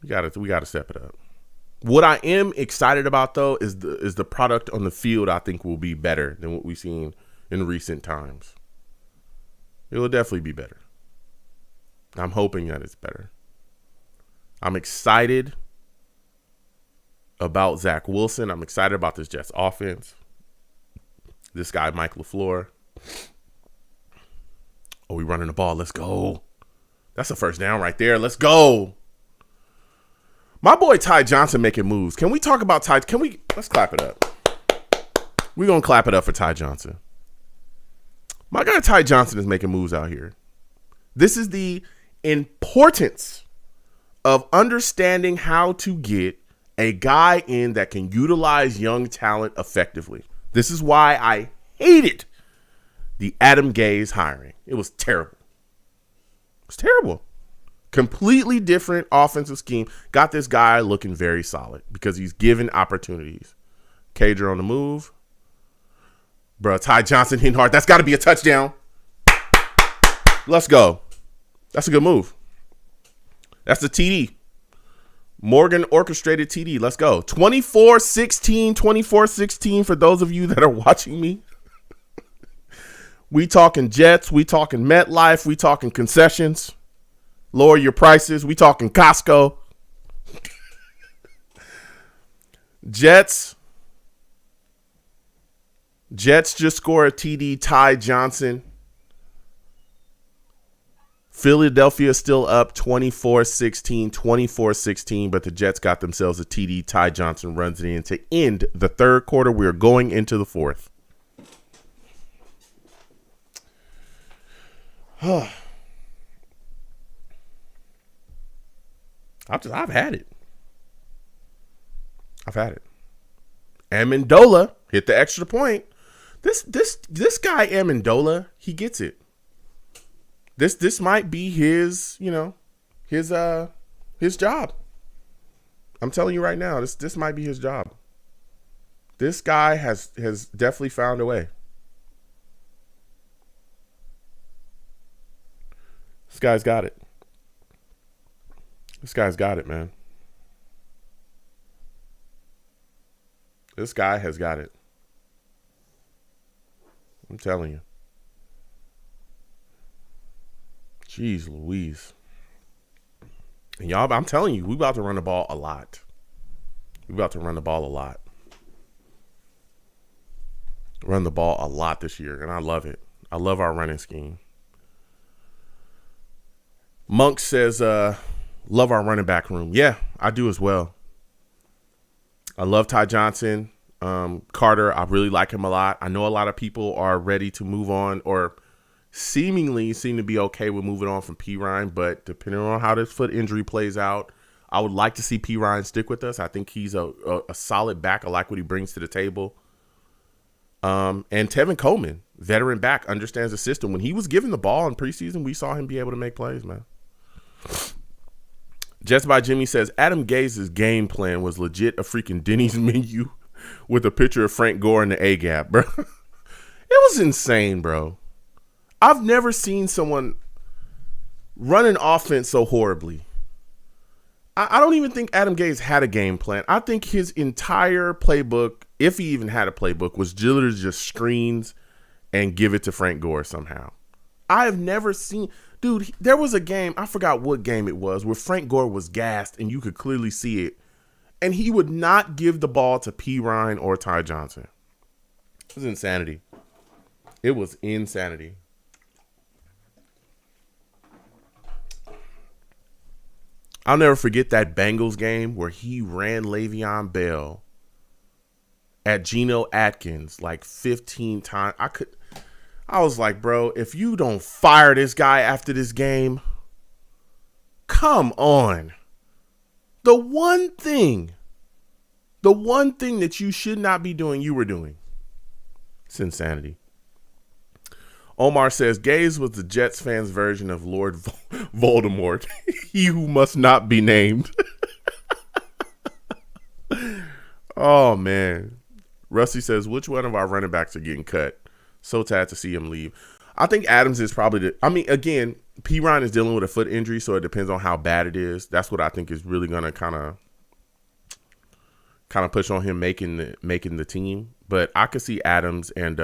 We gotta step it up. What I am excited about, though, is the product on the field. I think will be better than what we've seen in recent times. It will definitely be better. I'm hoping that it's better. I'm excited about Zach Wilson. I'm excited about this Jets offense. This guy, Mike LaFleur. Oh, we running the ball. Let's go. That's a first down right there. Let's go. My boy Ty Johnson making moves. Can we talk about Ty? Let's clap it up. We're going to clap it up for Ty Johnson. My guy Ty Johnson is making moves out here. This is the importance of understanding how to get a guy in that can utilize young talent effectively. This is why I hated the Adam Gase hiring. It was terrible. It was terrible. Completely different offensive scheme. Got this guy looking very solid because he's given opportunities. Cager on the move. Bruh, Ty Johnson hitting hard. That's got to be a touchdown. Let's go. That's a good move. That's the TD. Morgan orchestrated TD. Let's go. 24-16, 24-16 for those of you that are watching me. We talking Jets. We talking MetLife. We talking concessions. Lower your prices. We talking Costco. Jets just scored a TD. Ty Johnson. Philadelphia still up 24-16, 24-16, but the Jets got themselves a TD. Ty Johnson runs it in to end the third quarter. We're going into the fourth. I've had it. I've had it. Amendola hit the extra point. This guy Amendola, he gets it. This might be his job. I'm telling you right now, this might be his job. This guy has definitely found a way. This guy's got it. This guy's got it, man. This guy has got it. I'm telling you. Jeez Louise. And y'all, I'm telling you, we about to run the ball a lot. Run the ball a lot this year, and I love it. I love our running scheme. Monk says, love our running back room. Yeah, I do as well. I love Ty Johnson. Carter, I really like him a lot. I know a lot of people are ready to move on or seemingly seem to be okay with moving on from P. Ryan, but depending on how this foot injury plays out, I would like to see P. Ryan stick with us. I think he's a solid back. I like what he brings to the table. And Tevin Coleman, veteran back, understands the system. When he was given the ball in preseason, we saw him be able to make plays, man. Jets by Jimmy says, Adam Gase's game plan was legit a freaking Denny's menu with a picture of Frank Gore in the A-gap, bro. It was insane, bro. I've never seen someone run an offense so horribly. I don't even think Adam Gase had a game plan. I think his entire playbook, if he even had a playbook, was literally just screens and give it to Frank Gore somehow. I have never seen... Dude, there was a game, I forgot what game it was, where Frank Gore was gassed and you could clearly see it. And he would not give the ball to P. Ryan or Ty Johnson. It was insanity. It was insanity. I'll never forget that Bengals game where he ran Le'Veon Bell at Geno Atkins like 15 times. I was like, bro, if you don't fire this guy after this game, come on. The one thing that you should not be doing, you were doing. It's insanity. Omar says Gaze was the Jets fans' version of Lord Voldemort. He who must not be named. Oh, man. Rusty says, which one of our running backs are getting cut? So sad to see him leave. I think Adams is probably again, P. Ryan is dealing with a foot injury, so it depends on how bad it is. That's what I think is really going to kind of push on him making the team. But I could see Adams and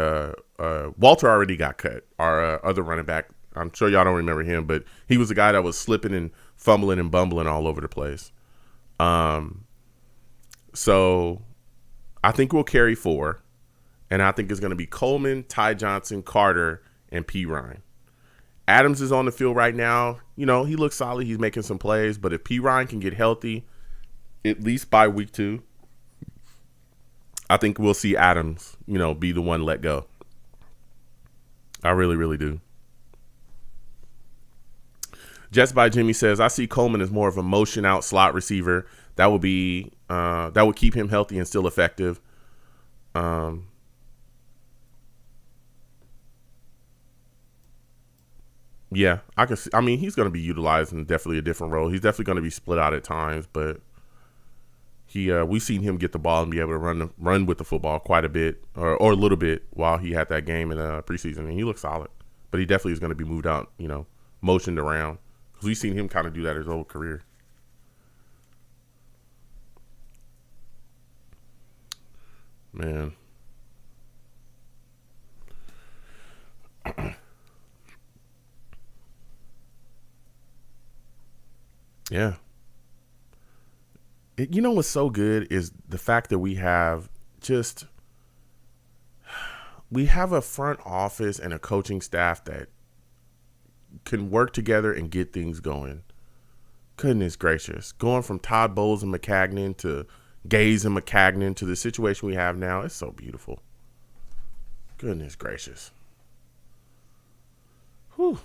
Walter already got cut. Our other running back, I'm sure y'all don't remember him, but he was the guy that was slipping and fumbling and bumbling all over the place. So I think we'll carry 4, and I think it's going to be Coleman, Ty Johnson, Carter, and P. Ryan. Adams is on the field right now. You know, he looks solid. He's making some plays, but if P. Ryan can get healthy, at least by week 2, I think we'll see Adams, be the one let go. I really, really do. Jets by Jimmy says, I see Coleman as more of a motion out slot receiver. That would keep him healthy and still effective. Yeah, I can see. I mean, he's going to be utilized in definitely a different role. He's definitely going to be split out at times, but we've seen him get the ball and be able to run with the football quite a bit or a little bit while he had that game in preseason, and he looks solid. But he definitely is going to be moved out, motioned around, because we've seen him kind of do that his whole career. Man. Yeah. What's so good is the fact that we have a front office and a coaching staff that can work together and get things going. Goodness gracious. Going from Todd Bowles and McCagnon to Gaze and McCagnon to the situation we have now, it's so beautiful. Goodness gracious. Whew.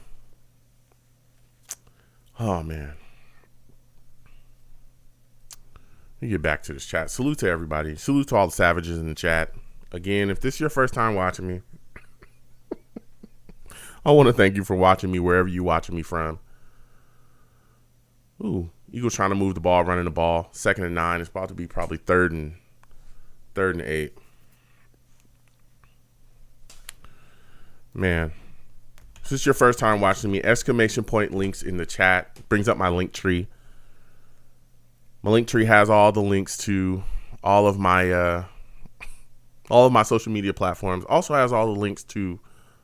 Oh, man. Let me get back to this chat. Salute to everybody. Salute to all the savages in the chat. Again, if this is your first time watching me, I want to thank you for watching me wherever you're watching me from. Ooh, Eagles trying to move the ball, running the ball. 2nd and 9. It's about to be probably third and 8. Man, if this is your first time watching me, exclamation point links in the chat. Brings up my link tree. My link tree has all the links to all of my social media platforms. Also has all the links to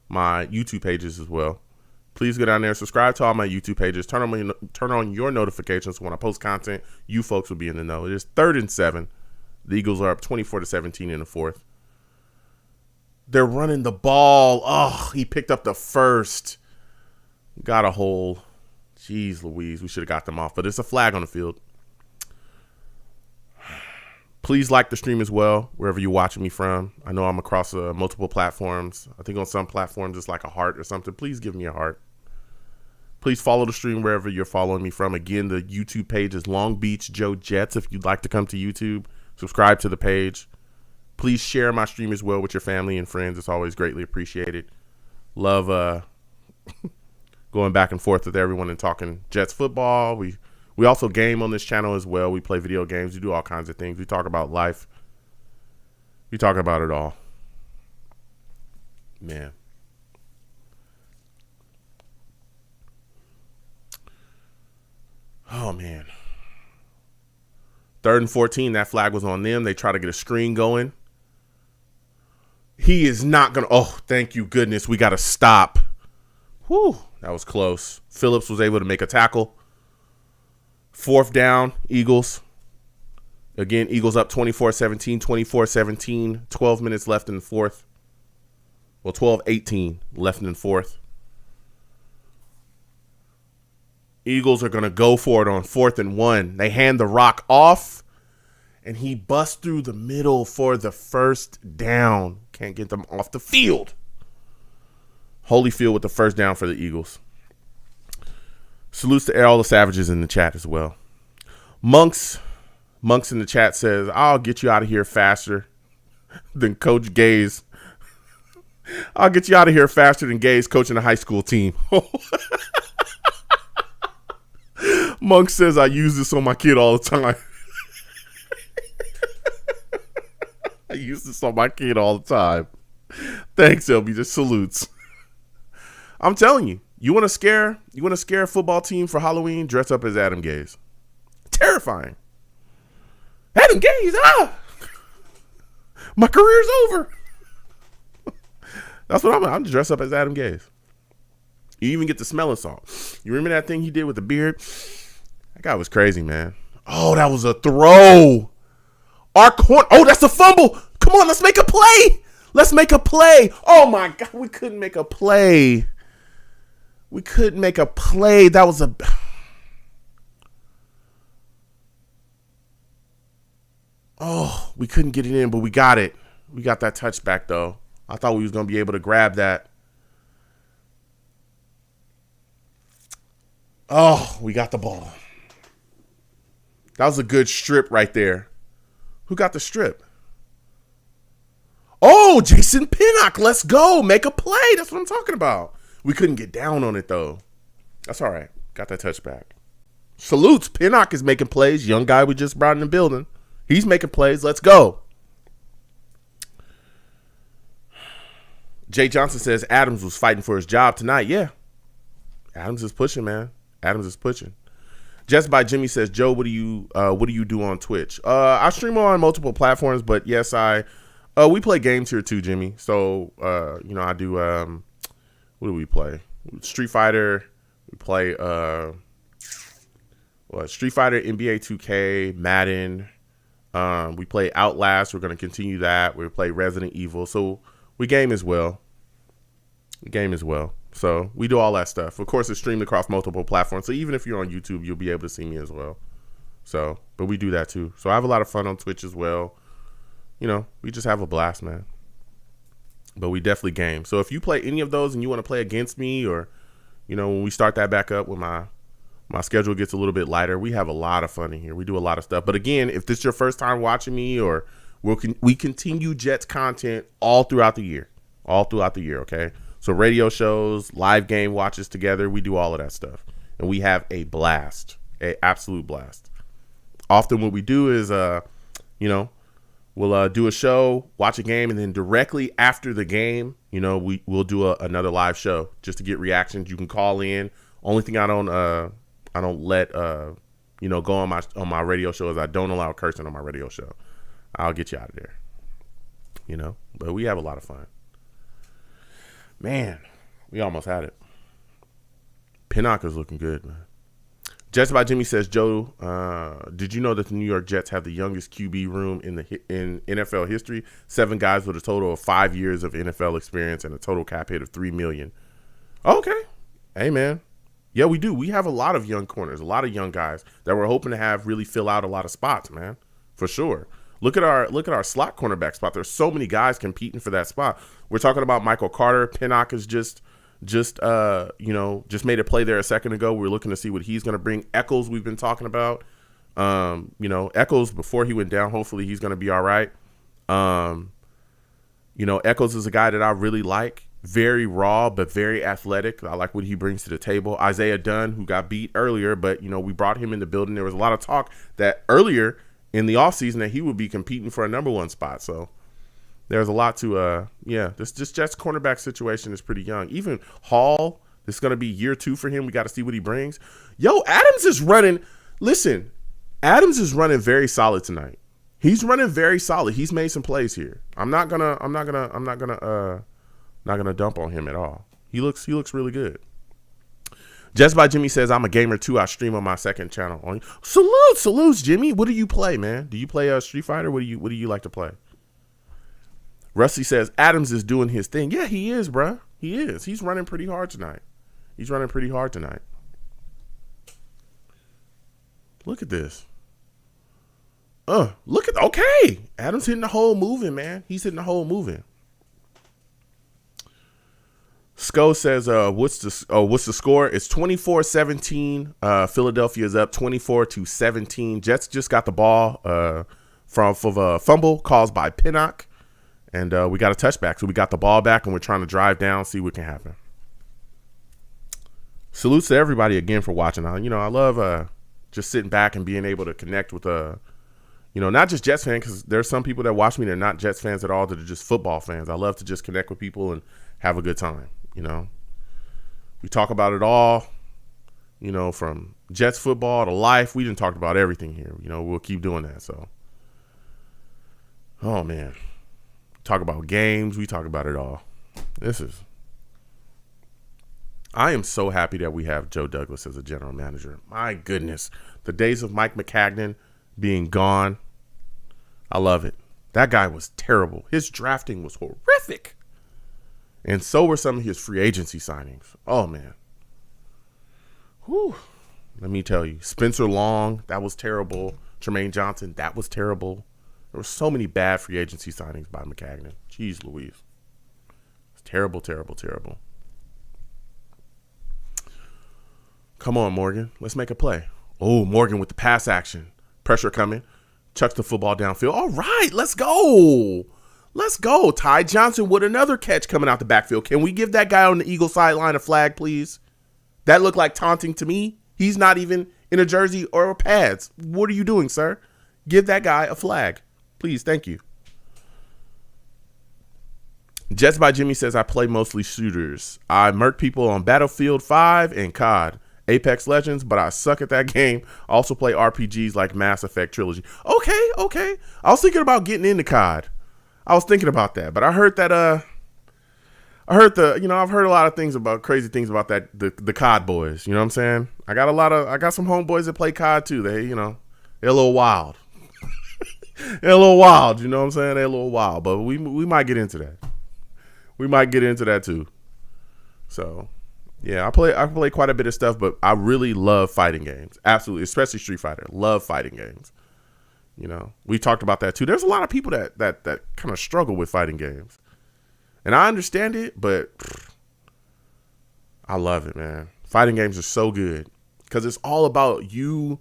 my YouTube pages as well. Please go down there, subscribe to all my YouTube pages, turn on your notifications when I post content. You folks will be in the know. It is 3rd and 7. The Eagles are up 24-17 in the 4th. They're running the ball. Oh, he picked up the first. Got a hole. Jeez Louise, we should have got them off, but it's a flag on the field. Please like the stream as well, wherever you're watching me from. I know I'm across multiple platforms. I think on some platforms it's like a heart or something. Please give me a heart. Please follow the stream wherever you're following me from. Again, the YouTube page is Long Beach Joe Jets. If you'd like to come to YouTube, subscribe to the page. Please share my stream as well with your family and friends. It's always greatly appreciated. Love going back and forth with everyone and talking Jets football. We also game on this channel as well. We play video games. We do all kinds of things. We talk about life. We talk about it all. Man. Oh, man. 3rd and 14. That flag was on them. They try to get a screen going. He is not going to. Oh, thank you, goodness. We got to stop. Whew. That was close. Phillips was able to make a tackle. 4th down, Eagles. Again, Eagles up 24-17, 24-17, 12 minutes left in the 4th. Well, 12-18 left in the 4th. Eagles are going to go for it on 4th and 1. They hand the rock off, and he busts through the middle for the first down. Can't get them off the field. Holyfield with the first down for the Eagles. Salutes to all the savages in the chat as well. Monks in the chat says, I'll get you out of here faster than Coach Gaze I'll get you out of here faster than Gaze coaching a high school team. Monk says I use this on my kid all the time. I use this on my kid all the time. Thanks, LB. Just salutes. I'm telling you, you want to scare a football team for Halloween? Dress up as Adam Gaze. Terrifying. Adam Gaze, my career's over. That's what I'm dressed up as Adam Gaze. You even get the smelling salt. You remember that thing he did with the beard? That guy was crazy, man. Oh, that was a throw. Our corner. Oh, that's a fumble. Come on, let's make a play. Let's make a play. Oh, my God. We couldn't make a play. We couldn't make a play. That was a... Oh, we couldn't get it in, but we got it. We got that touchback, though. I thought we was going to be able to grab that. Oh, we got the ball. That was a good strip right there. Who got the strip? Oh, Jason Pinnock. Let's go. Make a play. That's what I'm talking about. We couldn't get down on it, though. That's all right. Got that touchback. Salutes. Pinnock is making plays. Young guy we just brought in the building. He's making plays. Let's go. Jay Johnson says Adams was fighting for his job tonight. Yeah. Adams is pushing, man. Adams is pushing. Just by Jimmy says, Joe, what do you do on Twitch? I stream on multiple platforms, but yes, we play games here too, Jimmy. So, I do, what do we play? Street Fighter. We play, Street Fighter, NBA 2K, Madden. We play Outlast. We're going to continue that. We play Resident Evil. So we game as well. So we do all that stuff. Of course, it's streamed across multiple platforms. So even if you're on YouTube, you'll be able to see me as well. So, but we do that too. So I have a lot of fun on Twitch as well. We just have a blast, man. But we definitely game. So if you play any of those and you want to play against me, or, when we start that back up when my schedule gets a little bit lighter, we have a lot of fun in here. We do a lot of stuff. But again, if this is your first time watching me, or we continue Jets content all throughout the year, okay? So radio shows, live game watches together, we do all of that stuff. And we have a blast, an absolute blast. Often what we do is, we'll do a show, watch a game, and then directly after the game, we'll do another live show just to get reactions. You can call in. Only thing I don't let go on my radio show is I don't allow cursing on my radio show. I'll get you out of there. But we have a lot of fun. Man, we almost had it. Pinnock is looking good, man. Just by Jimmy says, Joe, did you know that the New York Jets have the youngest QB room in NFL history? 7 guys with a total of 5 years of NFL experience and a total cap hit of $3 million. Okay. Hey, man. Yeah, we do. We have a lot of young corners, a lot of young guys that we're hoping to have really fill out a lot of spots, man, for sure. Look at our slot cornerback spot. There's so many guys competing for that spot. We're talking about Michael Carter. Pinnock is just made a play there a second ago. We're looking to see what he's going to bring. Eccles, we've been talking about. Eccles, before he went down, hopefully he's going to be all right. Eccles is a guy that I really like. Very raw, but very athletic. I like what he brings to the table. Isaiah Dunn, who got beat earlier, but, we brought him in the building. There was a lot of talk that earlier in the offseason that he would be competing for a number 1 spot. So there's a lot to, this Jets cornerback situation is pretty young. Even Hall, this is going to be year 2 for him. We got to see what he brings. Yo, Adams is running. Listen, Adams is running very solid tonight. He's running very solid. He's made some plays here. I'm not gonna dump on him at all. He looks really good. Just by Jimmy says, I'm a gamer too. I stream on my second channel. Salutes, Jimmy. What do you play, man? Do you play Street Fighter? What do you like to play? Rusty says, Adams is doing his thing. Yeah, he is, bruh. He is. He's running pretty hard tonight. Look at this. Okay. Adams hitting the hole moving, man. He's hitting the hole moving. Sko says, what's the score? It's 24-17. Philadelphia is up 24-17. Jets just got the ball from a fumble caused by Pinnock. And we got a touchback. So we got the ball back, and we're trying to drive down, see what can happen. Salutes to everybody again for watching. I love just sitting back and being able to connect with, not just Jets fans, because there's some people that watch me that are not Jets fans at all, that are just football fans. I love to just connect with people and have a good time, We talk about it all, from Jets football to life. We didn't talk about everything here. We'll keep doing that. So, oh, man. Talk about games. We talk about it all. I am so happy that we have Joe Douglas as a general manager. My goodness. The days of Mike McCagnon being gone. I love it. That guy was terrible. His drafting was horrific. And so were some of his free agency signings. Oh, man. Whew. Let me tell you. Spencer Long, that was terrible. Tremaine Johnson, that was terrible. There were so many bad free agency signings by McCagnon. Jeez Louise. It's terrible, terrible, terrible. Come on, Morgan. Let's make a play. Oh, Morgan with the pass action. Pressure coming. Chucks the football downfield. All right, let's go. Let's go. Ty Johnson with another catch coming out the backfield. Can we give that guy on the Eagle sideline a flag, please? That looked like taunting to me. He's not even in a jersey or pads. What are you doing, sir? Give that guy a flag. Please, thank you. Jets by Jimmy says, I play mostly shooters. I murk people on Battlefield 5 and COD, Apex Legends, but I suck at that game. I also play RPGs like Mass Effect Trilogy. Okay. I was thinking about getting into COD. I was thinking about that, but I heard that, I've heard a lot of things about crazy things about that, the COD boys. You know what I'm saying? I got some homeboys that play COD too. They're a little wild. They're a little wild, you know what I'm saying? They're a little wild, but we might get into that. We might get into that too. So, yeah, I play quite a bit of stuff, but I really love fighting games. Absolutely, especially Street Fighter. Love fighting games. We talked about that too. There's a lot of people that kind of struggle with fighting games. And I understand it, but I love it, man. Fighting games are so good because it's all about you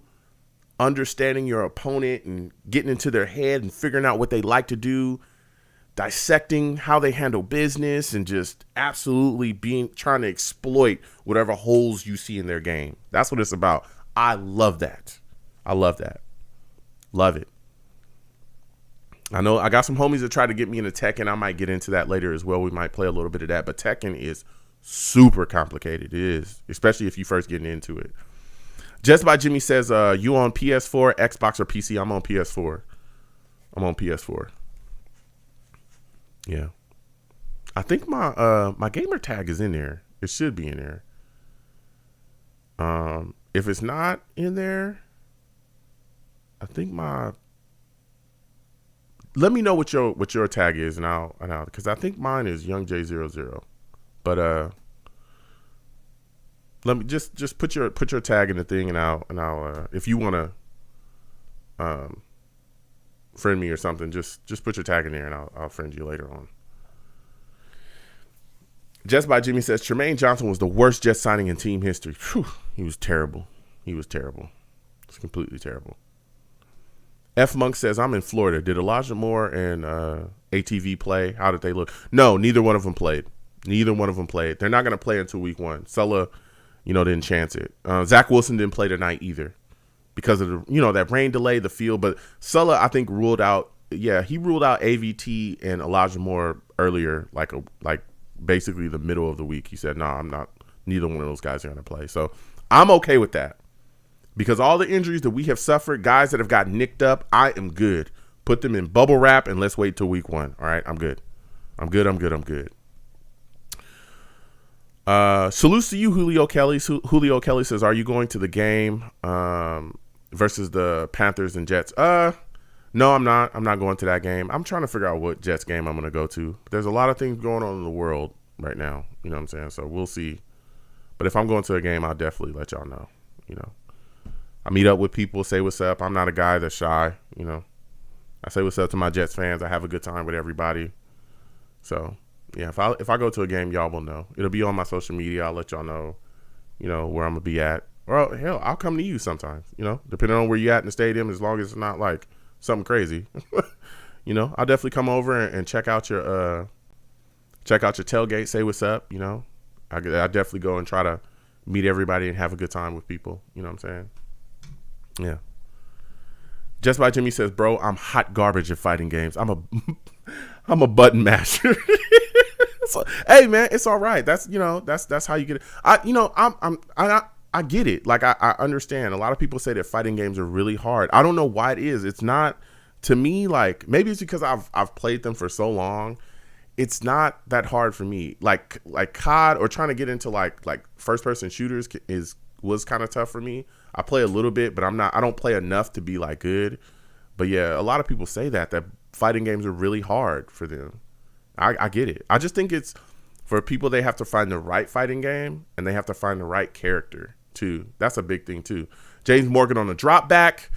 understanding your opponent and getting into their head and figuring out what they like to do, dissecting how they handle business, and just absolutely trying to exploit whatever holes you see in their game. That's what it's about. I love that. Love it. I know I got some homies that try to get me into Tekken. I might get into that later as well. We might play a little bit of that, but Tekken is super complicated. It is, especially if you first getting into it. Just by Jimmy says, you on PS4, Xbox, or PC? I'm on PS4. Yeah. I think my gamer tag is in there. It should be in there. If it's not in there, I think let me know what your tag is, and I'll because I think mine is Young J00. But let me just put your tag in the thing, and I'll if you want to friend me or something, just put your tag in there, and I'll friend you later on. Just by Jimmy says, Tremaine Johnson was the worst Jets signing in team history. Whew, he was terrible. It's completely terrible. F Monk says, I'm in Florida. Did Elijah Moore and ATV play? How did they look? No, neither one of them played. They're not going to play until week 1. Sulla, didn't chance it. Zach Wilson didn't play tonight either because of the, that rain delay, the field. But Sulla, I think, ruled out AVT and Elijah Moore earlier, like basically the middle of the week. He said, no, I'm not. Neither one of those guys are going to play. So I'm okay with that. Because all the injuries that we have suffered, guys that have got nicked up, I am good. Put them in bubble wrap and let's wait till week 1. All right, I'm good. Salutes to you, Julio Kelly. Julio Kelly says, are you going to the game versus the Panthers and Jets? No, I'm not. I'm not going to that game. I'm trying to figure out what Jets game I'm going to go to. There's a lot of things going on in the world right now. You know what I'm saying? So we'll see. But if I'm going to a game, I'll definitely let y'all know, I meet up with people, say what's up. I'm not a guy that's shy, I say what's up to my Jets fans. I have a good time with everybody. So, yeah, if I go to a game, y'all will know. It'll be on my social media. I'll let y'all know, where I'm going to be at. Or, hell, I'll come to you sometimes, depending on where you at in the stadium, as long as it's not like something crazy. I'll definitely come over and check out your tailgate. Say what's up. I definitely go and try to meet everybody and have a good time with people. You know what I'm saying? Yeah. Just by Jimmy says, bro, I'm hot garbage at fighting games. I'm a button masher. So, hey man, it's all right. That's how you get it. I get it. Like I understand. A lot of people say that fighting games are really hard. I don't know why it is. It's not, to me, like maybe it's because I've played them for so long. It's not that hard for me. Like COD or trying to get into like first person shooters was kind of tough for me. I play a little bit, but I don't play enough to be like good. But yeah, a lot of people say that fighting games are really hard for them. I get it. I just think it's for people, they have to find the right fighting game and they have to find the right character too. That's a big thing too. James Morgan on the drop back.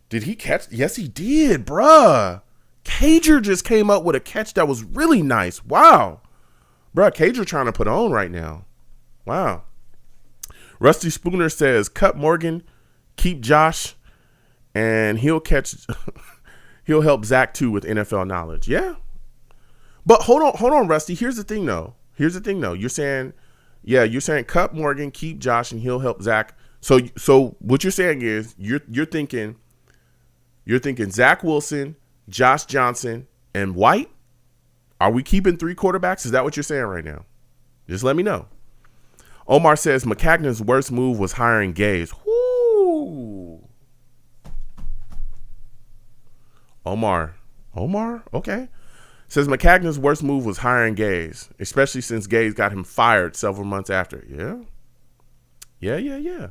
Did he catch? Yes, he did, bruh. Cager just came up with a catch that was really nice. Wow. Bruh, Cager trying to put on right now. Wow. Rusty Spooner says, cut Morgan, keep Josh, and he'll help Zach too with NFL knowledge. Yeah. But hold on, Rusty. Here's the thing though. You're saying cut Morgan, keep Josh, and he'll help Zach. So what you're saying is you're thinking Zach Wilson, Josh Johnson, and White. Are we keeping 3 quarterbacks? Is that what you're saying right now? Just let me know. Omar says McCagnon's worst move was hiring Gaze. Whoo. Omar, okay. Says McCagnon's worst move was hiring Gaze, especially since Gaze got him fired several months after. Yeah.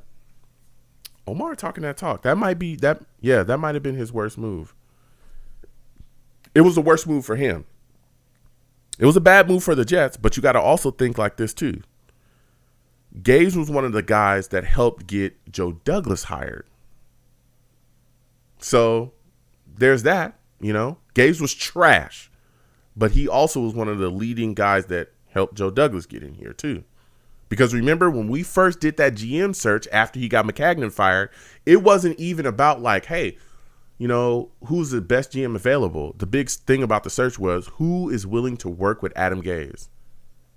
Omar talking that talk. That might have been his worst move. It was the worst move for him. It was a bad move for the Jets, but you got to also think like this too. Gaze was one of the guys that helped get Joe Douglas hired. So there's that, Gaze was trash, but he also was one of the leading guys that helped Joe Douglas get in here too. Because remember when we first did that GM search after he got McCagnon fired, it wasn't even about like, hey, who's the best GM available? The big thing about the search was who is willing to work with Adam Gaze.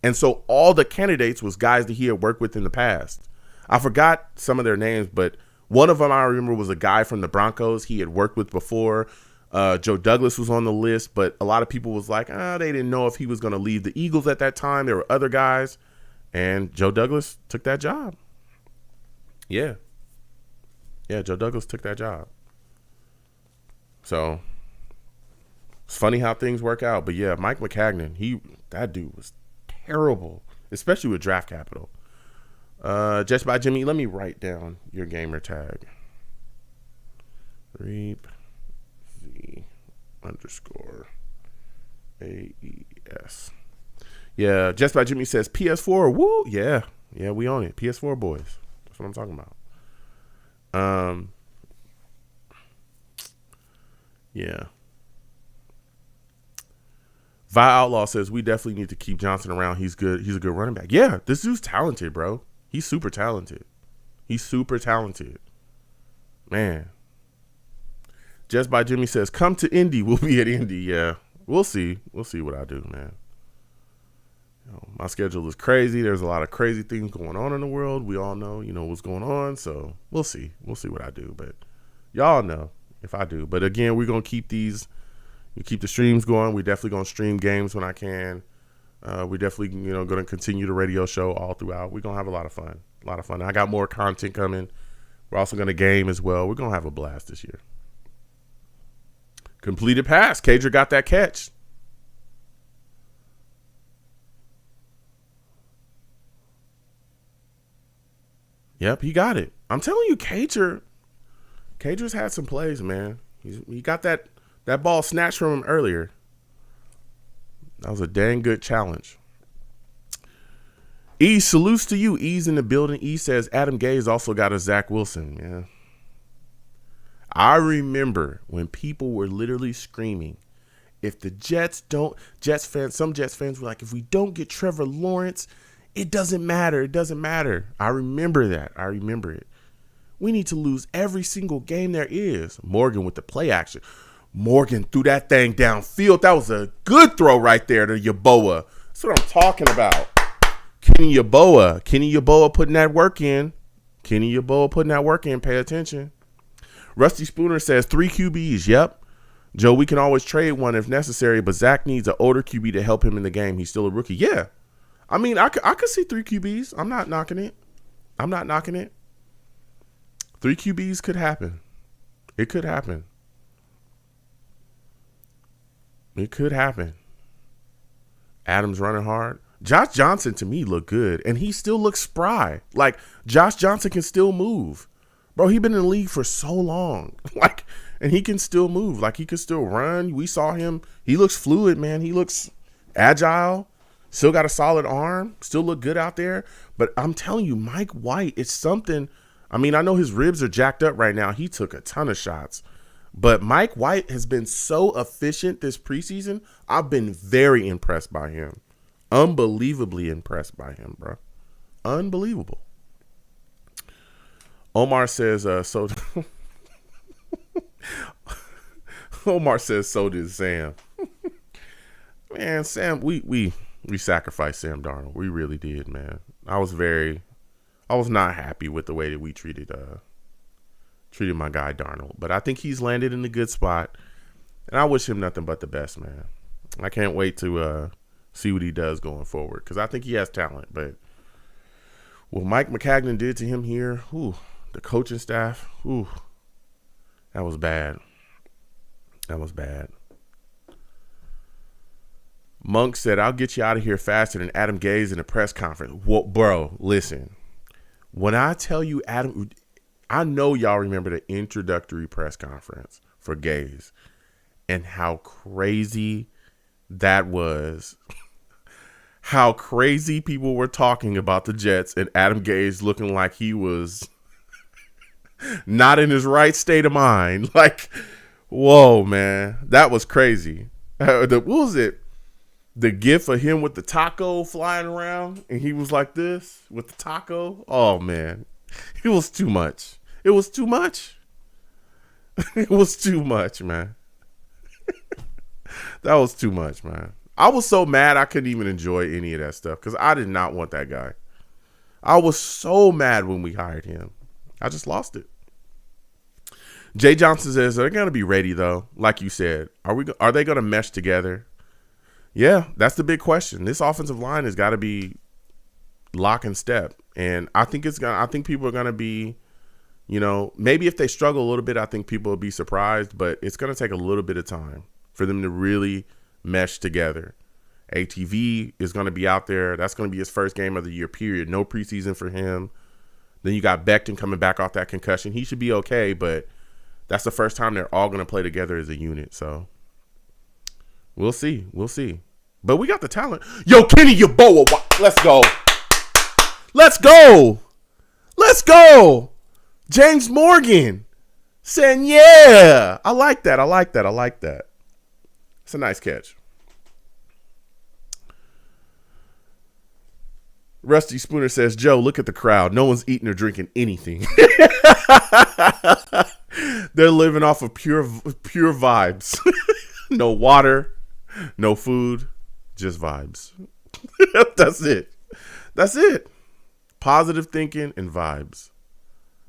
And so all the candidates was guys that he had worked with in the past. I forgot some of their names, but one of them I remember was a guy from the Broncos he had worked with before. Joe Douglas was on the list, but a lot of people was like, they didn't know if he was going to leave the Eagles at that time. There were other guys, and Joe Douglas took that job. Yeah, Joe Douglas took that job. So it's funny how things work out. But yeah, Mike McCagnon, that dude was terrible, especially with draft capital. Just by Jimmy, let me write down your gamer tag. Reap Z _AES. Yeah, Just by Jimmy says PS4. Woo, yeah, we own it. PS4 boys. That's what I'm talking about. Yeah. Vi Outlaw says we definitely need to keep Johnson around. He's good. He's a good running back. Yeah, this dude's talented, bro. He's super talented. Man. Just by Jimmy says, come to Indy. We'll be at Indy. Yeah, we'll see. We'll see what I do, man. My schedule is crazy. There's a lot of crazy things going on in the world. We all know, what's going on. So we'll see. We'll see what I do. But y'all know if I do. But again, we're going to keep the streams going. We're definitely going to stream games when I can. We're definitely, going to continue the radio show all throughout. We're going to have a lot of fun. I got more content coming. We're also going to game as well. We're going to have a blast this year. Completed pass. Cager got that catch. Yep, he got it. I'm telling you, Cager's had some plays, man. He got that ball snatched from him earlier. That was a dang good challenge. E, salutes to you. E's in the building. E says Adam Gaze also got a Zach Wilson. Yeah. I remember when people were literally screaming, if the some Jets fans were like, if we don't get Trevor Lawrence, it doesn't matter. It doesn't matter. I remember that. I remember it. We need to lose every single game there is. Morgan with the play action. Morgan threw that thing downfield. That was a good throw right there to Yeboah. That's what I'm talking about. Kenny Yeboah putting that work in. Pay attention. Rusty Spooner says 3 QBs. Yep. Joe, we can always trade one if necessary, but Zach needs an older QB to help him in the game. He's still a rookie. Yeah. I mean, I could see 3 QBs. I'm not knocking it. 3 QBs could happen. It could happen. Adams running hard. Josh Johnson, to me, looked good, and he still looks spry. Like, Josh Johnson can still move. Bro, he been in the league for so long. Like, and he can still move. Like, he can still run. We saw him. He looks fluid, man. He looks agile. Still got a solid arm. Still look good out there. But I'm telling you, Mike White, it's something. I mean, I know his ribs are jacked up right now. He took a ton of shots. But Mike White has been so efficient this preseason. I've been very impressed by him. Unbelievably impressed by him, bro. Unbelievable. Omar says, Omar says, so did Sam. Man, Sam, we sacrificed Sam Darnold. We really did, man. I was not happy with the way that we treated my guy Darnold. But I think he's landed in a good spot. And I wish him nothing but the best, man. I can't wait to see what he does going forward. Because I think he has talent. But what Mike McCagnon did to him here, the coaching staff, that was bad. Monk said, I'll get you out of here faster than Adam Gase in a press conference. Well, bro, listen. When I tell you Adam, I know y'all remember the introductory press conference for Gase and how crazy that was. How crazy people were talking about the Jets and Adam Gase looking like he was not in his right state of mind. Like, whoa, man. That was crazy. What was it? The gif of him with the taco flying around and he was like this with the taco. Oh, man. It was too much. It was too much, man. That was too much, man. I was so mad I couldn't even enjoy any of that stuff because I did not want that guy. I was so mad when we hired him. I just lost it. Jay Johnson says they're going to be ready, though. Like you said, are they going to mesh together? Yeah, that's the big question. This offensive line has got to be lock and step, and I think people are going to be, maybe if they struggle a little bit, I think people will be surprised, but it's going to take a little bit of time for them to really mesh together. ATV is going to be out there. That's going to be his first game of the year, period. No preseason for him. Then you got Becton coming back off that concussion. He should be okay, but that's the first time they're all going to play together as a unit. So we'll see. But we got the talent. Yo, Kenny Yeboah, let's go. James Morgan saying, yeah. I like that. It's a nice catch. Rusty Spooner says, Joe, look at the crowd. No one's eating or drinking anything. They're living off of pure vibes. No water, no food, just vibes. That's it. Positive thinking and vibes.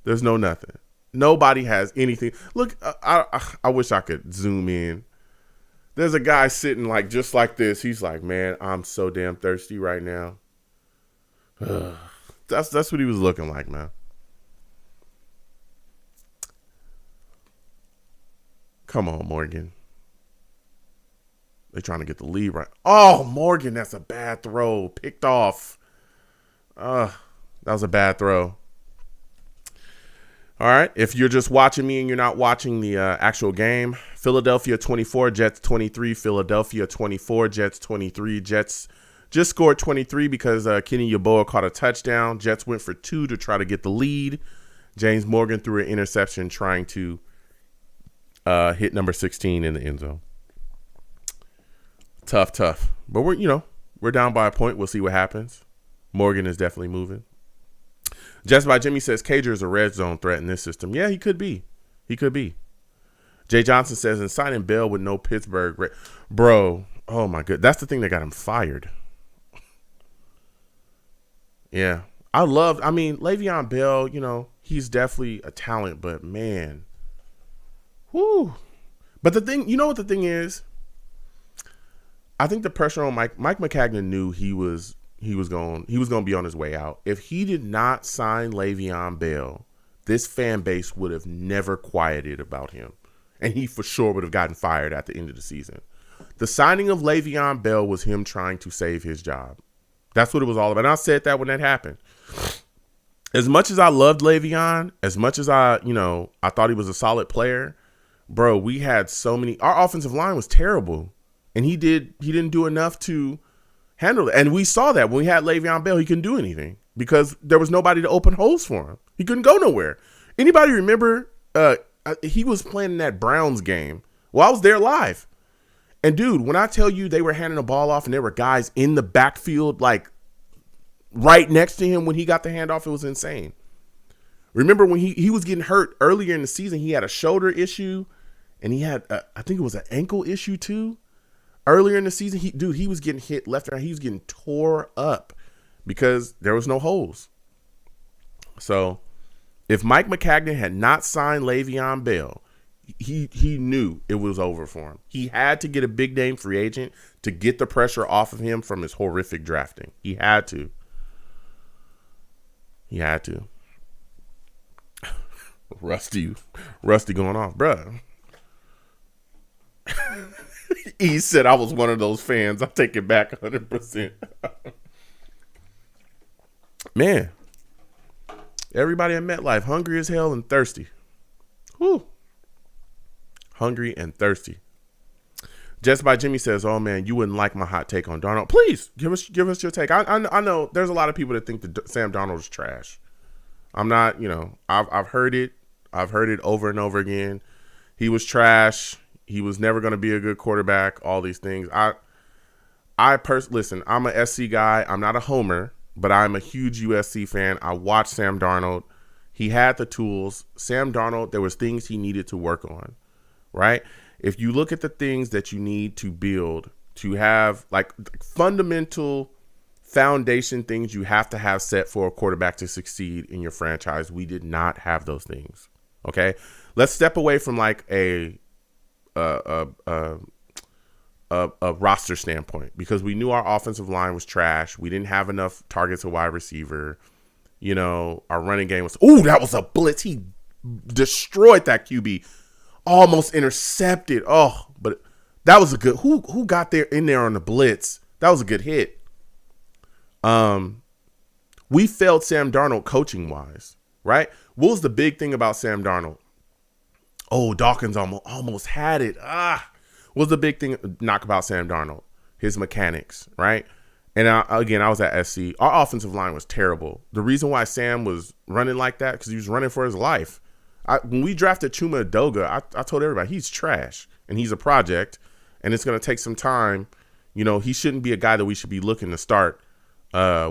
There's no nothing. Nobody has anything. Look, I wish I could zoom in. There's a guy sitting like just like this. He's like, man, I'm so damn thirsty right now. That's what he was looking like, man. Come on, Morgan. They're trying to get the lead right. Oh, Morgan, that's a bad throw. Picked off. That was a bad throw. All right, if you're just watching me and you're not watching the actual game, Philadelphia 24, Jets 23. Philadelphia 24, Jets 23. Jets just scored 23 because Kenny Yeboah caught a touchdown. Jets went for 2 to try to get the lead. James Morgan threw an interception trying to hit number 16 in the end zone. Tough. But we're down by a point. We'll see what happens. Morgan is definitely moving. Just by Jimmy says Cager is a red zone threat in this system. Yeah, he could be. Jay Johnson says, and signing Bell with no Pittsburgh. Bro, oh my god. That's the thing that got him fired. Yeah. Le'Veon Bell, he's definitely a talent, but man. Whoo. But the thing, what the thing is? I think the pressure on Mike Maccagnan knew he was going to be on his way out. If he did not sign Le'Veon Bell, this fan base would have never quieted about him. And he for sure would have gotten fired at the end of the season. The signing of Le'Veon Bell was him trying to save his job. That's what it was all about. And I said that when that happened. As much as I loved Le'Veon, as much as I thought he was a solid player, bro, we had our offensive line was terrible. And he didn't do enough to handle it. And we saw that when we had Le'Veon Bell, he couldn't do anything because there was nobody to open holes for him. He couldn't go nowhere. Anybody remember he was playing in that Browns game? Well, I was there live. And dude, when I tell you they were handing the ball off and there were guys in the backfield, like right next to him when he got the handoff, it was insane. Remember when he was getting hurt earlier in the season, he had a shoulder issue and he had, I think it was an ankle issue too. Earlier in the season, he was getting hit left and right. He was getting tore up because there was no holes. So if Mike Maccagnan had not signed Le'Veon Bell, he knew it was over for him. He had to get a big name free agent to get the pressure off of him from his horrific drafting. He had to. Rusty going off, bruh. He said I was one of those fans. I take it back 100%. Man, everybody at MetLife hungry as hell and thirsty. Whew. Hungry and thirsty. Just by Jimmy says, "Oh man, you wouldn't like my hot take on Darnold. Please give us your take." I know there's a lot of people that think that Sam Darnold is trash. I'm not. I've heard it. I've heard it over and over again. He was trash. He was never going to be a good quarterback. All these things. Listen, I'm a SC guy. I'm not a homer, but I'm a huge USC fan. I watched Sam Darnold. He had the tools. Sam Darnold, there was things he needed to work on, right? If you look at the things that you need to build, to have like fundamental foundation things you have to have set for a quarterback to succeed in your franchise, we did not have those things. Okay, let's step away from like a roster standpoint, because we knew our offensive line was trash. We didn't have enough targets at wide receiver. Our running game was, that was a blitz. He destroyed that QB, almost intercepted. But that was a good, who got in there on the blitz? That was a good hit. We failed Sam Darnold coaching wise, right? What was the big thing about Sam Darnold? Dawkins almost had it. What was the big thing knock about Sam Darnold? His mechanics, right? And I was at SC. Our offensive line was terrible. The reason why Sam was running like that, because he was running for his life. When we drafted Chuma Edoga, I told everybody he's trash and he's a project and it's going to take some time. He shouldn't be a guy that we should be looking to start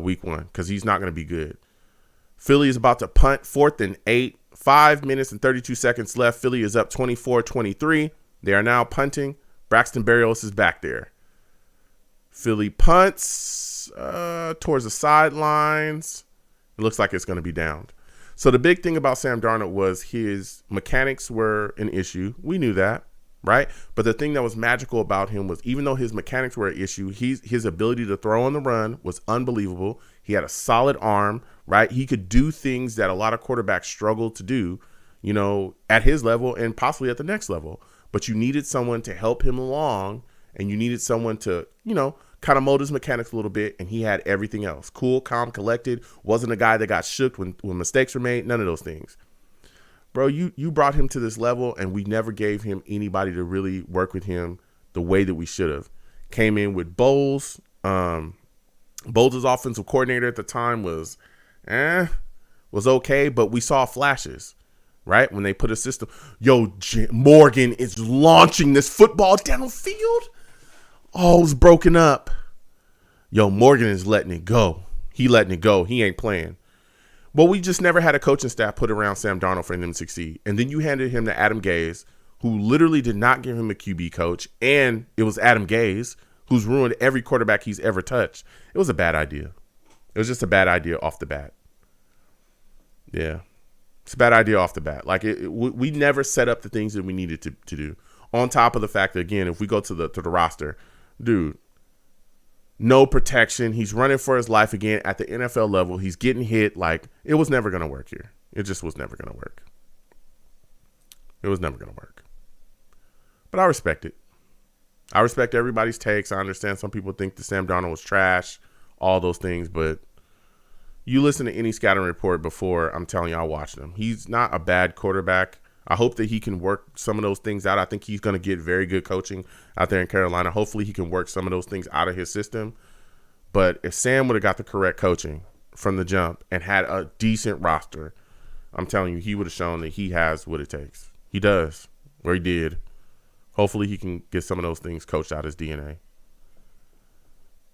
week 1 because he's not going to be good. Philly is about to punt, 4th and 8, 5 minutes and 32 seconds left. Philly is up 24-23. They are now punting. Braxton Berrios is back there. Philly punts towards the sidelines. It looks like it's going to be downed. So the big thing about Sam Darnold was his mechanics were an issue. We knew that, right? But the thing that was magical about him was, even though his mechanics were an issue, his ability to throw on the run was unbelievable. He had a solid arm, right? He could do things that a lot of quarterbacks struggle to do, at his level and possibly at the next level. But you needed someone to help him along, and you needed someone to, kind of mold his mechanics a little bit, and he had everything else. Cool, calm, collected. Wasn't a guy that got shook when mistakes were made. None of those things. Bro, you brought him to this level, and we never gave him anybody to really work with him the way that we should have. Came in with Bowles. Bowles' offensive coordinator at the time was okay, but we saw flashes, right? When they put a system. Morgan is launching this football downfield. It was broken up. Morgan is letting it go. He letting it go. He ain't playing. Well, we just never had a coaching staff put around Sam Darnold for him to succeed. And then you handed him to Adam Gase, who literally did not give him a QB coach, and it was Adam Gase, who's ruined every quarterback he's ever touched. It was a bad idea. It was just a bad idea off the bat. Yeah. It's a bad idea off the bat. Like, we never set up the things that we needed to do. On top of the fact that, again, if we go to the roster, dude, no protection. He's running for his life again at the NFL level. He's getting hit. Like, it was never going to work here. It just was never going to work. It was never going to work. But I respect it. I respect everybody's takes. I understand some people think that Sam Darnold was trash, all those things, but you listen to any scouting report before, I'm telling you, I watched him. He's not a bad quarterback. I hope that he can work some of those things out. I think he's going to get very good coaching out there in Carolina. Hopefully he can work some of those things out of his system. But if Sam would have got the correct coaching from the jump and had a decent roster, I'm telling you, he would have shown that he has what it takes. He does, or he did. Hopefully he can get some of those things coached out his DNA.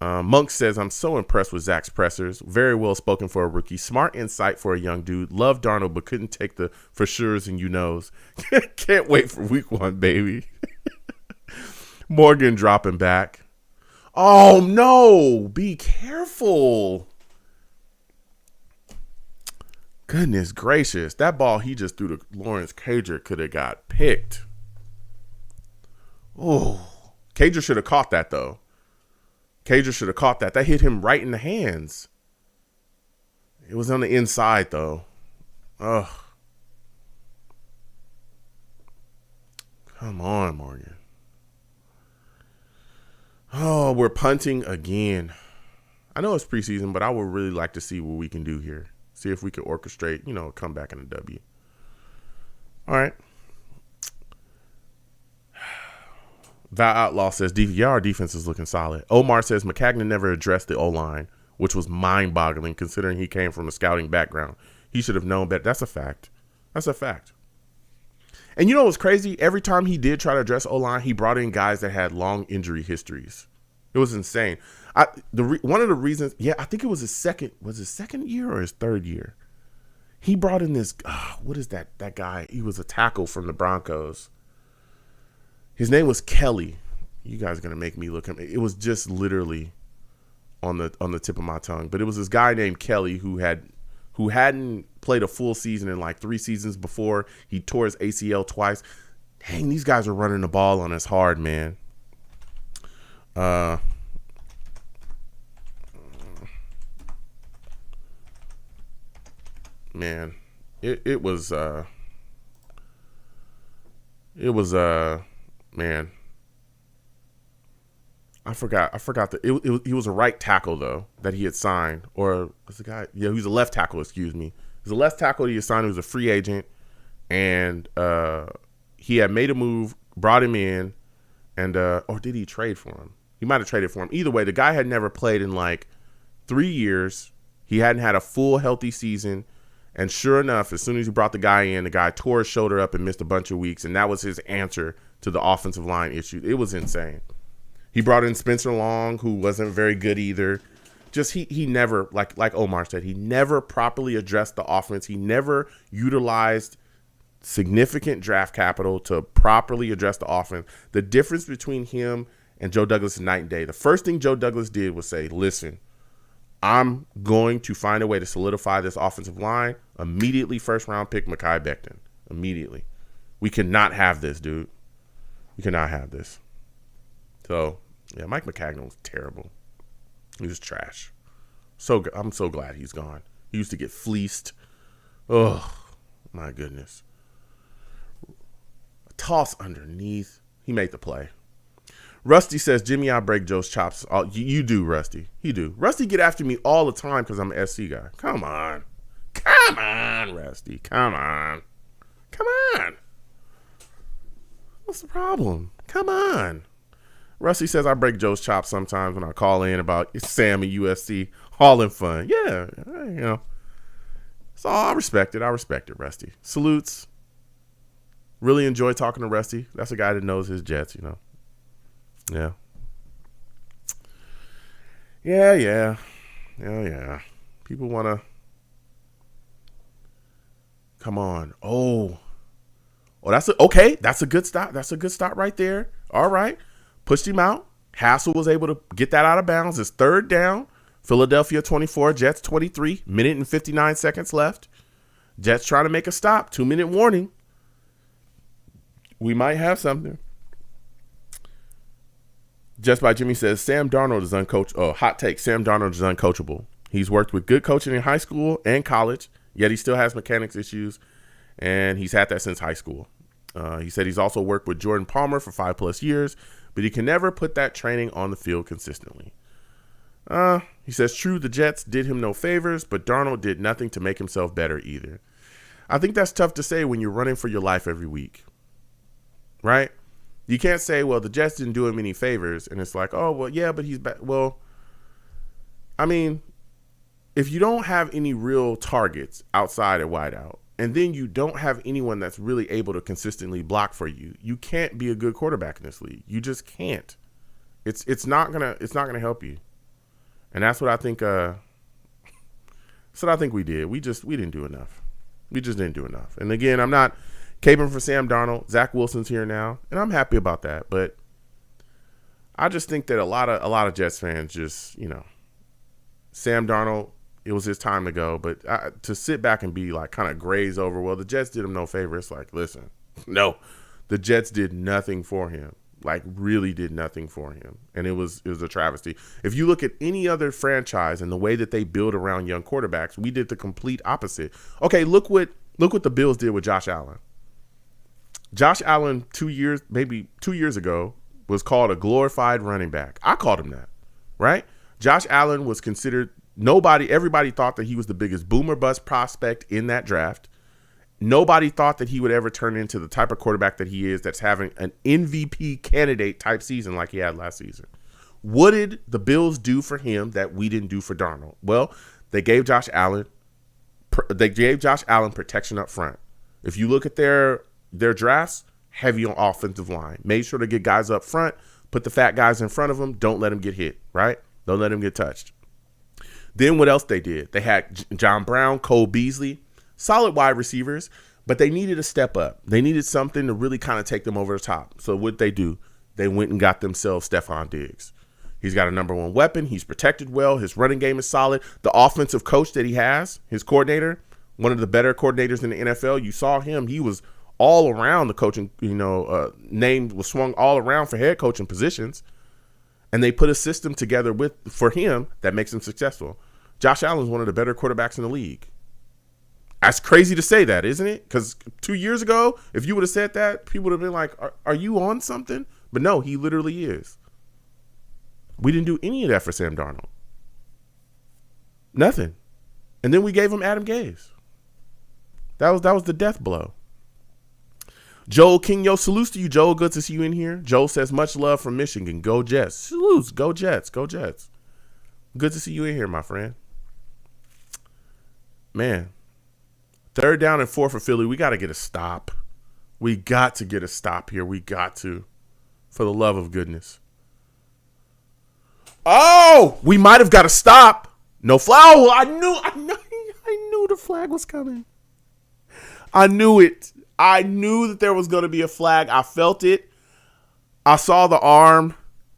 Monk says, I'm so impressed with Zach's pressers. Very well spoken for a rookie. Smart insight for a young dude. Love Darnold, but couldn't take the for sures and you knows. Can't wait for week 1, baby. Morgan dropping back. Oh, no. Be careful. Goodness gracious. That ball he just threw to Lawrence Cager could have got picked. Oh, Cager should have caught that, though. Cager should have caught that. That hit him right in the hands. It was on the inside, though. Ugh. Come on, Morgan. Oh, we're punting again. I know it's preseason, but I would really like to see what we can do here. See if we can orchestrate, a comeback in a W. All right. Val Outlaw says, our defense is looking solid. Omar says, McCagnon never addressed the O-line, which was mind-boggling considering he came from a scouting background. He should have known better. That's a fact. That's a fact. And you know what's crazy? Every time he did try to address O-line, he brought in guys that had long injury histories. It was insane. One of the reasons, I think it was his second year or his third year? He brought in this, what is that guy? He was a tackle from the Broncos. His name was Kelly. You guys are gonna make me look him. It was just literally on the tip of my tongue. But it was this guy named Kelly who hadn't played a full season in like 3 seasons before. He tore his ACL twice. Dang, these guys are running the ball on us hard, man. Man, it was man, I forgot that he was a right tackle though that he had signed, or was the guy? Yeah, he was a left tackle. Excuse me, he was a left tackle that he had signed. He was a free agent, and he had made a move, brought him in, and or did he trade for him? He might have traded for him. Either way, the guy had never played in like 3 years. He hadn't had a full healthy season. And sure enough, as soon as he brought the guy tore his shoulder up and missed a bunch of weeks. And that was his answer to the offensive line issue. It was insane. He brought in Spencer Long, who wasn't very good either. Just he never, like Omar said, he never properly addressed the offense. He never utilized significant draft capital to properly address the offense. The difference between him and Joe Douglas is night and day. The first thing Joe Douglas did was say, listen, I'm going to find a way to solidify this offensive line. Immediately, first-round pick Mekhi Becton. Immediately. We cannot have this, dude. We cannot have this. So, yeah, Mike McCagnon was terrible. He was trash. I'm so glad he's gone. He used to get fleeced. Oh, my goodness. A toss underneath. He made the play. Rusty says, Jimmy, I break Joe's chops. You do, Rusty. He do. Rusty get after me all the time because I'm an SC guy. Come on. Come on, Rusty. Come on. Come on. What's the problem? Come on. Rusty says, I break Joe's chops sometimes when I call in about Sam and USC. All in fun. Yeah, So I respect it. Rusty. Salutes. Really enjoy talking to Rusty. That's a guy that knows his Jets, Yeah. People want to. Come on. Oh, Oh, that's a good stop. That's a good stop right there. All right. Pushed him out. Hassel was able to get that out of bounds. It's third down. Philadelphia 24, Jets 23. Minute and 59 seconds left. Jets trying to make a stop. 2-minute warning. We might have something. Just by Jimmy says, Sam Darnold is uncoachable. Oh, hot take. Sam Darnold is uncoachable. He's worked with good coaching in high school and college, yet he still has mechanics issues, and he's had that since high school. He said he's also worked with Jordan Palmer for 5+ years, but he can never put that training on the field consistently. He says, true, the Jets did him no favors, but Darnold did nothing to make himself better either. I think that's tough to say when you're running for your life every week, right? You can't say, well, the Jets didn't do him any favors, and it's like, oh, well, yeah, but he's back. Well, I mean, if you don't have any real targets outside at wideout, and then you don't have anyone that's really able to consistently block for you, you can't be a good quarterback in this league. You just can't. It's not gonna help you. And that's what I think. That's what I think we did. We didn't do enough. We just didn't do enough. And again, I'm not caping for Sam Darnold. Zach Wilson's here now, and I'm happy about that. But I just think that a lot of Jets fans just, Sam Darnold, it was his time to go. But to sit back and be like kind of graze over, well, the Jets did him no favor. It's like, listen, no, the Jets did nothing for him. Like, really did nothing for him. And it was a travesty. If you look at any other franchise and the way that they build around young quarterbacks, we did the complete opposite. Okay, look what the Bills did with Josh Allen. Josh Allen 2 years ago was called a glorified running back. I called him that, right? Josh Allen was considered everybody thought that he was the biggest boomer bust prospect in that draft. Nobody thought that he would ever turn into the type of quarterback that he is, that's having an MVP candidate type season like he had last season. What did the Bills do for him that we didn't do for Darnold? Well, they gave Josh Allen protection up front. If you look at their drafts, heavy on offensive line. Made sure to get guys up front, put the fat guys in front of them, don't let them get hit, right? Don't let them get touched. Then what else they did? They had John Brown, Cole Beasley, solid wide receivers, but they needed a step up. They needed something to really kind of take them over the top. So what they do? They went and got themselves Stephon Diggs. He's got a number one weapon. He's protected well. His running game is solid. The offensive coach that he has, his coordinator, one of the better coordinators in the NFL. You saw him. He was all around the coaching, name was swung all around for head coaching positions. And they put a system together for him that makes him successful. Josh Allen is one of the better quarterbacks in the league. That's crazy to say that, isn't it? Because 2 years ago, if you would have said that, people would have been like, are you on something? But no, he literally is. We didn't do any of that for Sam Darnold. Nothing. And then we gave him Adam Gase. That was the death blow. Joel King, salutes to you, Joel. Good to see you in here. Joel says, much love from Michigan. Go Jets. Salutes. Go Jets. Go Jets. Good to see you in here, my friend. Man. 3rd down and 4 for Philly. We got to get a stop. We got to get a stop here. We got to. For the love of goodness. Oh! We might have got a stop. No flag. Oh, I knew the flag was coming. I knew it. I knew that there was going to be a flag. I felt it. I saw the arm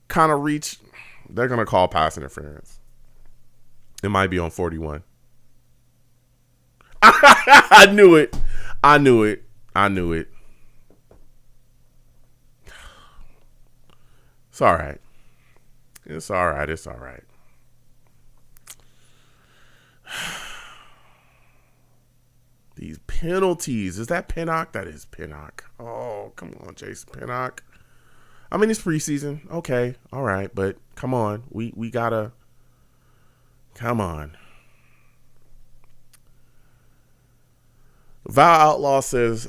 kind of reach. They're going to call pass interference. It might be on 41. I knew it. It's all right. It's all right. These penalties. Is that Pinnock? That is Pinnock. Oh, come on, Jason Pinnock. I mean, it's preseason. Okay. All right. But come on. We gotta. Come on. Val Outlaw says,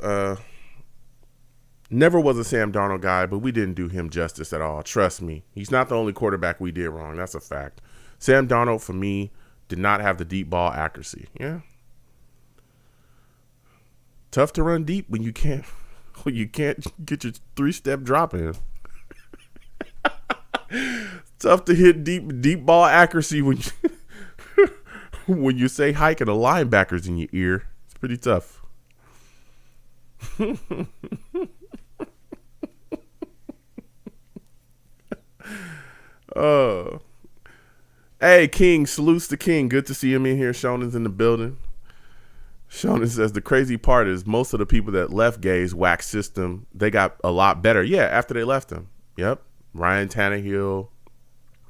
never was a Sam Darnold guy, but we didn't do him justice at all. Trust me. He's not the only quarterback we did wrong. That's a fact. Sam Darnold, for me, did not have the deep ball accuracy. Yeah. Tough to run deep when you can't get your 3-step drop in. Tough to hit deep ball accuracy when you say hike and a linebacker's in your ear. It's pretty tough. Uh, hey, King, salutes to King. Good to see him in here. Shonen's in the building. Shonen says the crazy part is most of the people that left Gay's whack system, they got a lot better. Yeah, after they left him. Yep. Ryan Tannehill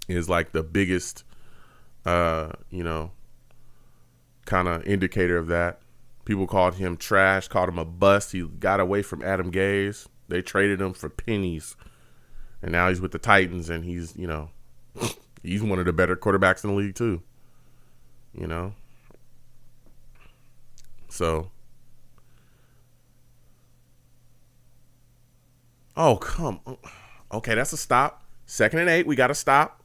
is like the biggest, kind of indicator of that. People called him trash, called him a bust. He got away from Adam Gase. They traded him for pennies. And now he's with the Titans, and he's he's one of the better quarterbacks in the league too. So, come on. Okay, that's a stop. 2nd and 8, we got to stop.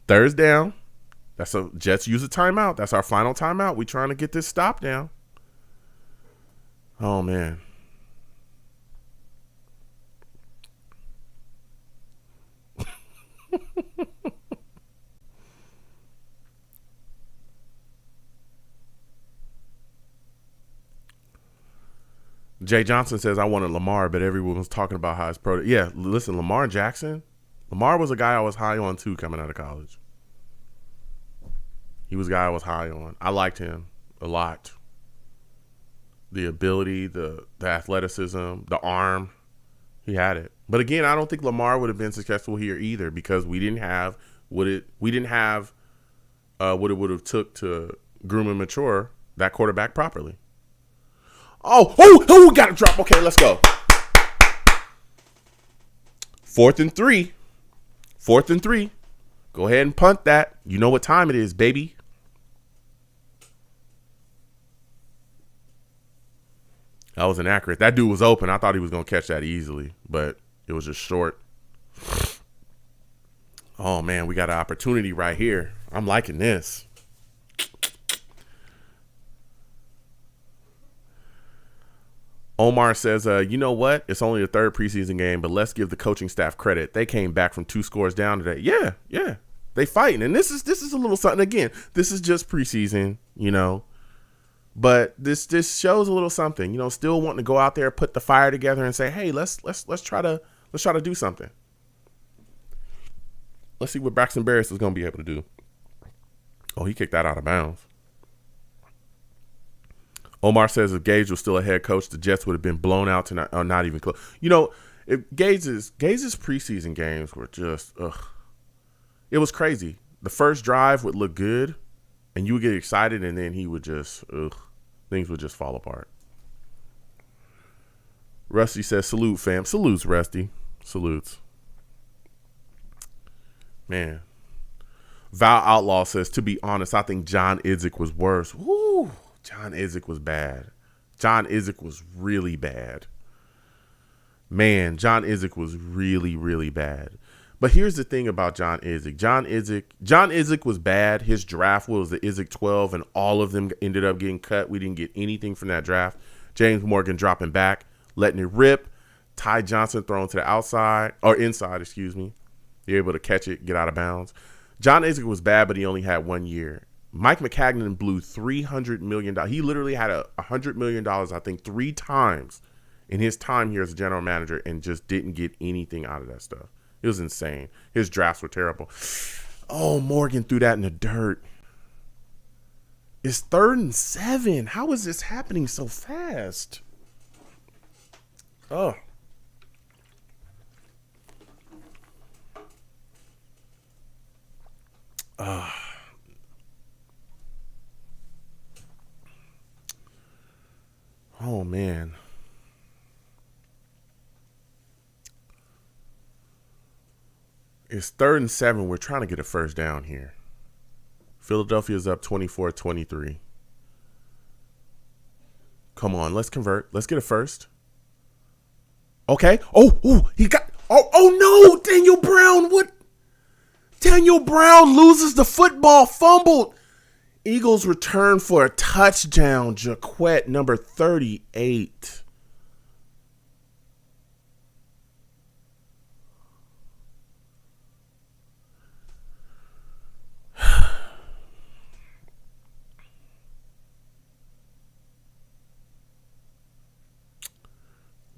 3rd down. Jets use a timeout. That's our final timeout. We trying to get this stop down. Oh, man. Jay Johnson says, I wanted Lamar, but everyone was talking about how his Yeah, listen, Lamar Jackson. Lamar was a guy I was high on, too, coming out of college. He was a guy I was high on. I liked him a lot. The ability, the athleticism, the arm. He had it. But again, I don't think Lamar would have been successful here either because we didn't have what it would have took to groom and mature that quarterback properly. Oh, got to drop. Okay, let's go. 4th and 3. 4th and 3. Go ahead and punt that. You know what time it is, baby. That was inaccurate. That dude was open. I thought he was going to catch that easily, but it was just short. Oh, man, we got an opportunity right here. I'm liking this. Omar says, you know what? It's only the 3rd preseason game, but let's give the coaching staff credit. They came back from 2 scores down today. Yeah. They fighting. And this is a little something. Again, this is just preseason, But this shows a little something, still wanting to go out there, put the fire together and say, hey, let's try to do something. Let's see what Braxton Berrios is going to be able to do. Oh, he kicked that out of bounds. Omar says if Gage was still a head coach, the Jets would have been blown out tonight, or not even close. If Gage's preseason games were just, it was crazy. The first drive would look good, and you would get excited, and then he would just, things would just fall apart. Rusty says, salute, fam. Salutes, Rusty. Salutes. Man. Val Outlaw says, to be honest, I think John Idzik was worse. Woo! John Idzik was bad. John Idzik was really bad. Man, John Idzik was really, really bad. But here's the thing about John Idzik. John Idzik was bad. His draft was the Idzik 12, and all of them ended up getting cut. We didn't get anything from that draft. James Morgan dropping back, letting it rip. Ty Johnson thrown to the outside, or inside, excuse me. You're able to catch it, get out of bounds. John Idzik was bad, but he only had 1 year. Mike McCagnon blew $300 million. He literally had $100 million, I think, 3 times in his time here as a general manager and just didn't get anything out of that stuff. It was insane. His drafts were terrible. Oh, Morgan threw that in the dirt. It's 3rd and 7. How is this happening so fast? Oh. Oh, man. It's 3rd and 7. We're trying to get a first down here. Philadelphia's up 24-23. Come on, let's convert. Let's get a first. Okay. He got. Oh no, Daniel Brown. What? Daniel Brown loses the football, fumbled. Eagles return for a touchdown. Jaquette, number 38.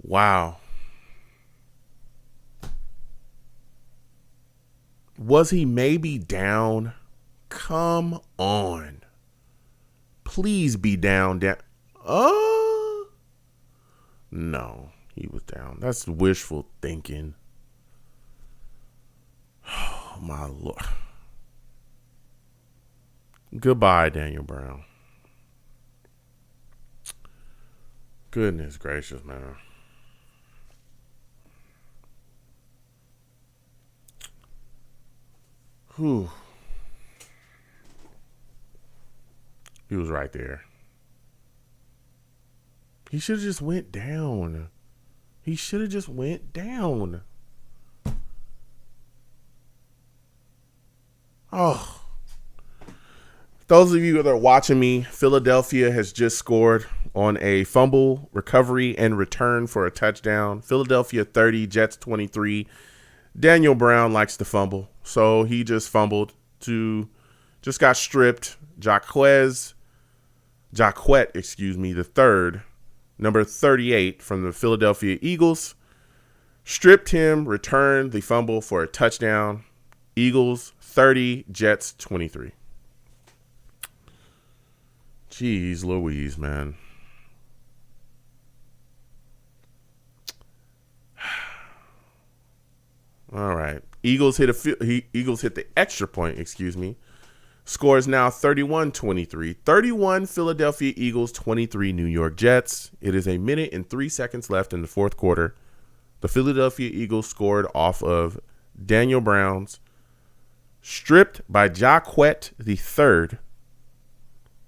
Wow. Was he maybe down? Come on. Please be down. Oh, no, he was down. That's wishful thinking. Oh, my Lord. Goodbye, Daniel Brown. Goodness gracious, man. Whew. He was right there. He should have just went down. He should have just went down. Oh. Those of you that are watching me, Philadelphia has just scored on a fumble, recovery, and return for a touchdown. Philadelphia 30, Jets 23. Daniel Brown likes to fumble, so he just fumbled just got stripped. Jacquet, the third, number 38 from the Philadelphia Eagles, stripped him, returned the fumble for a touchdown. Eagles 30, Jets 23. Jeez Louise, man. All right. Eagles hit the extra point, Score is now 31-23. 31 Philadelphia Eagles, 23 New York Jets. It is 1 minute and 3 seconds left in the fourth quarter. The Philadelphia Eagles scored off of Daniel Brown's stripped by Jacquet the third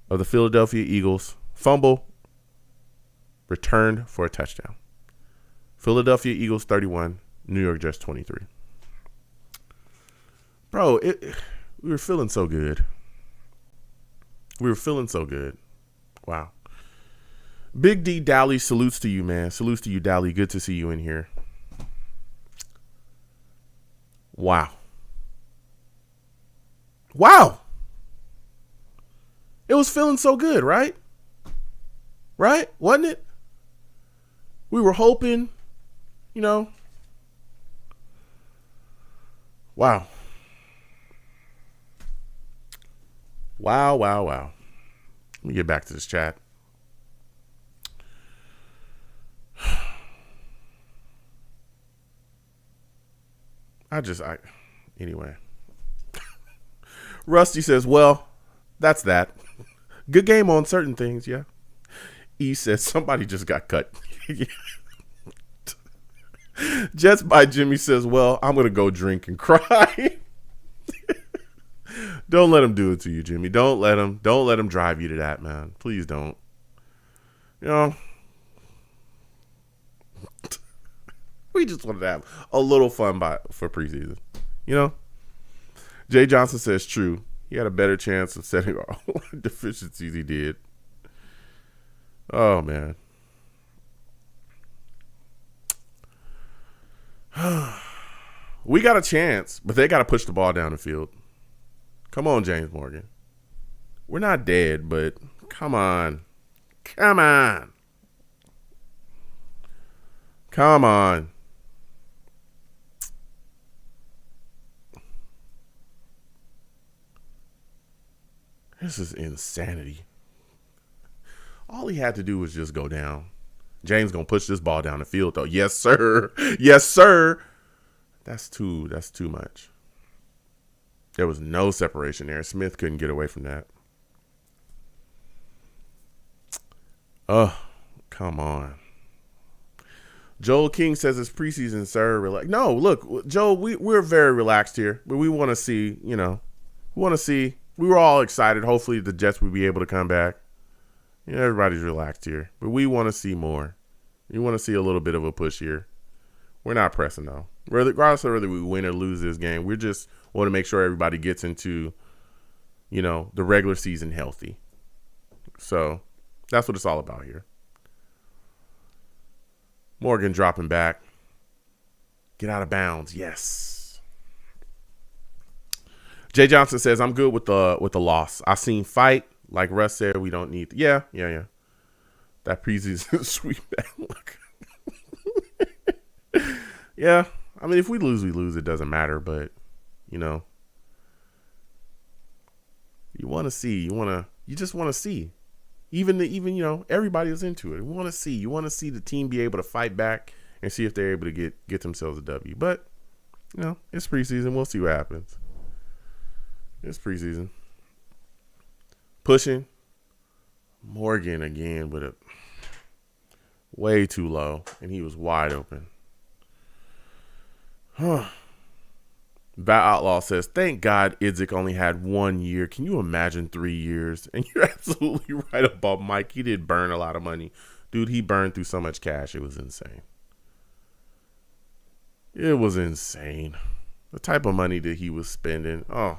of the Philadelphia Eagles. Fumble, returned for a touchdown. Philadelphia Eagles 31, New York Jets 23. Bro, we were feeling so good. Wow. Big D Dally, salutes to you, man. Salutes to you, Dally. Good to see you in here. Wow. It was feeling so good, right? Right? Wasn't it? We were hoping, Wow. Let me get back to this chat. Anyway. Rusty says, well, that's that. Good game on certain things, yeah. E says, somebody just got cut. Jets by Jimmy says, well, I'm going to go drink and cry. Don't let him do it to you, Jimmy. Don't let him drive you to that, man. Please don't. We just wanted to have a little fun for preseason. Jay Johnson says, true. He had a better chance of setting all the deficiencies he did. Oh, man. We got a chance, but they got to push the ball down the field. Come on, James Morgan. We're not dead, but come on. Come on. This is insanity. All he had to do was just go down. James gonna push this ball down the field, though. Yes, sir. Yes, sir. That's too much. There was no separation there. Smith couldn't get away from that. Oh, come on. Joel King says it's preseason, sir. No, look, Joel, we're very relaxed here, but we want to see, we were all excited. Hopefully the Jets will be able to come back. Everybody's relaxed here, but we want to see more. We want to see a little bit of a push here. We're not pressing, though. Regardless of whether we win or lose this game, we just want to make sure everybody gets into, the regular season healthy. So that's what it's all about here. Morgan dropping back. Get out of bounds. Yes. Jay Johnson says, I'm good with the loss. I seen fight. Like Russ said, we don't need. Yeah. That preseason sweep back look. Yeah. I mean, if we lose, we lose. It doesn't matter. But, You know, you want to see. You just want to see. Even everybody is into it. You want to see. You want to see the team be able to fight back and see if they're able to get themselves a W. But it's preseason. We'll see what happens. It's preseason. Pushing. Morgan again with a way too low, and he was wide open. Val Outlaw says, thank God Idzik only had 1 year. Can you imagine 3 years? And you're absolutely right about Mike. He did burn a lot of money. Dude, he burned through so much cash. It was insane. It was insane. The type of money that he was spending. Oh,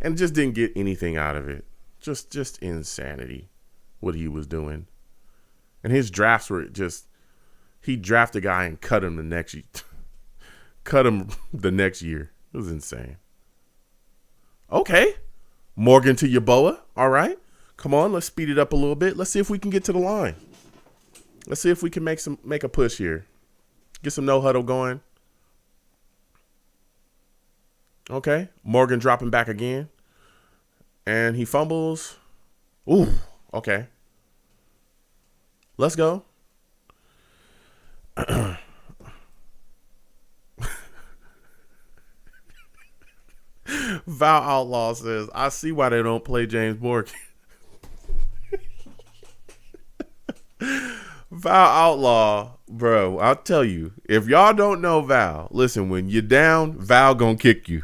and just didn't get anything out of it. Just insanity what he was doing. And his drafts were just, he drafted a guy and cut him the next year. Cut him the next year. It was insane. Okay. Morgan to Yeboah. All right. Come on, let's speed it up a little bit. Let's see if we can get to the line. Let's see if we can make a push here. Get some no huddle going. Okay. Morgan dropping back again. And he fumbles. Ooh. Okay. Let's go. Val Outlaw says, I see why they don't play James Morgan. Val Outlaw, bro, I'll tell you, if y'all don't know Val, listen, when you're down, Val gonna kick you.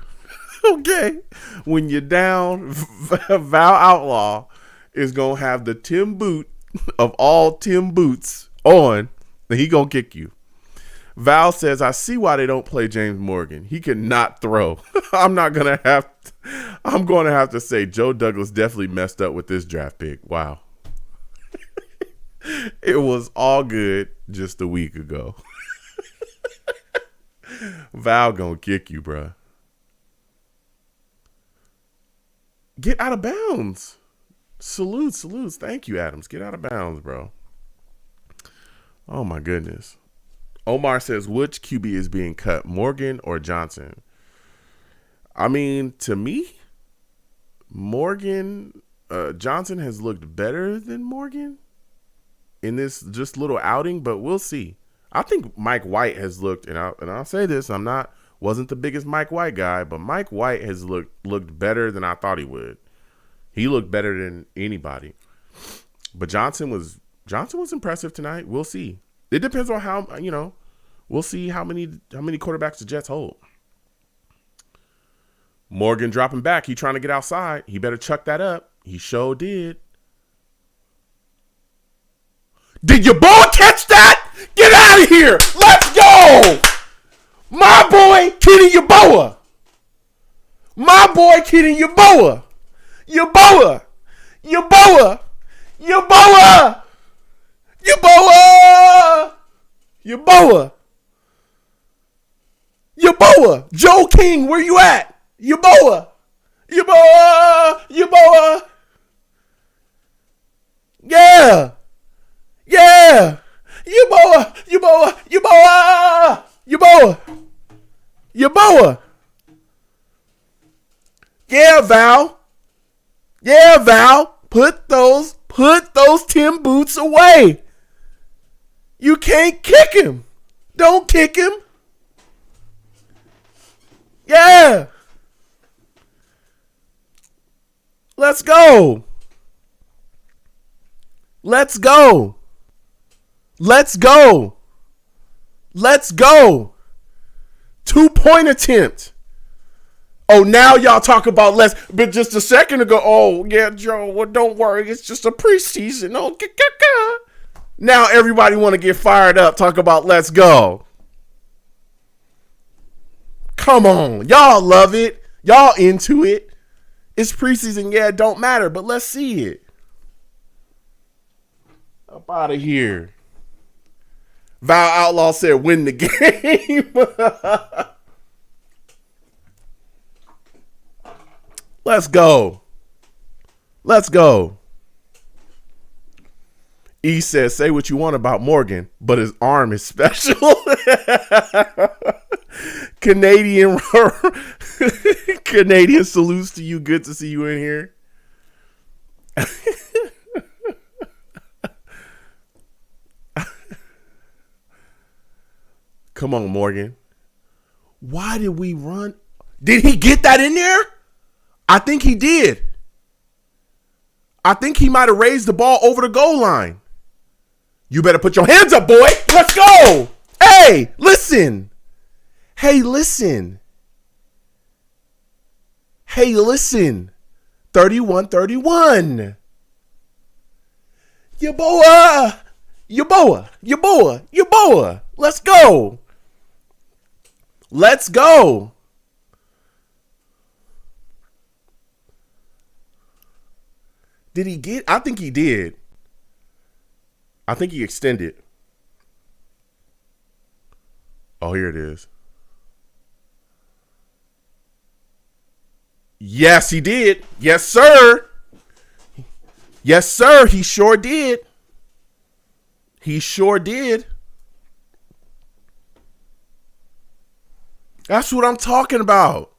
Okay? When you're down, Val Outlaw is gonna have the Tim boot of all Tim boots on, and he gonna kick you. Val says, I see why they don't play James Morgan. He cannot throw. I'm going to have to say Joe Douglas definitely messed up with this draft pick. Wow. It was all good just a week ago. Val gonna kick you, bro. Get out of bounds. Salutes. Thank you, Adams. Get out of bounds, bro. Oh, my goodness. Omar says, which QB is being cut, Morgan or Johnson? I mean, to me, Johnson has looked better than Morgan in this just little outing, but we'll see. I think Mike White has looked, and I'll say this, wasn't the biggest Mike White guy, but Mike White has looked better than I thought he would. He looked better than anybody. But Johnson was impressive tonight. We'll see. It depends on how, we'll see how many quarterbacks the Jets hold. Morgan dropping back. He trying to get outside. He better chuck that up. He sure did. Did your boy catch that? Get out of here. Let's go. My boy, Kenny Yeboah. My boy, Kenny Yeboah. Yeboah. Yeboah. Yeboah. Yeboah! Yeboah! Yeboah! Joe King, where you at? Yeboah! Yeboah! Yeboah! Yeah! Yeah! Yeboah! Yeboah! Yeboah! Yeboah! Yeboah! Yeah, Val! Yeah, Val! Put those Tim boots away! You can't kick him. Don't kick him. Yeah. Let's go. Let's go. Let's go. Let's go. 2-point attempt. Oh, now y'all talk about less. But just a second ago, oh, yeah, Joe, well, don't worry. It's just a preseason. Oh, now everybody want to get fired up, talk about let's go. Come on. Y'all love it. Y'all into it. It's preseason. Yeah, it don't matter, but let's see it. Up out of here. Val Outlaw said win the game. Let's go. Let's go. E says, say what you want about Morgan, but his arm is special. Canadian Canadian salutes to you. Good to see you in here. Come on, Morgan. Why did we run? Did he get that in there? I think he did. I think he might have raised the ball over the goal line. You better put your hands up, boy. Let's go. Hey, listen. Hey, listen. Hey, listen. 31-31. Yaboa. Yaboa. Yaboa. Yaboa. Let's go. Let's go. Did he get? I think he did. I think he extended. Oh, here it is. Yes, he did. Yes, sir. Yes, sir. He sure did. He sure did. That's what I'm talking about.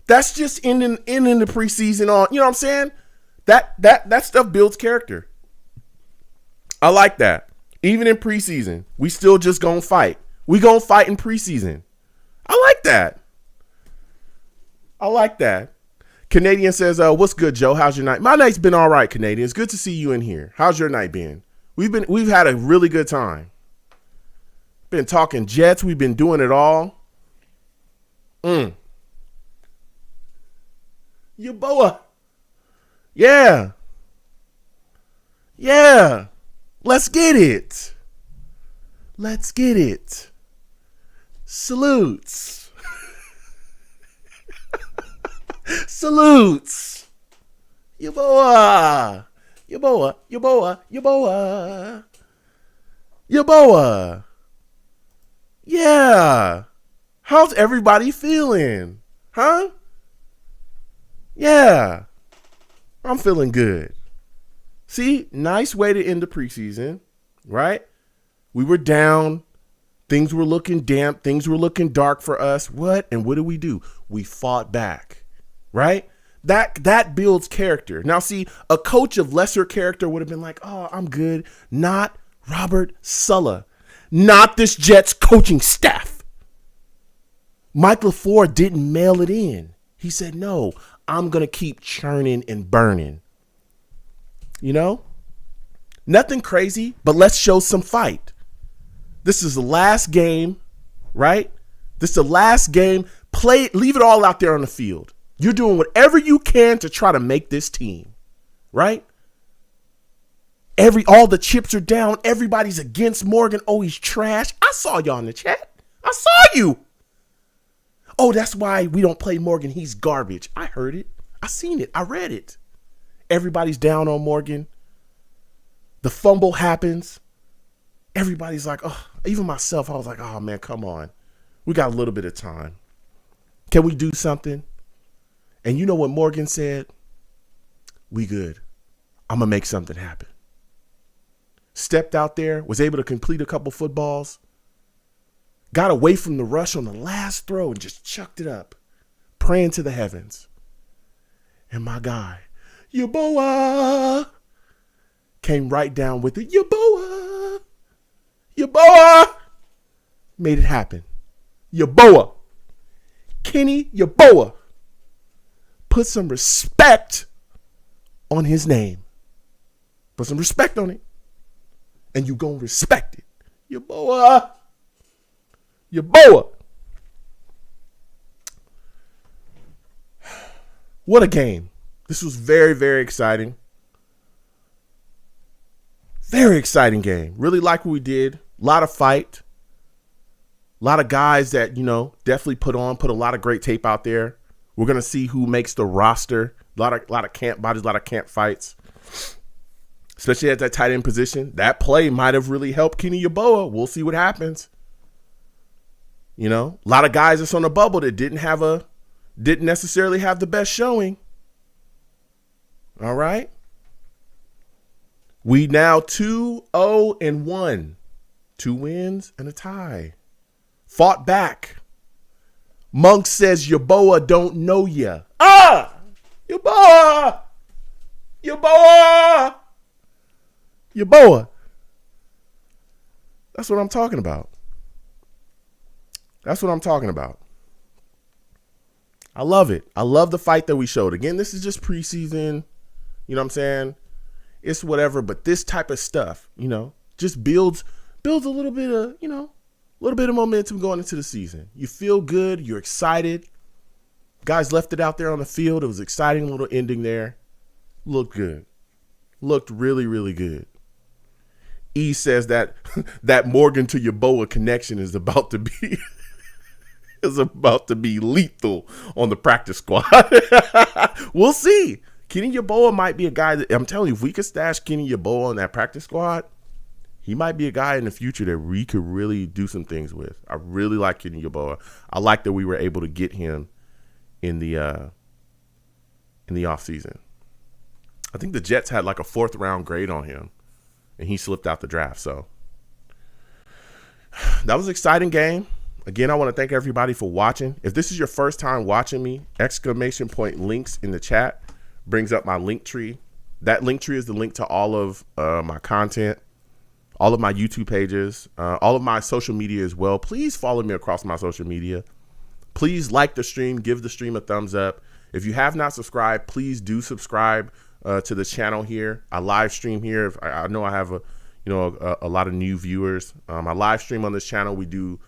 That's just ending the preseason on. You know what I'm saying? That stuff builds character. I like that. Even in preseason, we still just gonna fight. We gonna fight in preseason. I like that. I like that. Canadian says, what's good, Joe? How's your night? My night's been all right, Canadian. It's good to see you in here. How's your night been? We've had a really good time. Been talking Jets. We've been doing it all. Yaboa. Yeah. Yeah. Let's get it. Let's get it. Salutes. Salutes. Yaboa. Yaboa. Yaboa. Yaboa. Yaboa. Yeah. How's everybody feeling? Huh? Yeah. I'm feeling good. See, nice way to end the preseason, right? We were down. Things were looking damp. Things were looking dark for us. What? And what did we do? We fought back, right? That builds character. Now, see, a coach of lesser character would have been like, oh, I'm good. Not Robert Saleh. Not this Jets coaching staff. Mike LaFleur didn't mail it in. He said, no, I'm going to keep churning and burning. You know, nothing crazy, but let's show some fight. This is the last game, right? This is the last game. Play, leave it all out there on the field. You're doing whatever you can to try to make this team, right? All the chips are down. Everybody's against Morgan. Oh, he's trash. I saw y'all in the chat. I saw you. Oh, that's why we don't play Morgan. He's garbage. I heard it. I seen it. I read it. Everybody's down on Morgan. The fumble happens. Everybody's like, oh, even myself, I was like, oh, man, come on. We got a little bit of time. Can we do something? And you know what Morgan said? We good. I'm going to make something happen. Stepped out there, was able to complete a couple footballs. Got away from the rush on the last throw and just chucked it up. Praying to the heavens. And my guy, Yaboa, came right down with it. Yaboa. Yaboa. Made it happen. Yaboa. Kenny Yaboa. Put some respect on his name. Put some respect on it. And you gonna respect it. Yaboa. Yaboa. What a game. This was very, very exciting. Very exciting game. Really like what we did. A lot of fight. A lot of guys that, you know, definitely put a lot of great tape out there. We're going to see who makes the roster. A lot of camp bodies, a lot of camp fights. Especially at that tight end position. That play might have really helped Kenny Yaboa. We'll see what happens. You know, a lot of guys that's on the bubble that didn't necessarily have the best showing. All right. We now 2-0-1. 2 wins and a tie. Fought back. Monk says your boa don't know ya. Your boa. Your boa. Your boa. That's what I'm talking about. That's what I'm talking about. I love it. I love the fight that we showed. Again, this is just preseason. You know what I'm saying? It's whatever, but this type of stuff, just builds a little bit of, a little bit of momentum going into the season. You feel good. You're excited. Guys left it out there on the field. It was an exciting little ending there. Looked good. Looked really, really good. E says that that Morgan to Yeboah connection is about to be lethal on the practice squad. We'll see. Kenny Yeboah might be a guy that, I'm telling you, if we could stash Kenny Yeboah on that practice squad, he might be a guy in the future that we could really do some things with. I really like Kenny Yeboah. I like that we were able to get him in the offseason. I think the Jets had like a 4th round grade on him, and he slipped out the draft. So that was an exciting game. Again, I want to thank everybody for watching. If this is your first time watching me, ! Links in the chat brings up my link tree. That link tree is the link to all of my content, all of my YouTube pages, all of my social media as well. Please follow me across my social media. Please like the stream, give the stream a thumbs up. If you have not subscribed, please do subscribe to the channel here. I live stream here. I know I have a lot of new viewers. I live stream on this channel. We do,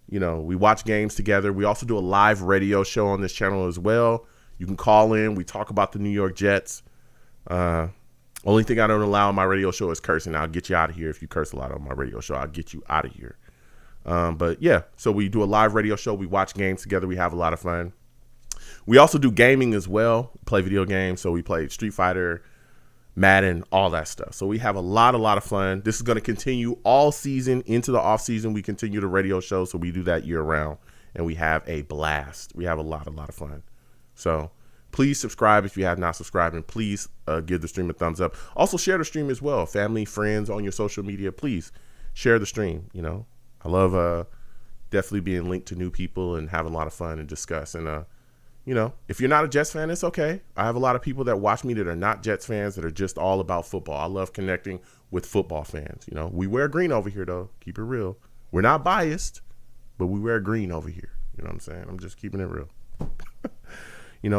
we watch games together. We also do a live radio show on this channel as well. You can call in. We talk about the New York Jets. Only thing I don't allow on my radio show is cursing. I'll get you out of here if you curse a lot on my radio show. I'll get you out of here. But yeah, so we do a live radio show. We watch games together. We have a lot of fun. We also do gaming as well. Play video games. So we play Street Fighter, Madden, all that stuff. So we have a lot of fun. This is going to continue all season into the off season. We continue the radio show. So we do that year round, and we have a blast. We have a lot of fun. So please subscribe if you have not subscribed, and please give the stream a thumbs up. Also share the stream as well. Family, friends on your social media, please share the stream. I love definitely being linked to new people and having a lot of fun and discuss. And, if you're not a Jets fan, it's okay. I have a lot of people that watch me that are not Jets fans that are just all about football. I love connecting with football fans. We wear green over here, though. Keep it real. We're not biased, but we wear green over here. You know what I'm saying? I'm just keeping it real.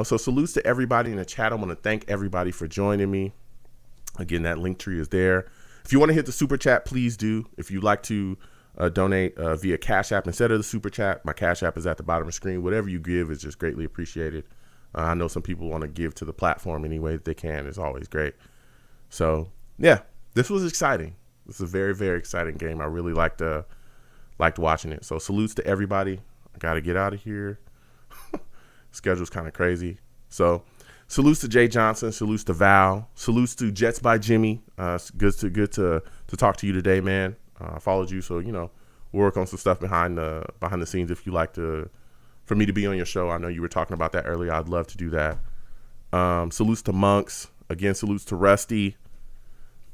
So salutes to everybody in the chat. I want to thank everybody for joining me. Again, that link tree is there. If you want to hit the super chat, please do. If you'd like to donate via Cash App instead of the super chat, my Cash App is at the bottom of the screen. Whatever you give is just greatly appreciated. I know some people want to give to the platform any way that they can. It's always great. So yeah, this was exciting. This is a very, very exciting game. I really liked watching it. So salutes to everybody. I got to get out of here. Schedule's kind of crazy. So salutes to Jay Johnson. Salutes to Val. Salutes to Jets by Jimmy. It's good to talk to you today, man. I followed you, so we'll work on some stuff behind the scenes. If you like for me to be on your show, I know you were talking about that earlier. I'd love to do that. Salutes to Monks again. Salutes to Rusty.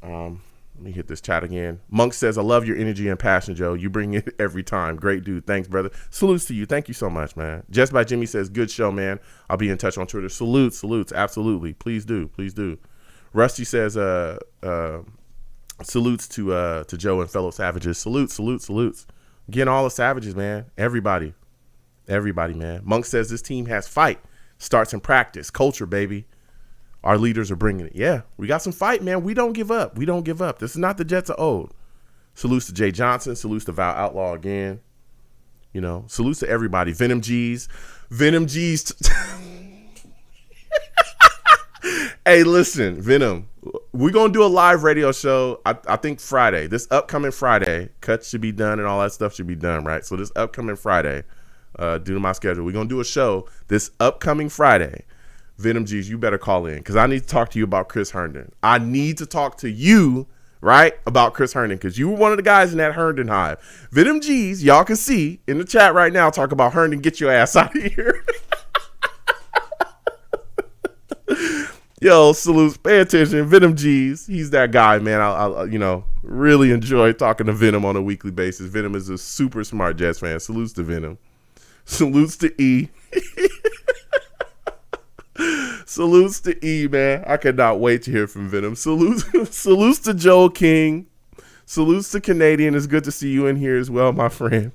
Let me hit this chat again. Monk says, "I love your energy and passion, Joe. You bring it every time. Great dude. Thanks, brother." Salutes to you. Thank you so much, man. Just by Jimmy says, "Good show, man. I'll be in touch on Twitter." Salutes. Absolutely. Please do. Rusty says, salutes to Joe and fellow savages. Salutes. Again, all the savages, man. Everybody, man. Monk says this team has fight. Starts in practice. Culture, baby. Our leaders are bringing it. Yeah, we got some fight, man. We don't give up. This is not the Jets of old. Salutes to Jay Johnson. Salutes to Val Outlaw again. Salutes to everybody. Venom G's. Hey, listen, Venom. We're going to do a live radio show, I think Friday. This upcoming Friday. Cuts should be done and all that stuff should be done, right? So this upcoming Friday, due to my schedule, we're going to do a show this upcoming Friday. Venom G's, you better call in because I need to talk to you about Chris Herndon. I need to talk to you, right, about Chris Herndon because you were one of the guys in that Herndon hive. Venom G's, y'all can see in the chat right now, talk about Herndon. Get your ass out of here. Yo, salutes. Pay attention. Venom G's. He's that guy, man. I really enjoy talking to Venom on a weekly basis. Venom is a super smart Jets fan. Salutes to Venom. Salutes to E. Salutes to E, man. I cannot wait to hear from Venom. Salutes to Joel King. Salutes to Canadian. It's good to see you in here as well, my friend.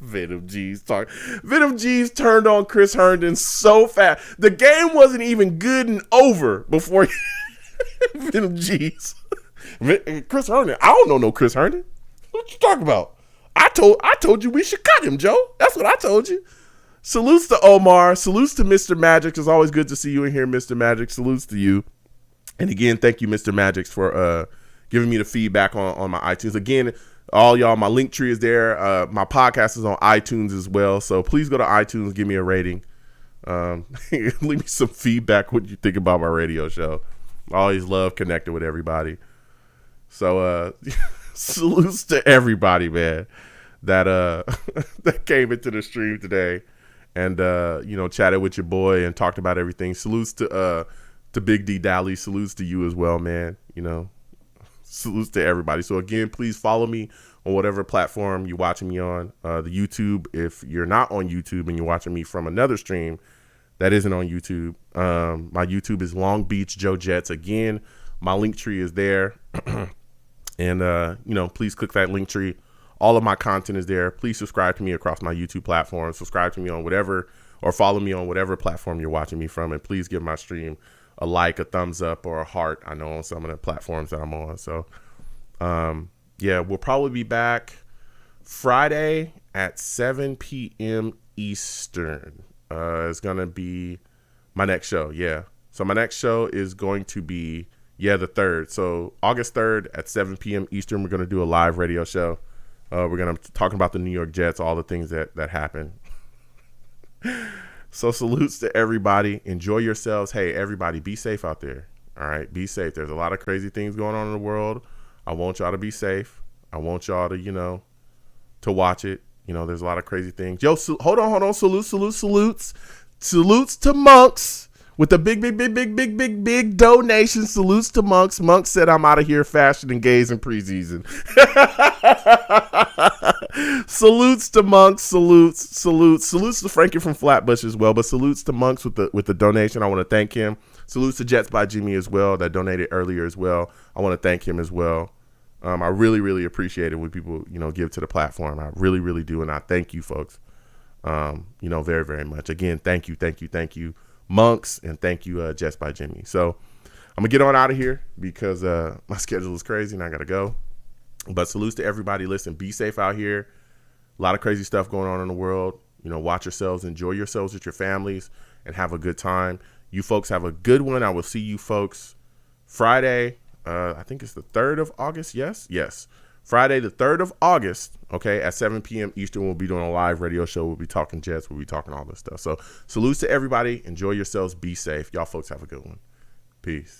Venom G's talk. Venom G's turned on Chris Herndon so fast. The game wasn't even good and over before Venom G's. Chris Herndon. I don't know no Chris Herndon. What you talking about? I told you we should cut him, Joe. That's what I told you. Salutes to Omar. Salutes to Mr. Magic. It's always good to see you in here, Mr. Magic. Salutes to you. And again, thank you, Mr. Magic, for giving me the feedback on my iTunes. Again, all y'all, my link tree is there. My podcast is on iTunes as well. So please go to iTunes, give me a rating. Leave me some feedback what you think about my radio show. I always love connecting with everybody. So salutes to everybody, man, that that came into the stream today and chatted with your boy and talked about everything. Salutes to Big D Dally. Salutes to you as well, man. Salutes to everybody. So again, please follow me on whatever platform you're watching me on. The YouTube, if you're not on YouTube and you're watching me from another stream that isn't on YouTube, my YouTube is Long Beach Joe Jets. Again, my link tree is there. And please click that link tree. All of my content is there. Please subscribe to me across my YouTube platform. Subscribe to me on whatever, or follow me on whatever platform you're watching me from. And please give my stream a like, a thumbs up, or a heart. I know on some of the platforms that I'm on. So, we'll probably be back Friday at 7 p.m. Eastern. It's going to be my next show. Yeah. So my next show is going to be, the 3rd. So August 3rd at 7 p.m. Eastern, we're going to do a live radio show. We're going to talk about the New York Jets, all the things that happened. So salutes to everybody. Enjoy yourselves. Hey, everybody, be safe out there. All right, be safe. There's a lot of crazy things going on in the world. I want y'all to be safe. I want y'all to, to watch it. There's a lot of crazy things. Yo, hold on. Salutes to Monks with the big donation. Salutes to Monks. Monks said, I'm out of here fashion and gays in preseason. Salutes to Monks. Salutes to Frankie from Flatbush as well. But salutes to Monks with the donation. I want to thank him. Salutes to Jets by Jimmy as well, that donated earlier as well. I want to thank him as well. I really, really appreciate it when people, give to the platform. I really, really do. And I thank you folks, very, very much. Again, thank you, Monks, and thank you, Jets by Jimmy. So I'm going to get on out of here because my schedule is crazy and I got to go. But salutes to everybody. Listen, be safe out here. A lot of crazy stuff going on in the world. Watch yourselves, enjoy yourselves with your families, and have a good time. You folks have a good one. I will see you folks Friday. I think it's the 3rd of August. Yes. Friday, the 3rd of August, okay, at 7 p.m. Eastern, we'll be doing a live radio show. We'll be talking Jets. We'll be talking all this stuff. So salutes to everybody. Enjoy yourselves. Be safe. Y'all folks have a good one. Peace.